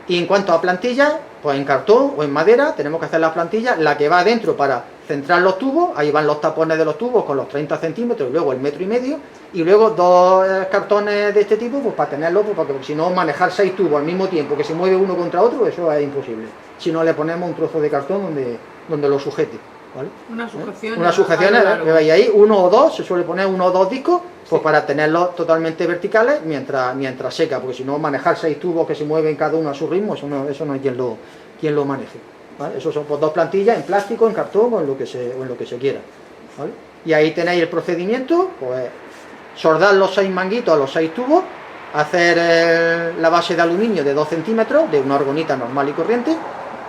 Y en cuanto a plantillas, pues en cartón o en madera tenemos que hacer las plantillas, la que va adentro para centrar los tubos, ahí van los tapones de los tubos con los 30 centímetros y luego el 1,5 metros, y luego 2 cartones de este tipo, pues para tenerlo, pues, porque si no manejar 6 tubos al mismo tiempo que se mueve uno contra otro, eso es imposible. Si no le ponemos un trozo de cartón donde lo sujete, ¿vale? Una sujeción, que veis ahí, 1 o 2, se suele poner 1 o 2 discos, pues para tenerlos totalmente verticales mientras seca, porque si no manejar 6 tubos que se mueven cada uno a su ritmo, eso no hay quien lo maneje, ¿vale? Esos son pues, 2 plantillas en plástico, en cartón o en lo que se quiera, ¿vale? Y ahí tenéis el procedimiento, pues soldar los 6 manguitos a los 6 tubos, hacer la base de aluminio de 2 centímetros de una orgonita normal y corriente,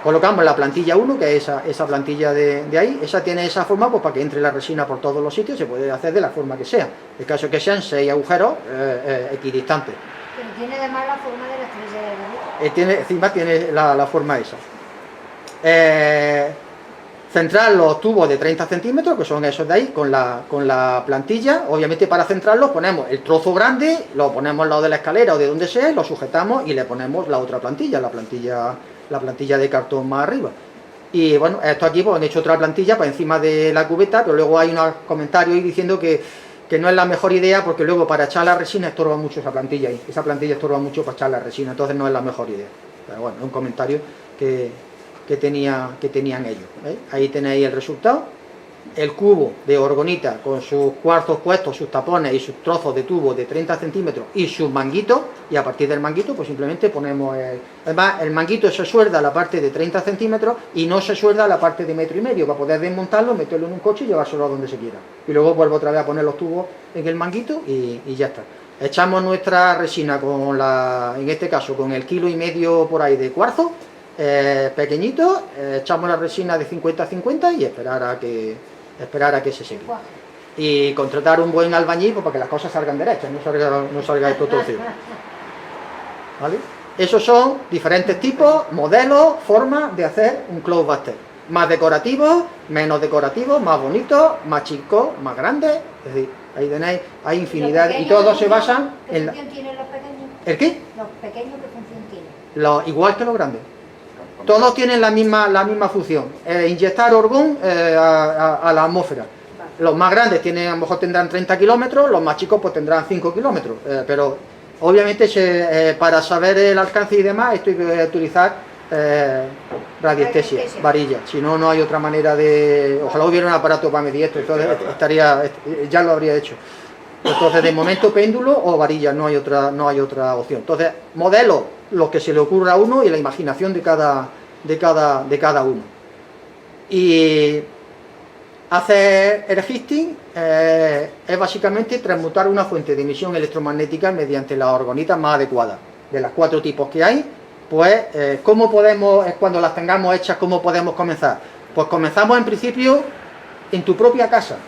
colocamos la plantilla 1, que es esa plantilla de ahí. Esa tiene esa forma pues para que entre la resina por todos los sitios. Se puede hacer de la forma que sea. El caso que sean 6 agujeros equidistantes. Pero tiene además la forma de la estrella de David. Encima tiene la forma esa. Centrar los tubos de 30 centímetros, que son esos de ahí, con la plantilla. Obviamente para centrarlos ponemos el trozo grande, lo ponemos al lado de la escalera o de donde sea, lo sujetamos y le ponemos la otra plantilla, la plantilla de cartón más arriba. Y bueno, esto aquí pues han hecho otra plantilla para encima de la cubeta, pero luego hay unos comentarios ahí diciendo que no es la mejor idea, porque luego para echar la resina estorba mucho esa plantilla ahí. Esa plantilla estorba mucho para echar la resina, entonces no es la mejor idea. Pero bueno, es un comentario que tenían ellos. Ahí tenéis el resultado. El cubo de orgonita con sus cuarzos puestos, sus tapones y sus trozos de tubo de 30 centímetros y sus manguitos, y a partir del manguito pues simplemente ponemos además el manguito se suelda a la parte de 30 centímetros y no se suelda a la parte de 1,5 metros, para poder desmontarlo, meterlo en un coche y llevárselo a donde se quiera. Y luego vuelvo otra vez a poner los tubos en el manguito y ya está. Echamos nuestra resina en este caso con el 1,5 kilos por ahí de cuarzo, pequeñito, echamos la resina de 50-50 y esperar a que se seque. Y contratar un buen albañil pues, para que las cosas salgan derechas, no salga esto torcido. ¿Vale? Esos son diferentes tipos, modelos, formas de hacer un close buster. Más decorativos, menos decorativos, más bonitos, más chicos, más grandes. Es decir, ahí tenéis, hay infinidad y todos se basan en ¿Qué función tienen los pequeños? ¿El qué? Los pequeños, ¿qué función tienen? Igual que los grandes. Todos tienen la misma función, inyectar orgón a la atmósfera. Los más grandes a lo mejor tendrán 30 kilómetros, los más chicos pues tendrán 5 kilómetros, pero obviamente para saber el alcance y demás esto hay que utilizar radiestesia, varilla, si no, no hay otra manera de... Ojalá hubiera un aparato para medir esto, entonces ya lo habría hecho. Entonces de momento péndulo o varilla, no hay otra opción. Entonces modelos, los que se le ocurra a uno y la imaginación de cada uno. Y hacer airshifting es básicamente transmutar una fuente de emisión electromagnética mediante las orgonitas más adecuadas. De las 4 tipos que hay, pues ¿cómo podemos, cuando las tengamos hechas, cómo podemos comenzar? Pues comenzamos en principio en tu propia casa.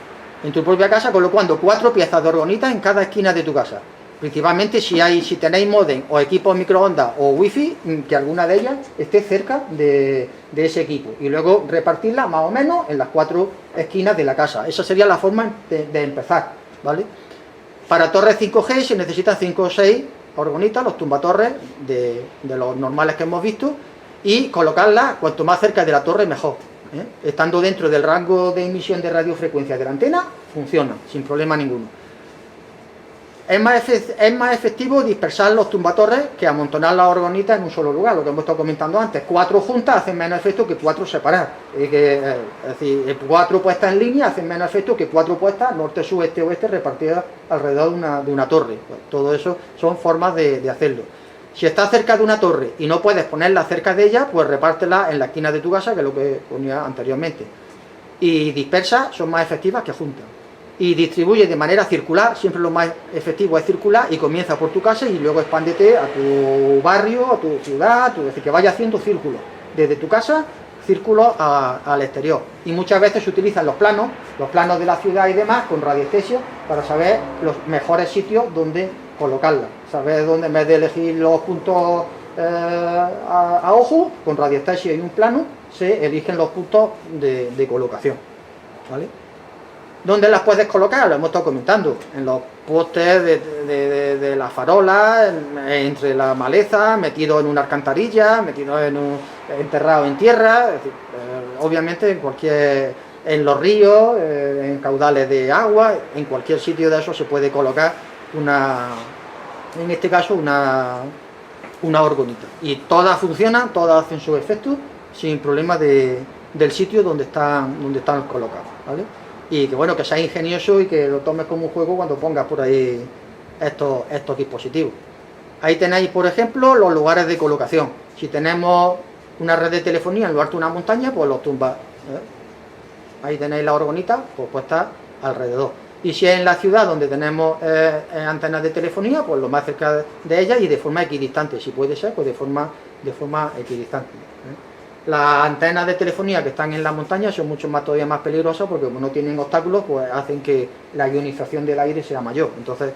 Colocando 4 piezas de orgonita en cada esquina de tu casa. Principalmente si tenéis modem o equipos microondas o wifi, que alguna de ellas esté cerca de ese equipo. Y luego repartirla más o menos en las 4 esquinas de la casa. Esa sería la forma de empezar, ¿vale? Para torres 5G se necesitan 5 o 6 orgonitas, los tumbatorres de los normales que hemos visto, y colocarlas cuanto más cerca de la torre mejor. Estando dentro del rango de emisión de radiofrecuencia de la antena, funciona sin problema ninguno. Es más efectivo dispersar los tumbatorres que amontonar las orgonitas en un solo lugar, lo que hemos estado comentando antes. 4 juntas hacen menos efecto que 4 separadas. Es decir, 4 puestas en línea hacen menos efecto que 4 puestas norte, sur, este, oeste repartidas alrededor de una torre. Pues todo eso son formas de hacerlo. Si estás cerca de una torre y no puedes ponerla cerca de ella, pues repártela en la esquina de tu casa, que es lo que ponía anteriormente. Y dispersas son más efectivas que juntas. Y distribuye de manera circular, siempre lo más efectivo es circular, y comienza por tu casa y luego expándete a tu barrio, a tu ciudad, es decir, que vaya haciendo círculos. Desde tu casa, círculos al exterior. Y muchas veces se utilizan los planos de la ciudad y demás, con radiestesia, para saber los mejores sitios donde colocarla. Saber dónde, en vez de elegir los puntos a ojo, con radiestesia y un plano, se eligen los puntos de colocación. ¿Vale? ¿Dónde las puedes colocar? Lo hemos estado comentando. En los postes de las farolas, entre la maleza, metido en una alcantarilla, metido enterrado en tierra. Es decir, obviamente en los ríos, en caudales de agua, en cualquier sitio de eso se puede colocar en este caso una orgonita. Y todas funcionan, todas hacen su efecto sin problema del sitio donde están colocadas, ¿vale? Y que bueno, que sea ingenioso y que lo tomes como un juego cuando pongas por ahí estos dispositivos. Ahí tenéis, por ejemplo, los lugares de colocación. Si tenemos una red de telefonía en lo alto de una montaña, pues los tumbas. Ahí tenéis la orgonita pues puesta alrededor. Y si es en la ciudad donde tenemos antenas de telefonía, pues lo más cerca de ellas y de forma equidistante. Si puede ser, pues de forma equidistante. Las antenas de telefonía que están en la montaña son mucho más, todavía más peligrosas porque como no tienen obstáculos, pues hacen que la ionización del aire sea mayor. Entonces,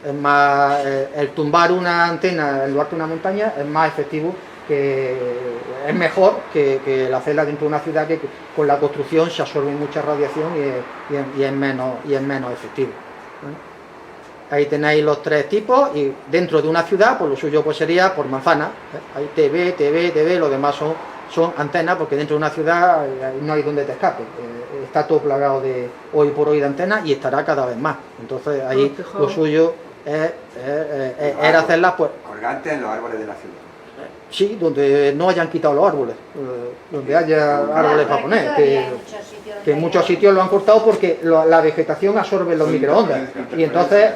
es más, el tumbar una antena en lo alto de una montaña es más efectivo, es mejor que el hacerla dentro de una ciudad que con la construcción se absorbe mucha radiación y es menos efectivo. Ahí tenéis los tres tipos y dentro de una ciudad, pues lo suyo pues sería por manzana. Hay TV, lo demás son antenas, porque dentro de una ciudad no hay donde te escape. Está todo plagado de hoy por hoy de antenas y estará cada vez más. Entonces ahí lo suyo era hacerlas pues colgantes en los árboles de la ciudad. Sí, donde no hayan quitado los árboles, donde haya árboles para poner, que en muchos sitios lo han cortado porque la vegetación absorbe los microondas. Y entonces...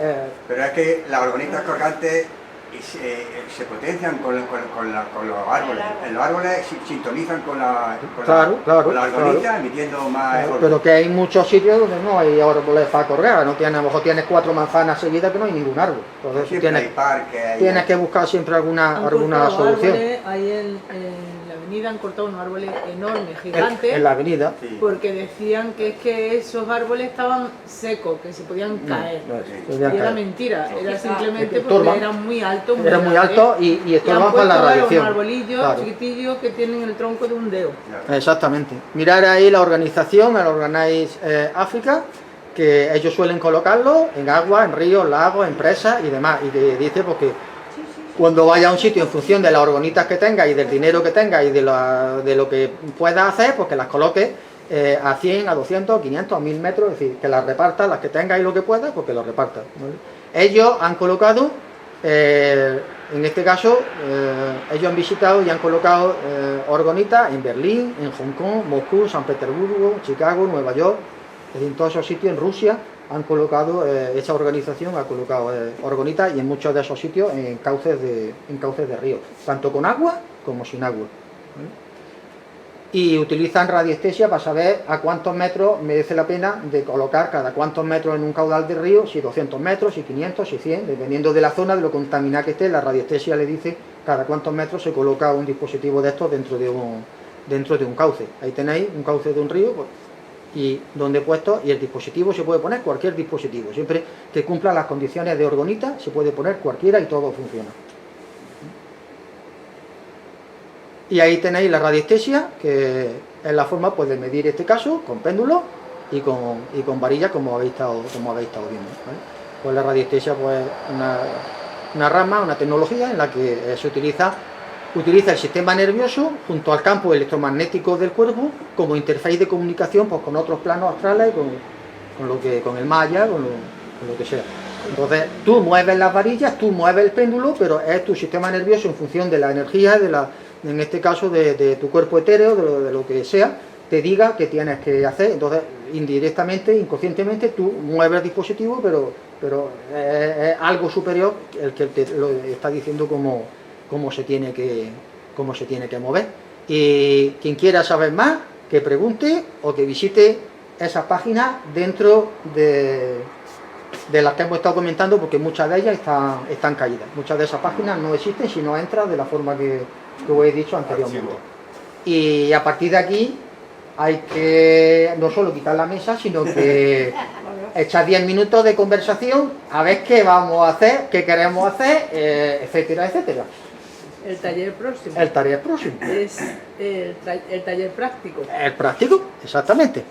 Pero es que las orgonitas colgantes se potencian con los árboles. En los árboles sintonizan con la orgonita, emitiendo más... Pero que hay muchos sitios donde no hay árboles para correr, a lo mejor tienes 4 manzanas seguidas que no hay ningún árbol. Entonces tienes que buscar siempre alguna solución. Ahí en la avenida han cortado unos árboles enormes, gigantes. En la avenida. Porque decían que es que esos árboles estaban secos, que se podían caer. Y era mentira, era simplemente porque eran muy altos. Era muy alto y estorban para la radiación. Un arbolillo chiquitillo que tienen el tronco de un dedo. Exactamente. Mirar ahí la organización, el Organize África, que ellos suelen colocarlo en agua, en ríos, lagos, en presas y demás. Y te dice porque cuando vaya a un sitio en función de las orgonitas que tenga y del dinero que tenga y de lo que pueda hacer, pues que las coloque a 100, a 200, 500, a 1000 metros, es decir, que las reparta, las que tenga y lo que pueda, pues que lo reparta, ¿vale? Ellos han colocado, en este caso, ellos han visitado y han colocado orgonitas en Berlín, en Hong Kong, Moscú, San Petersburgo, Chicago, Nueva York, en todos esos sitios, en Rusia, han colocado, esa organización ha colocado orgonitas y en muchos de esos sitios en cauces de ríos, tanto con agua como sin agua, ¿vale? Y utilizan radiestesia para saber a cuántos metros merece la pena de colocar cada cuántos metros en un caudal de río, si 200 metros, si 500, si 100, dependiendo de la zona, de lo contaminada que esté, la radiestesia le dice cada cuántos metros se coloca un dispositivo de estos dentro de un cauce. Ahí tenéis un cauce de un río, pues, y donde he puesto, y el dispositivo se puede poner cualquier dispositivo, siempre que cumpla las condiciones de orgonita se puede poner cualquiera y todo funciona. Y ahí tenéis la radiestesia, que es la forma pues de medir este caso con péndulo y con varilla, como habéis estado viendo, ¿vale? Pues la radiestesia pues una rama, una tecnología en la que se utiliza el sistema nervioso junto al campo electromagnético del cuerpo como interfaz de comunicación pues, con otros planos astrales, con el maya, con lo que sea. Entonces tú mueves las varillas, tú mueves el péndulo, pero es tu sistema nervioso en función de la energía, en este caso de tu cuerpo etéreo, de lo que sea, te diga qué tienes que hacer. Entonces indirectamente, inconscientemente tú mueves el dispositivo, pero es algo superior el que te lo está diciendo cómo se tiene que mover. Y quien quiera saber más, que pregunte o que visite esas páginas dentro de las que hemos estado comentando, porque muchas de ellas están caídas. Muchas de esas páginas no existen si no entras de la forma que os he dicho anteriormente. Y a partir de aquí hay que no solo quitar la mesa, sino que echar 10 minutos de conversación a ver qué vamos a hacer, qué queremos hacer, etcétera, etcétera. El taller próximo. El taller próximo. Es el taller práctico. El práctico, exactamente.